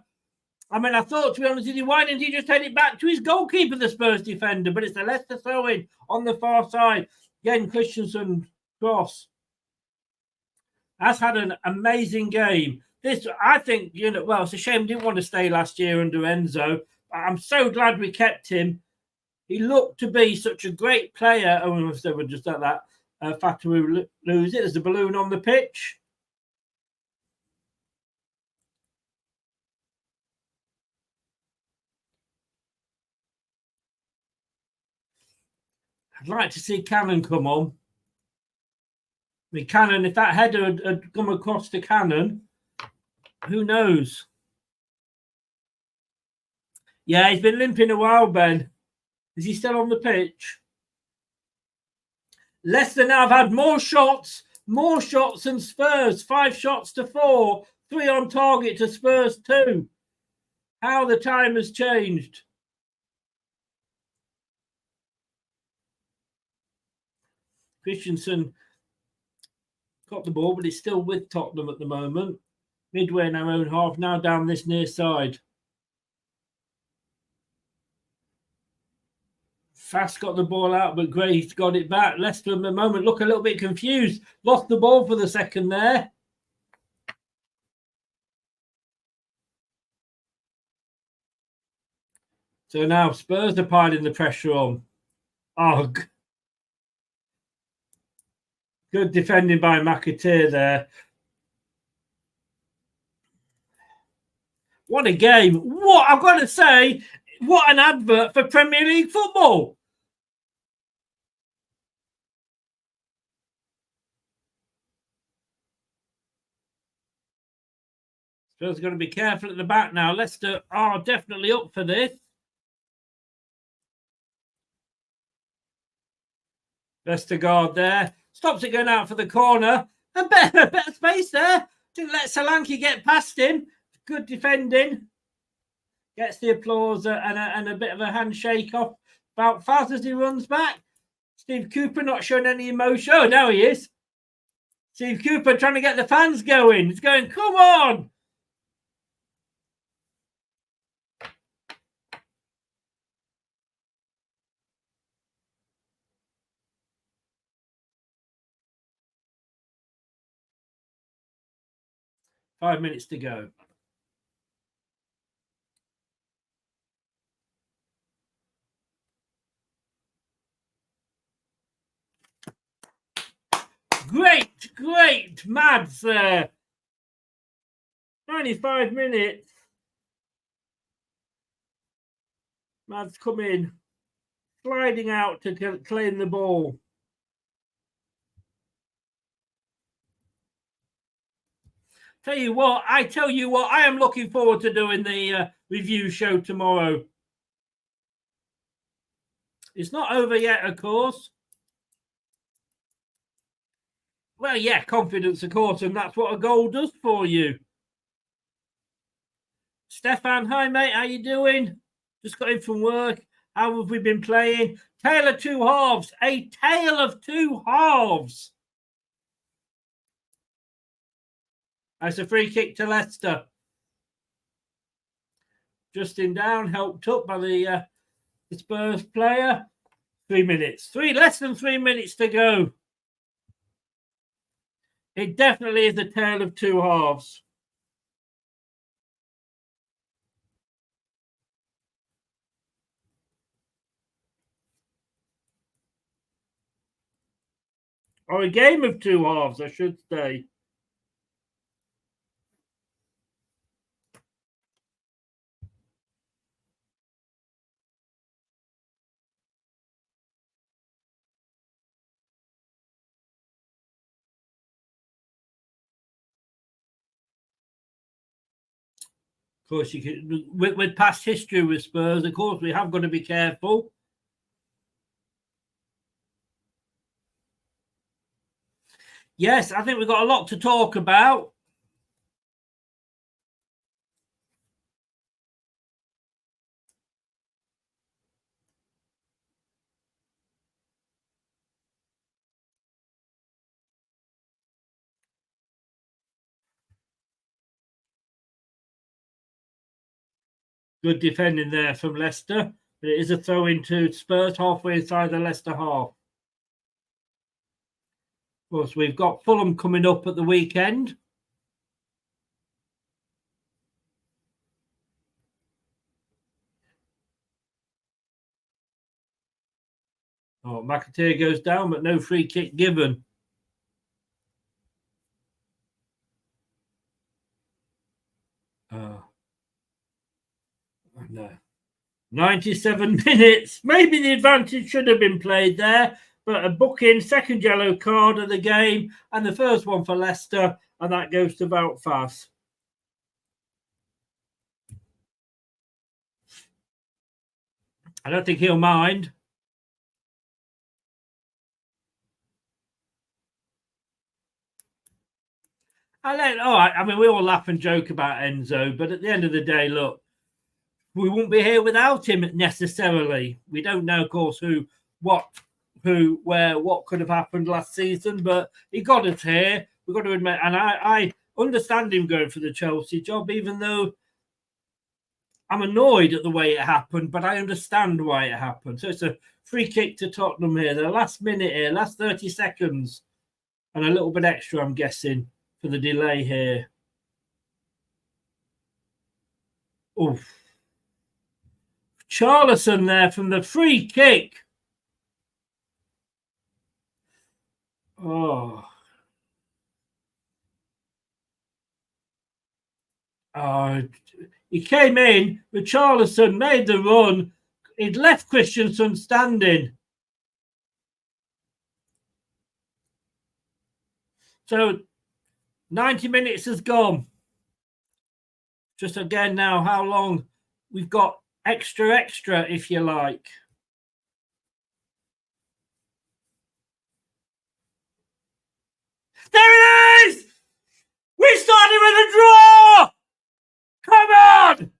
I thought, to be honest with you, why didn't he just head it back to his goalkeeper, the Spurs defender? But it's the Leicester throw-in on the far side. Again, Christensen cross. Has had an amazing game. This, I think, it's a shame he didn't want to stay last year under Enzo. I'm so glad we kept him. He looked to be such a great player. Oh, we're just at that. Fatou lose it. There's a balloon on the pitch. I'd like to see Cannon come on. Cannon, if that header had come across to Cannon, who knows? Yeah, he's been limping a while, Ben. Is he still on the pitch? Leicester now have had more shots than Spurs. 5 shots to 4. 3 on target to Spurs 2. How the time has changed. Christensen got the ball, but it's still with Tottenham at the moment. Midway in our own half, now down this near side. Fast got the ball out, but Gray's got it back. Leicester at the moment look a little bit confused. Lost the ball for the second there. So now Spurs are piling the pressure on. Oh, Good defending by McAteer there. What a game. What, I've got to say, what an advert for Premier League football. Spurs got to be careful at the back now. Leicester are definitely up for this. Vestergaard there. Stops it going out for the corner. A better space there. Didn't let Solanke get past him. Good defending. Gets the applause and a bit of a handshake off about Faz as he runs back. Steve Cooper not showing any emotion. Oh, now he is. Steve Cooper trying to get the fans going. He's going, come on. Five minutes to go. Great Mads there. 95 minutes. Mads come in, sliding out to claim the ball. I tell you what, I am looking forward to doing the review show tomorrow. It's not over yet, of course. Well, yeah, confidence, of course, and that's what a goal does for you. Stefan, hi, mate. How you doing? Just got in from work. How have we been playing? Tale of two halves. A tale of two halves. That's a free kick to Leicester. Justin down, helped up by the Spurs player. 3 minutes. Less than 3 minutes to go. It definitely is a tale of two halves. Or a game of two halves, I should say. Of course, you can, with past history with Spurs, of course, we have got to be careful. Yes, I think we've got a lot to talk about. Good defending there from Leicester. But it is a throw into Spurs halfway inside the Leicester half. Of course, we've got Fulham coming up at the weekend. Oh, McAteer goes down, but no free kick given. No. 97 minutes. Maybe the advantage should have been played there, but a booking, second yellow card of the game, and the first one for Leicester, and that goes to Wout Faes. I don't think he'll mind. I mean, we all laugh and joke about Enzo, but at the end of the day, look, we won't be here without him necessarily. We don't know, of course, what could have happened last season, but he got us here. We've got to admit, and I understand him going for the Chelsea job, even though I'm annoyed at the way it happened, but I understand why it happened. So it's a free kick to Tottenham here. The last minute here, last 30 seconds, and a little bit extra, I'm guessing, for the delay here. Oof. Charlison there from the free kick. Oh. He came in, Richarlison made the run. He'd left Christensen standing. So 90 minutes has gone. Just again now, how long we've got extra, if you like. There it is! We started with a draw! Come on!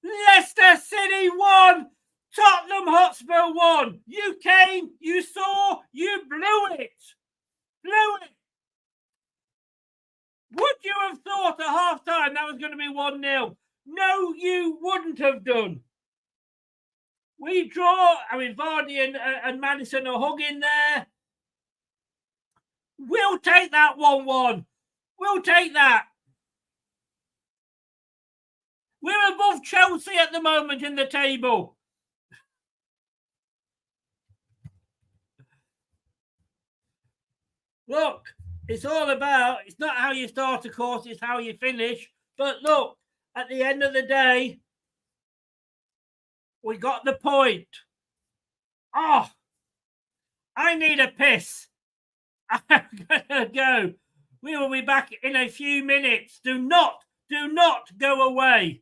Leicester City won! Tottenham Hotspur won! You came, you saw, you blew it! Blew it! Would you have thought at half-time that was going to be 1-0? No, you wouldn't have done. We draw. I mean, Vardy and Maddison are hugging there. We'll take that 1-1. We'll take that. We're above Chelsea at the moment in the table. Look, it's all about, it's not how you start a course, it's how you finish. But look, at the end of the day, we got the point. Oh, I need a piss. I'm gonna go. We will be back in a few minutes. Do not go away.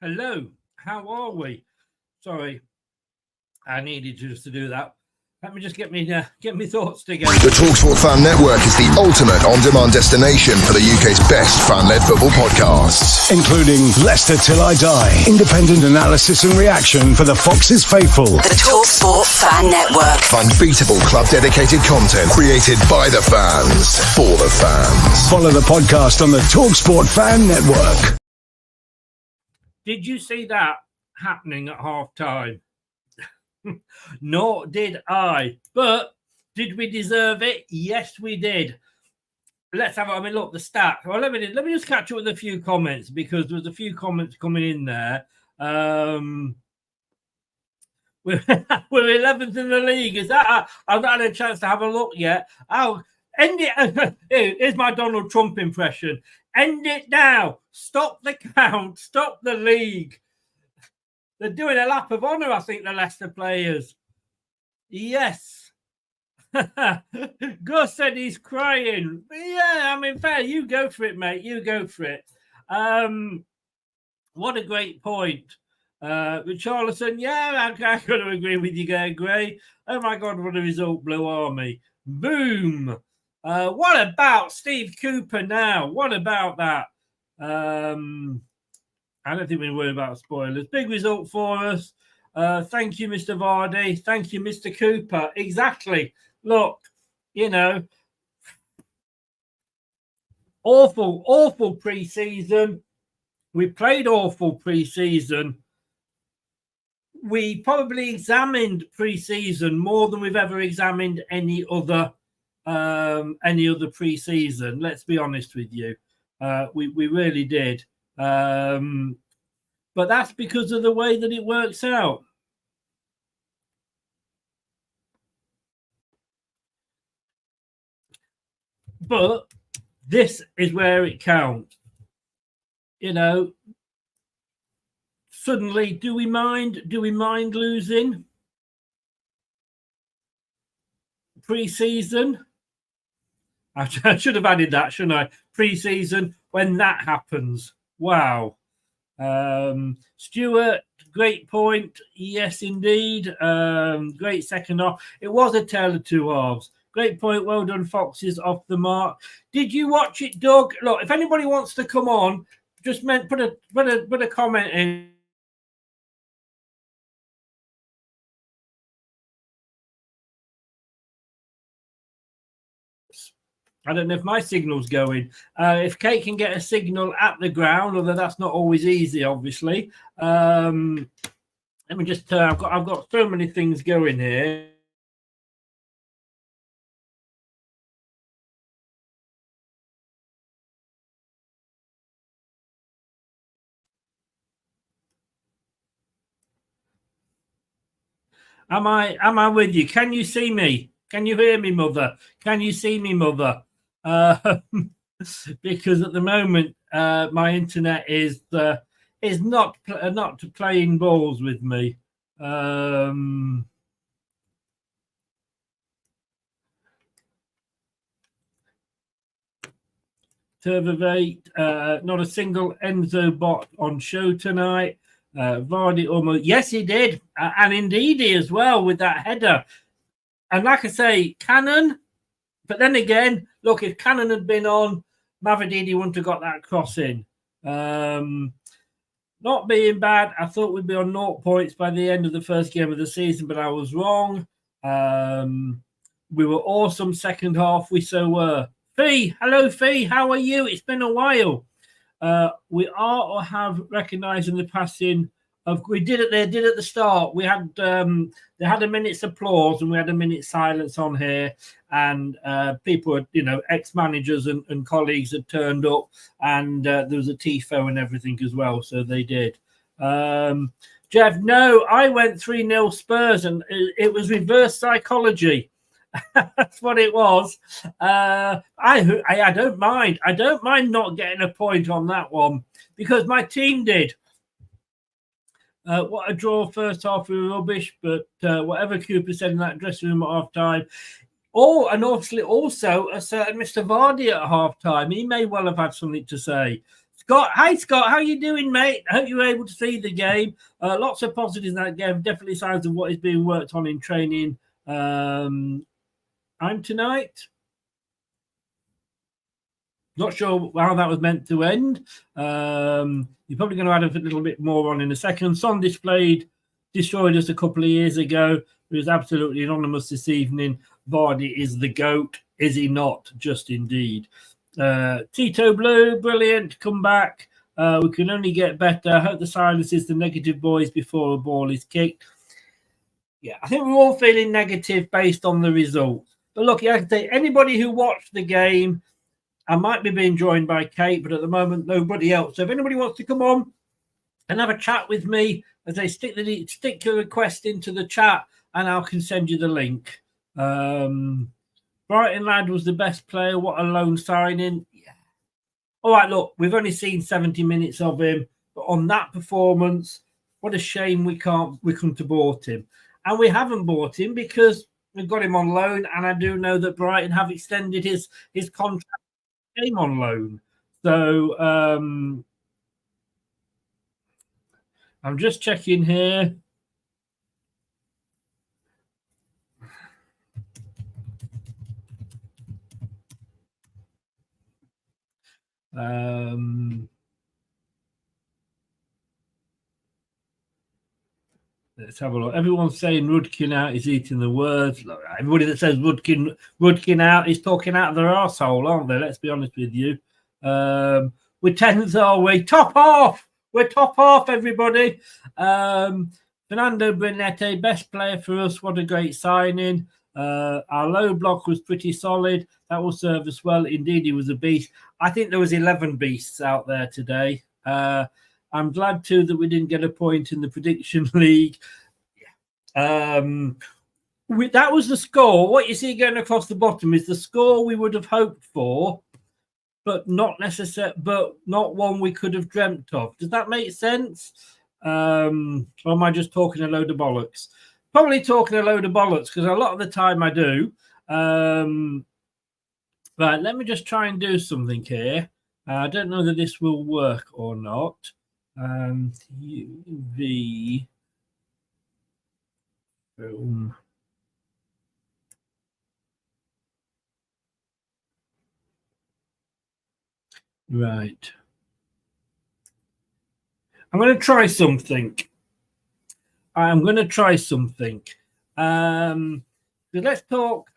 Hello, how are we? Sorry, I needed just to do that. Let me just get me thoughts together. The TalkSport Fan Network is the ultimate on-demand destination for the UK's best fan-led football podcasts, including Leicester Till I Die, independent analysis and reaction for the Foxes faithful. The TalkSport Fan Network. Unbeatable club-dedicated content created by the fans, for the fans. Follow the podcast on the TalkSport Fan Network. Did you see that happening at half-time? Nor did I. But did we deserve it? Yes, we did. Let's have. I mean, look, the stat. Well, let me just catch up with a few comments because there's a few comments coming in there. We're 11th in the league. Is that? I've not had a chance to have a look yet. I'll end it. Here's my Donald Trump impression. End it now. Stop the count. Stop the league. They're doing a lap of honour, I think, the Leicester players. Yes. Gus said he's crying. Yeah, I mean, fair. You go for it, mate. You go for it. What a great point. Richarlison, yeah, I could have agreed with you there, Gray. Oh, my God, what a result, Blue Army. Boom. What about Steve Cooper now? What about that? I don't think we're worried about spoilers. Big result for us. Thank you, Mr. Vardy. Thank you, Mr. Cooper. Exactly. Look, you know, awful pre-season. We played awful pre-season. we probably examined pre-season more than we've ever examined any other pre-season. Let's be honest with you, we really did. But that's because of the way that it works out. But this is where it counts. You know, suddenly, do we mind losing pre-season? I should have added that, shouldn't I? Pre-season, when that happens. Wow. Stuart, great point. Yes, indeed. Great second half. It was a tale of two halves. Great point. Well done, Foxes, off the mark. Did you watch it, Doug? Look, if anybody wants to come on, just put a comment in. I don't know if my signal's going. If Kate can get a signal at the ground, although that's not always easy, obviously. Let me just. I've got so many things going here. Am I with you? Can you see me? Can you hear me, Mother? Can you see me, Mother? Because at the moment my internet is not playing balls with me. Turvivate, not a single Enzo bot on show tonight. Vardy almost, yes, he did, and indeed he as well with that header. And like I say, Cannon. But then again, look, if Cannon had been on, Mavididi wouldn't have got that cross in. Not being bad, I thought we'd be on 0 points by the end of the first game of the season, but I was wrong. We were awesome second half. We so were. Fee, hello, Fee. How are you? It's been a while. We are or have recognising the passing of. They did at the start. We had they had a minute's applause and we had a minute's silence on here, and people had, ex-managers and colleagues had turned up, and there was a tifo and everything as well. So they did. Jeff, no, I went 3-0 Spurs, and it was reverse psychology. That's what it was. I don't mind. I don't mind not getting a point on that one because my team did. What a draw first half, we were rubbish, but whatever Cooper said in that dressing room at half time. Oh, and obviously also a certain Mr. Vardy at half time. He may well have had something to say. Scott, hi Scott, how you doing, mate? I hope you were able to see the game. Lots of positives in that game. Definitely signs of what is being worked on in training. I'm tonight. Not sure how that was meant to end. You're probably going to add a little bit more on in a second. Son destroyed us a couple of years ago. It was absolutely anonymous this evening. Vardy is the GOAT. Is he not? Just indeed. Tito Blue, brilliant. Come back. We can only get better. I hope the silence is the negative boys before a ball is kicked. Yeah, I think we're all feeling negative based on the result. But look, I can say anybody who watched the game, I might be being joined by Kate, but at the moment, nobody else. So if anybody wants to come on and have a chat with me, as they stick your request into the chat, and I can send you the link. Brighton lad was the best player. What a loan signing. Yeah. All right, look, we've only seen 70 minutes of him, but on that performance, what a shame we couldn't have bought him. And we haven't bought him because we've got him on loan, and I do know that Brighton have extended his contract. Game on loan. So I'm just checking here. Let's have a look. Everyone's saying Rudkin out is eating the words. Look, everybody that says Rudkin out is talking out of their arsehole, aren't they? Let's be honest with you. We're 10th, are we? Top half. We're top half, everybody. For Fernando Brinette, best player for us. What a great signing. Our low block was pretty solid. That will serve us well. Indeed, he was a beast. I think there was 11 beasts out there today. I'm glad too that we didn't get a point in the prediction league. That was the score. What you see going across the bottom is the score we would have hoped for, but not one we could have dreamt of. Does that make sense? Or am I just talking a load of bollocks? Probably talking a load of bollocks, because a lot of the time I do. Right, let me just try and do something here. I don't know that this will work or not. UV film. Right. I'm going to try something. Let's talk.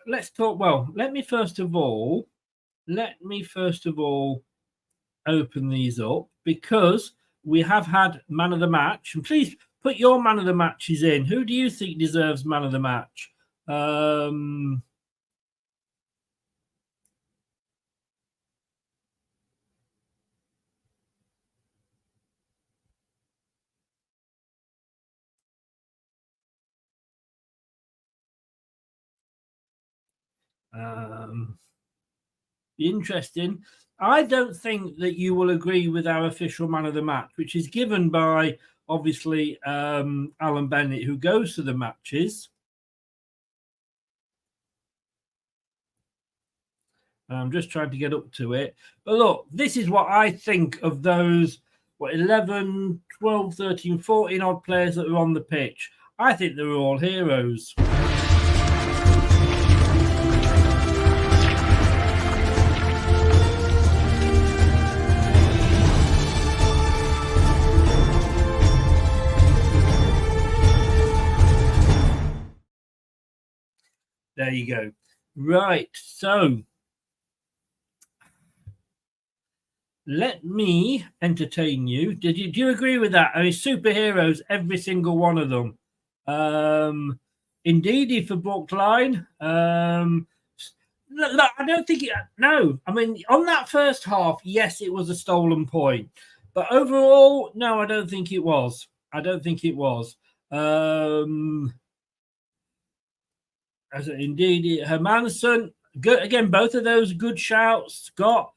Well, let me first of all open these up, because we have had man of the match. And please put your man of the matches in. Who do you think deserves man of the match? Interesting. I don't think that you will agree with our official man of the match, which is given by, obviously, Alan Bennett, who goes to the matches. I'm just trying to get up to it. But look, this is what I think of those 11, 12, 13, 14 odd players that are on the pitch. I think they're all heroes. There you go. Right, so let me entertain you. Do you agree with that? I mean, superheroes, every single one of them. Indeed, for Brookline. Look, I don't think no. I mean, on that first half, yes, it was a stolen point, but overall, no, I don't think it was. Indeed, Hermanson, good again. Both of those good shouts, Scott.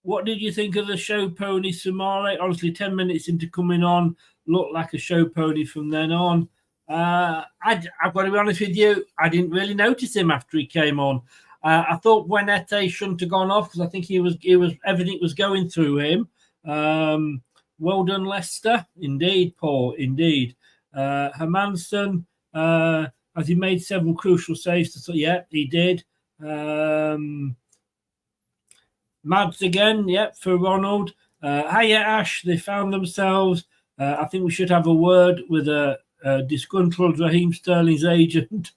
What did you think of the show pony Sumare? Honestly, 10 minutes into coming on, looked like a show pony from then on. I've got to be honest with you, I didn't really notice him after he came on. I thought Buenete shouldn't have gone off, because I think he was everything was going through him. Well done, Leicester. Indeed, Paul. Indeed. Hermanson, as he made several crucial saves. Yeah, he did. Mads again, yep, for Ronald. Hiya, Ash. They found themselves. I think we should have a word with a disgruntled Raheem Sterling's agent.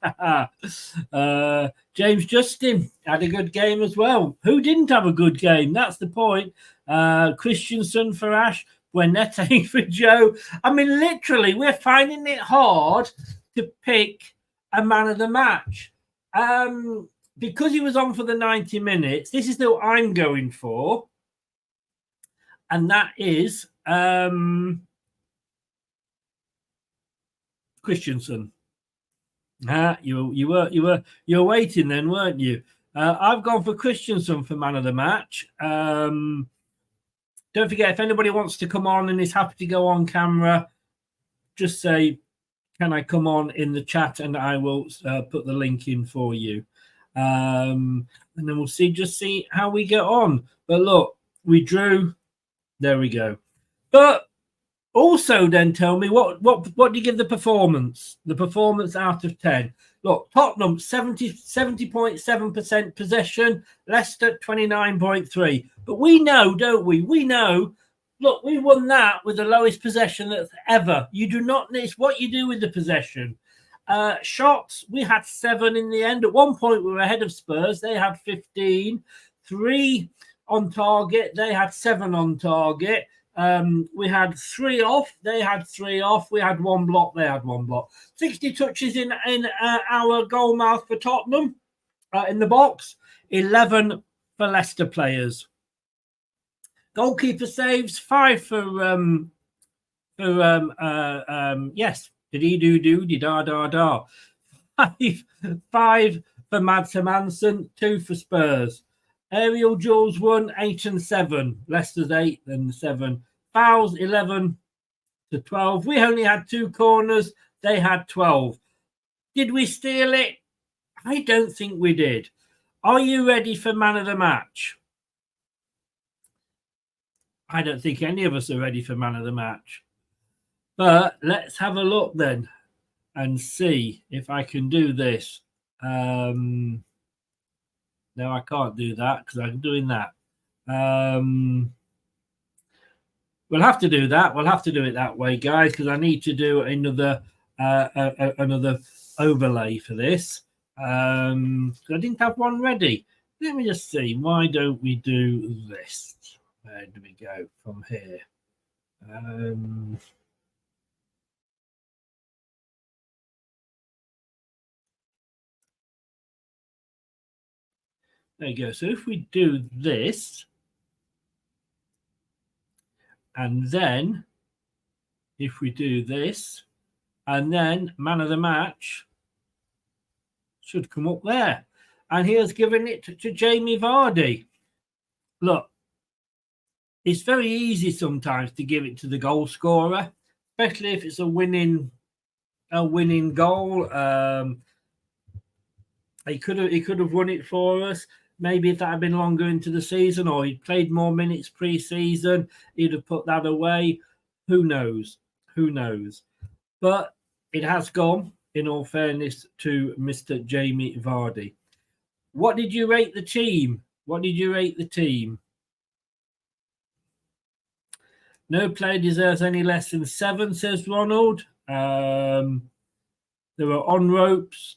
James Justin had a good game as well. Who didn't have a good game? That's the point. Christensen for Ash. Buenete for Joe. I mean, literally, we're finding it hard to pick a man of the match. Because he was on for the 90 minutes, this is what I'm going for. And that is Christensen. You were waiting then, weren't you? I've gone for Christensen for man of the match. Don't forget, if anybody wants to come on and is happy to go on camera, just say, can I come on in the chat, and I will put the link in for you. And then we'll see how we get on. But look, we drew. There we go. But also then tell me what do you give the performance? The performance out of 10. Look, Tottenham 70.7% possession, Leicester 29.3%. But we know, don't we? We know. Look, we won that with the lowest possession that's ever. You do not. It's what you do with the possession. Shots, we had 7 in the end. At one point, we were ahead of Spurs. They had 15. 3 on target. They had 7 on target. We had 3 off. They had 3 off. We had 1 block. They had 1 block. 60 touches in our goal mouth for Tottenham in the box. 11 for Leicester players. Goalkeeper saves 5 for yes. Did-he-do-do-di-da-da-da. 5 for Mads Hermansen, 2 for Spurs. Aerial duels 1, 8 and 7. Leicester's 8 and 7. Fouls 11 to 12. We only had 2 corners. They had 12. Did we steal it? I don't think we did. Are you ready for man of the match? I don't think any of us are ready for man of the match. But let's have a look then and see if I can do this. No, I can't do that because I'm doing that. We'll have to do that. We'll have to do it that way, guys, because I need to do another overlay for this. I didn't have one ready. Let me just see. Why don't we do this? Where do we go from here? There you go. So if we do this, and then if we do this, and then man of the match should come up there. And he has given it to Jamie Vardy. Look, it's very easy sometimes to give it to the goal scorer, especially if it's a winning goal. He could have won it for us. Maybe if that had been longer into the season, or he'd played more minutes pre-season, he'd have put that away. Who knows? Who knows? But it has gone, in all fairness, to Mr. Jamie Vardy. What did you rate the team? What did you rate the team? No player deserves any less than 7, says Ronald. There were on ropes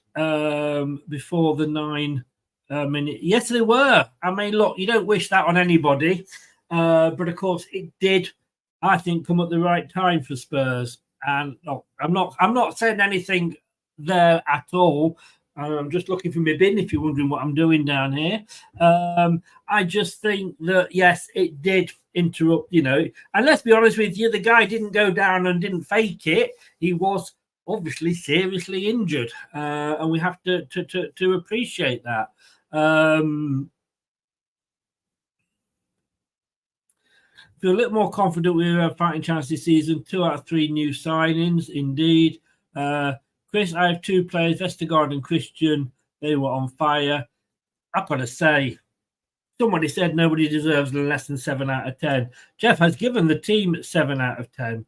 before the 9 minute. Yes, there were. I mean, look, you don't wish that on anybody, but of course it did. I think come at the right time for Spurs. And no, I'm not saying anything there at all. I'm just looking for my bin if you're wondering what I'm doing down here. I just think that, yes, it did interrupt, and let's be honest with you, the guy didn't go down and didn't fake it. He was obviously seriously injured, and we have to appreciate that. Feel a little more confident we have a fighting chance this season. 2 out of 3 new signings, indeed. Chris, I have 2 players, Vestergaard and Christian. They were on fire. I've got to say, somebody said nobody deserves less than 7 out of 10. Jeff has given the team 7 out of 10.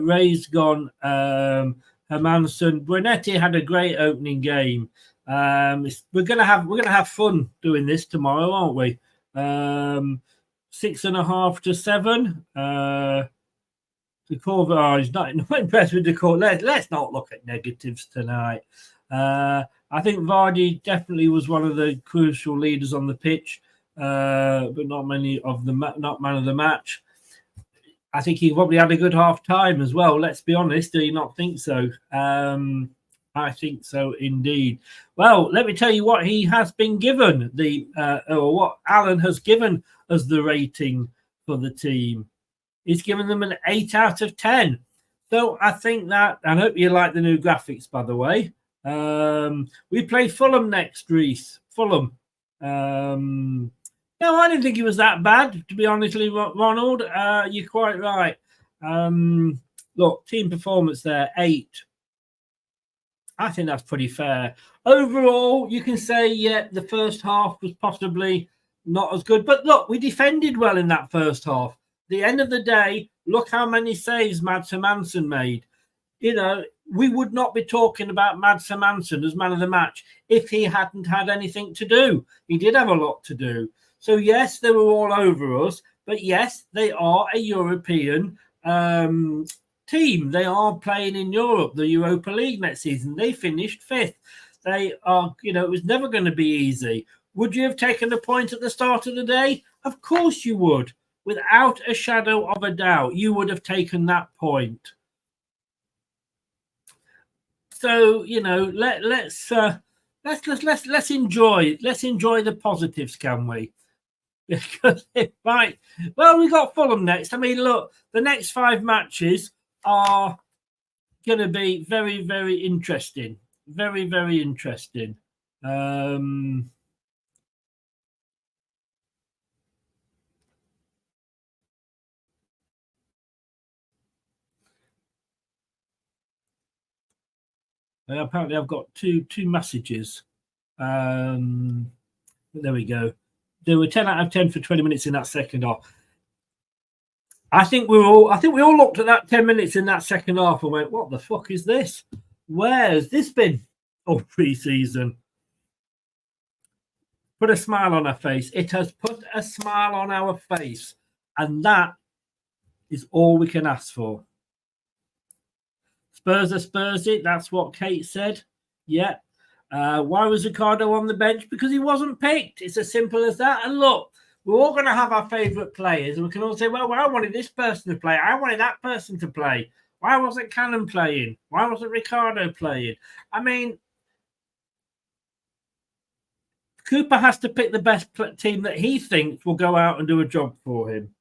Ray's gone. Hermansen. Brunetti had a great opening game. We're gonna have fun doing this tomorrow, aren't we? 6.5 to 7. He's not impressed with the call. Let's not look at negatives tonight. I think Vardy definitely was one of the crucial leaders on the pitch, but not man of the match. I think he probably had a good half time as well. Let's be honest. Do you not think so? I think so indeed. Well, let me tell you what he has been given, or what Alan has given as the rating for the team. He's given them an 8 out of 10. So I think that, I hope you like the new graphics, by the way. We play Fulham next, Reese. Fulham. No, I didn't think it was that bad, to be honest, Ronald. You're quite right. Look, team performance there, 8. I think that's pretty fair. Overall, you can say, yeah, the first half was possibly not as good. But look, we defended well in that first half. At the end of the day, look how many saves Mads Hermansen made. We would not be talking about Mads Hermansen as man of the match if he hadn't had anything to do. He did have a lot to do. So, yes, they were all over us. But, yes, they are a European team. They are playing in Europe, the Europa League next season. They finished 5th. They are, it was never going to be easy. Would you have taken a point at the start of the day? Of course you would. without a shadow of a doubt, you would have taken that point. So, you know, let's enjoy the positives, can we? Because it might. Well, we got Fulham next. I mean, look, the next 5 matches are going to be very, very interesting. Very, very interesting. Apparently, I've got two messages. There we go. There were 10 out of 10 for 20 minutes in that second half. I think we all looked at that 10 minutes in that second half and went, "What the fuck is this? Where has this been all pre-season?" Put a smile on our face. It has put a smile on our face, and that is all we can ask for. Spurs are Spursy. That's what Kate said. Yeah. Why was Ricardo on the bench? Because he wasn't picked. It's as simple as that. And look, we're all going to have our favourite players. And we can all say, well, I wanted this person to play. I wanted that person to play. Why wasn't Cannon playing? Why wasn't Ricardo playing? I mean, Cooper has to pick the best team that he thinks will go out and do a job for him.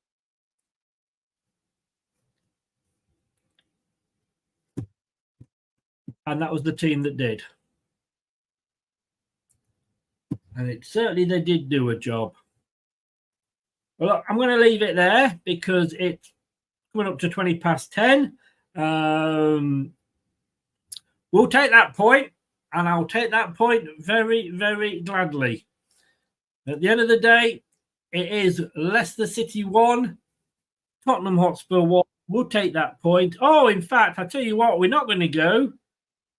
And that was the team that did. And they did do a job. Well, look, I'm going to leave it there because it's coming up to 20 past 10. We'll take that point, and I'll take that point very, very gladly. At the end of the day, it is Leicester City 1, Tottenham Hotspur 1. We'll take that point. Oh, in fact, I tell you what, we're not going to go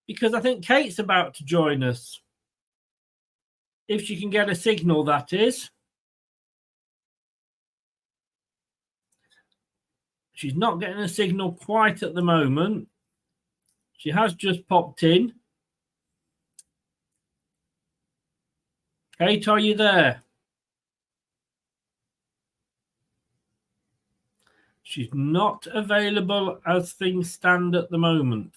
because I think Kate's about to join us. If she can get a signal, that is. She's not getting a signal quite at the moment. She has just popped in. Kate, are you there? She's not available as things stand at the moment.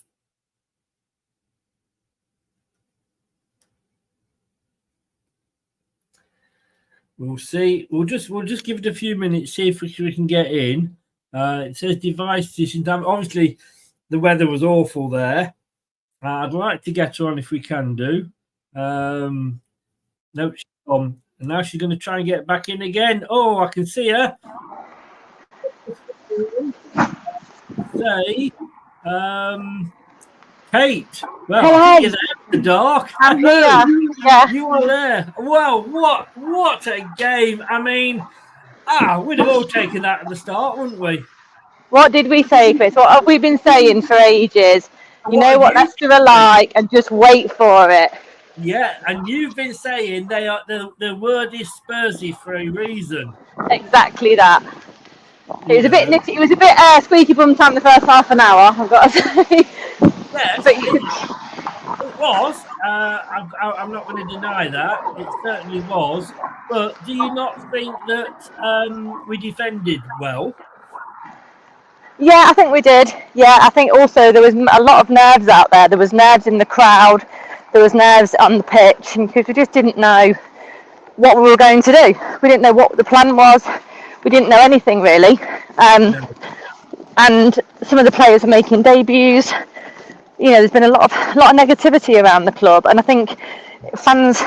We'll see. We'll just give it a few minutes, see if we can get in. It says device decision time. Obviously, the weather was awful there. I'd like to get her on if we can do. No, she's on. And now she's going to try and get back in again. Oh, I can see her. Say, Kate. Well, hello. You're there in the dark. I'm here. Yeah. You are there. Well, what a game. I mean, we'd have all taken that at the start, wouldn't we? What did we say, Chris? What have we been saying for ages? You know what Leicester are like, and just wait for it. Yeah, and you've been saying the word is Spursy for a reason. Exactly that. It was a bit nitty. It was a bit squeaky bum time the first half an hour, I've got to say. Yes, but it was. I'm not going to deny that. It certainly was. But do you not think that we defended well? Yeah, I think we did. Yeah, I think also there was a lot of nerves out there. There was nerves in the crowd. There was nerves on the pitch, because we just didn't know what we were going to do. We didn't know what the plan was. We didn't know anything really. And some of the players are making debuts. You know, there's been a lot of negativity around the club, and I think fans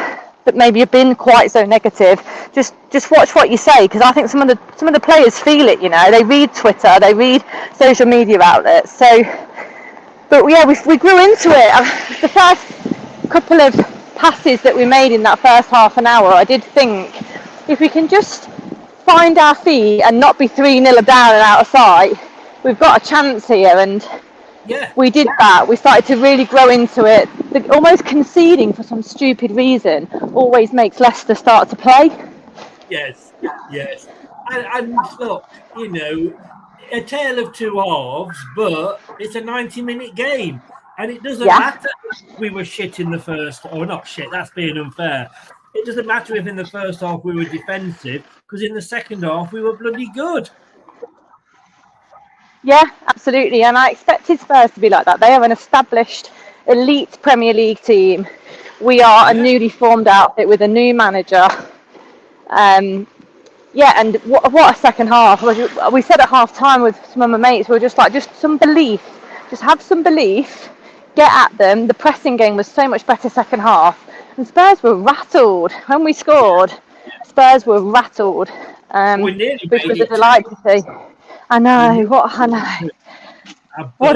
that maybe have been quite so negative, just watch what you say, because I think some of the players feel it. You know, they read Twitter, they read social media outlets. So, but yeah, we grew into it. The first couple of passes that we made in that first half an hour, I did think, if we can just find our feet and not be 3-0 down and out of sight, we've got a chance here. And yeah, we did that. We started to really grow into it. Almost conceding for some stupid reason always makes Leicester start to play. Yes. And look, you know, a tale of two halves, but it's a 90-minute game. And it doesn't matter if we were shit in the first, or not shit, that's being unfair. it doesn't matter if in the first half we were defensive, because in the second half we were bloody good. Yeah, absolutely. And I expected Spurs to be like that. They are an established elite Premier League team. We are a newly formed outfit with a new manager. Yeah, and what a second half. We said at half time with some of my mates, we were just like, just some belief. Just have some belief. Get at them. The pressing game was so much better second half. And Spurs were rattled. When we scored, Spurs were rattled. Which was a delight to see. I know, what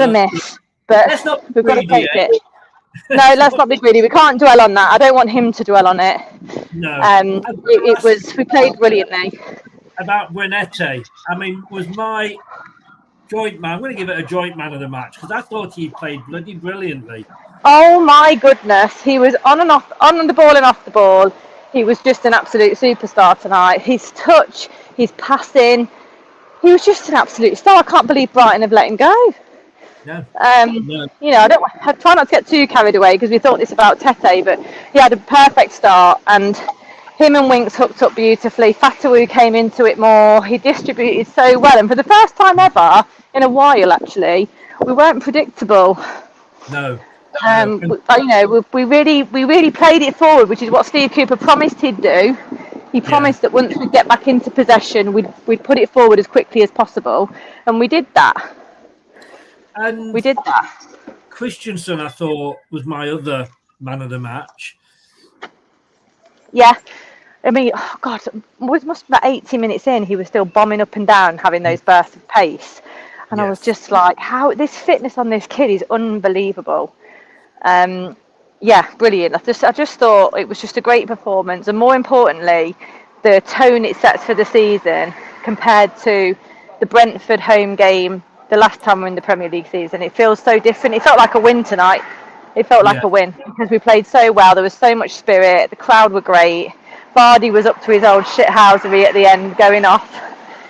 a miss. But we've got to take it. No, let's not be greedy. We can't dwell on that. I don't want him to dwell on it. No. We played brilliantly. About Buenete, I mean, was my joint man. I'm going to give it a joint man of the match because I thought he played bloody brilliantly. Oh my goodness, he was on the ball and off the ball. He was just an absolute superstar tonight. His touch, his passing, he was just an absolute star. I can't believe Brighton have let him go. No. You know, I try not to get too carried away because we thought this about Tete, but he had a perfect start and him and Winks hooked up beautifully. Fatawu came into it more. He distributed so well, and for the first time ever in a while, actually, we weren't predictable. No. You know, we really played it forward, which is what Steve Cooper promised he'd do. He promised that once we get back into possession, we'd put it forward as quickly as possible, and we did that. And we did that. Christensen, I thought, was my other man of the match. Yeah. I mean, oh God, it must be about 80 minutes in, he was still bombing up and down, having those bursts of pace. And I was just like, how this fitness on this kid is unbelievable. Yeah, brilliant. I just thought it was just a great performance. And more importantly, the tone it sets for the season compared to the Brentford home game the last time we were in the Premier League season. It feels so different. It felt like a win tonight. It felt like a win because we played so well. There was so much spirit. The crowd were great. Vardy was up to his old shithousery at the end, going off,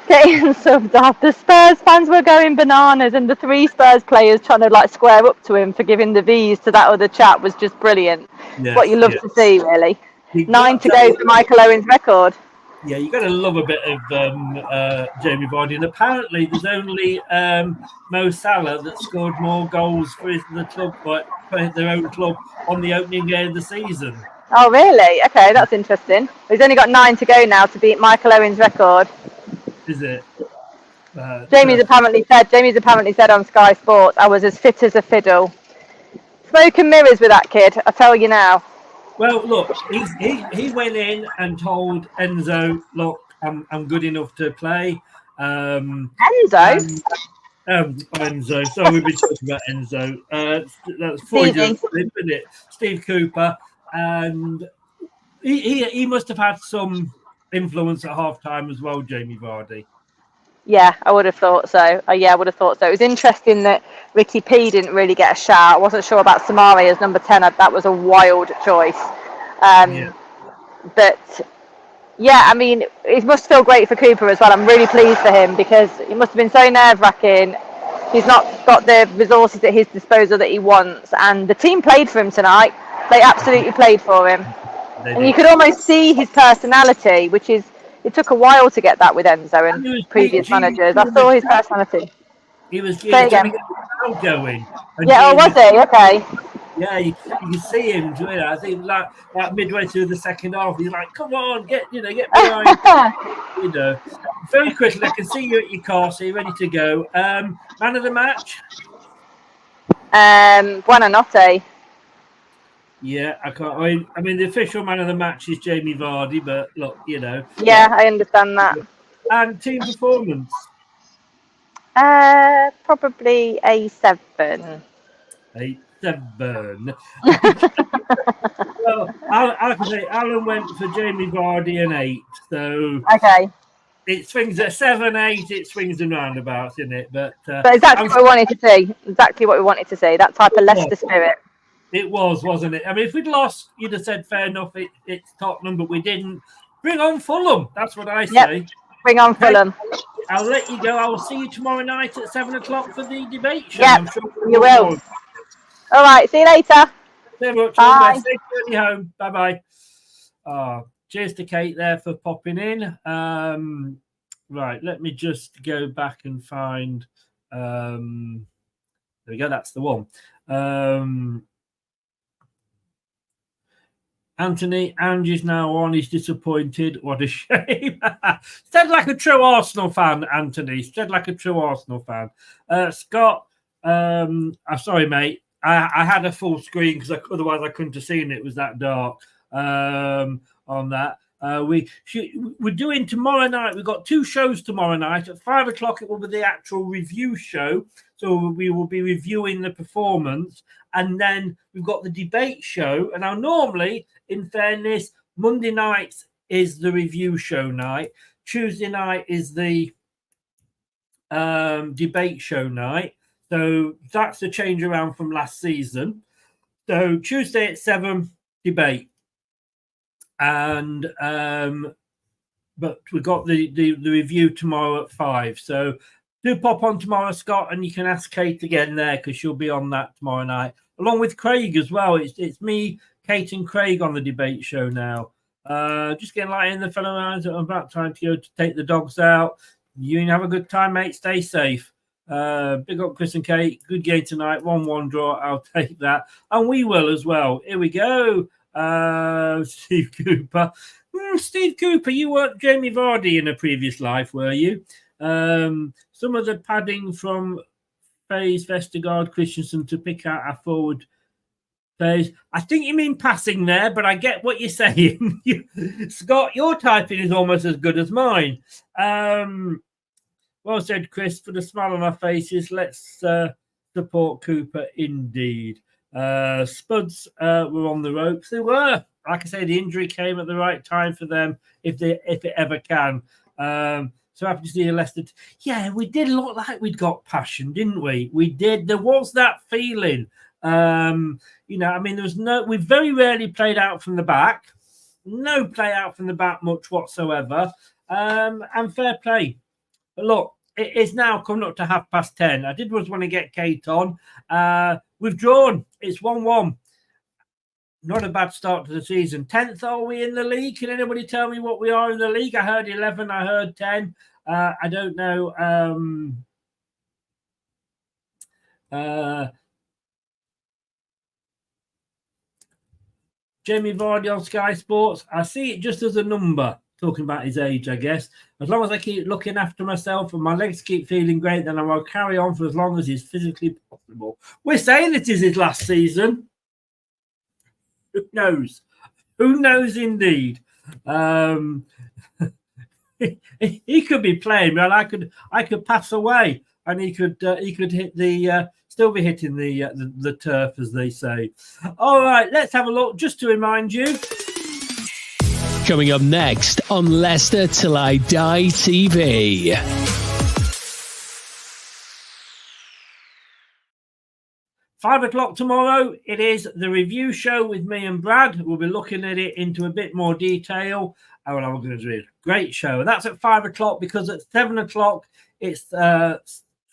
getting subbed off. The Spurs fans were going bananas, and the 3 Spurs players trying to like square up to him for giving the V's to that other chap was just brilliant. Yes, what you love to see, really. 9 to go for Michael Owen's record. Yeah, you got to love a bit of Jamie Vardy, and apparently there's only Mo Salah that scored more goals for the club, for their own club, on the opening game of the season. Oh, really? Okay, that's interesting. He's only got 9 to go now to beat Michael Owen's record. Is it? Jamie's apparently said on Sky Sports, I was as fit as a fiddle. Smoke and mirrors with that kid, I tell you now. Well, look, he went in and told Enzo, look, I'm good enough to play. Enzo? Enzo. So we've been talking about Enzo. That's Freudian, isn't it? Steve Cooper. And he must have had some influence at half-time as well, Jamie Vardy. Yeah, I would have thought so. I would have thought so. It was interesting that Ricky P didn't really get a shout. I wasn't sure about Samari as number 10. That was a wild choice. But, yeah, I mean, it must feel great for Cooper as well. I'm really pleased for him because it must have been so nerve-wracking. He's not got the resources at his disposal that he wants. And the team played for him tonight. They absolutely played for him. And you could almost see his personality, which is, it took a while to get that with Enzo and previous managers. I saw his personality. He was trying to get the crowd going. Yeah, was he? Okay. Yeah, you can see him doing it. I think like midway through the second half, he's like, "Come on, get behind." Very quickly. I can see you at your car, so you're ready to go. Man of the match. Buonanotte. Yeah, I can't. I mean, the official man of the match is Jamie Vardy, but look, Yeah, I understand that. And team performance. Probably a 7. A 7. Well, I can say Alan went for Jamie Vardy an 8. So okay. It swings at 7, 8. It swings and roundabouts, isn't it? But exactly what we wanted to see. Exactly what we wanted to see. That type of Leicester spirit. It was, wasn't it? I mean, if we'd lost, you'd have said fair enough. It's Tottenham, but we didn't. Bring on Fulham. That's what I say. Yep. Bring on Fulham. I'll let you go. I will see you tomorrow night at 7 o'clock for the debate show. Yep, you will. All right. See you later. Very much. Bye. Safe journey home. Bye-bye. Cheers to Kate there for popping in. Right, let me just go back and find. There we go. That's the one. Anthony, Angie's now on. He's disappointed. What a shame. Said like a true Arsenal fan, Anthony. Said like a true Arsenal fan. Scott, I'm sorry, mate. I had a full screen because otherwise I couldn't have seen it. It was that dark on that. We're doing tomorrow night. We've got 2 shows tomorrow night. At 5 o'clock, it will be the actual review show. So we will be reviewing the performance. And then we've got the debate show. And now normally, in fairness, Monday night is the review show night. Tuesday night is the debate show night. So that's the change around from last season. So Tuesday at 7, debate. And but we've got the review tomorrow at 5. So do pop on tomorrow, Scott, and you can ask Kate again there because she'll be on that tomorrow night, along with Craig as well. It's me, Kate, and Craig on the debate show now. Just getting light in the fellow lines. I'm about time to go to take the dogs out. You have a good time, mate. Stay safe. Big up Chris and Kate. Good game tonight. 1-1 draw. I'll take that. And we will as well. Here we go. Steve Cooper. Steve Cooper, you weren't Jamie Vardy in a previous life, were you? Some of the padding from Faye, Vestergaard, Christensen to pick out our forward phase. I think you mean passing there, but I get what you're saying. Scott, your typing is almost as good as mine. Well said, Chris. For the smile on our faces, let's support Cooper indeed. Spuds were on the ropes. They were. Like I say, the injury came at the right time for them, if it ever can. So happy to see you, Leicester. Yeah, we did look like we'd got passion, didn't we? We did. There was that feeling. I mean, there was we very rarely played out from the back. No play out from the back much whatsoever. And fair play. But look, it is now coming up to 10:30. I did want to get Kate on. We've drawn. It's 1-1. Not a bad start to the season. 10th are we in the league? Can anybody tell me what we are in the league? I heard 11. I heard 10. I don't know. Jamie Vardy on Sky Sports. I see it just as a number, talking about his age, I guess. As long as I keep looking after myself and my legs keep feeling great, then I will carry on for as long as is physically possible. We're saying it is his last season. Who knows? Who knows indeed? He could be playing, but I could pass away, and he could hit the still be hitting the turf, as they say. All right, let's have a look. Just to remind you. Coming up next on Leicester Till I Die TV. Five o'clock tomorrow, it is the review show with me and Brad. We'll be looking at it into a bit more detail. Oh, well, I'm going to do it. Great show. And that's at 5 o'clock because at 7 o'clock, it's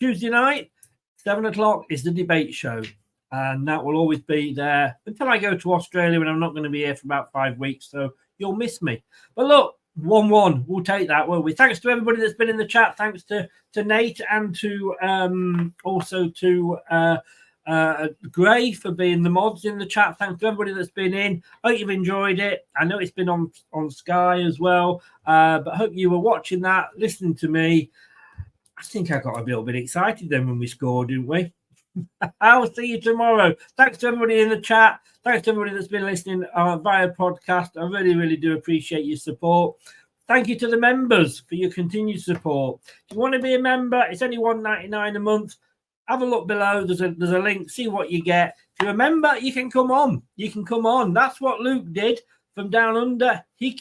Tuesday night. 7 o'clock is the debate show. And that will always be there until I go to Australia, and I'm not going to be here for about 5 weeks. So you'll miss me. But look, 1-1. We'll take that, won't we? Thanks to everybody that's been in the chat. Thanks to Nate and to also to Gray for being the mods in the chat. Thanks to everybody that's been in. Hope you've enjoyed it. I know it's been on Sky as well, but hope you were watching that, listening to me. I think I got a little bit excited then when we scored, didn't we? I'll see you tomorrow. Thanks to everybody in the chat. Thanks to everybody that's been listening via podcast. I really, really do appreciate your support. Thank you to the members for your continued support. If you want to be a member, it's only $1.99 a month. Have a look below. There's a link. See what you get. If you're a member, you can come on. You can come on. That's what Luke did from down under. He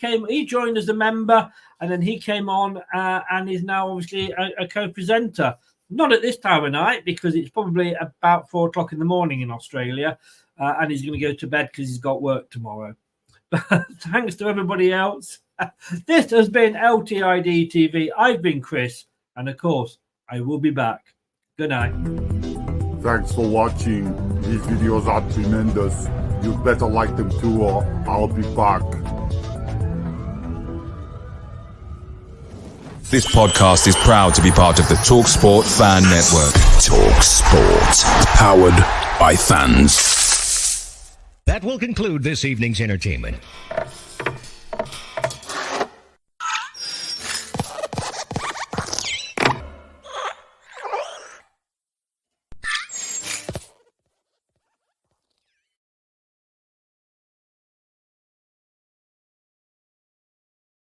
joined as a member, and then he came on and is now obviously a co-presenter. Not at this time of night because it's probably about 4 o'clock in the morning in Australia, and he's going to go to bed because he's got work tomorrow. But thanks to everybody else. This has been LTID TV. I've been Chris, and of course, I will be back. Good night. Thanks for watching. These videos are tremendous. You better like them too, or I'll be back. This podcast is proud to be part of the TalkSport Fan Network. TalkSport. Powered by fans. That will conclude this evening's entertainment.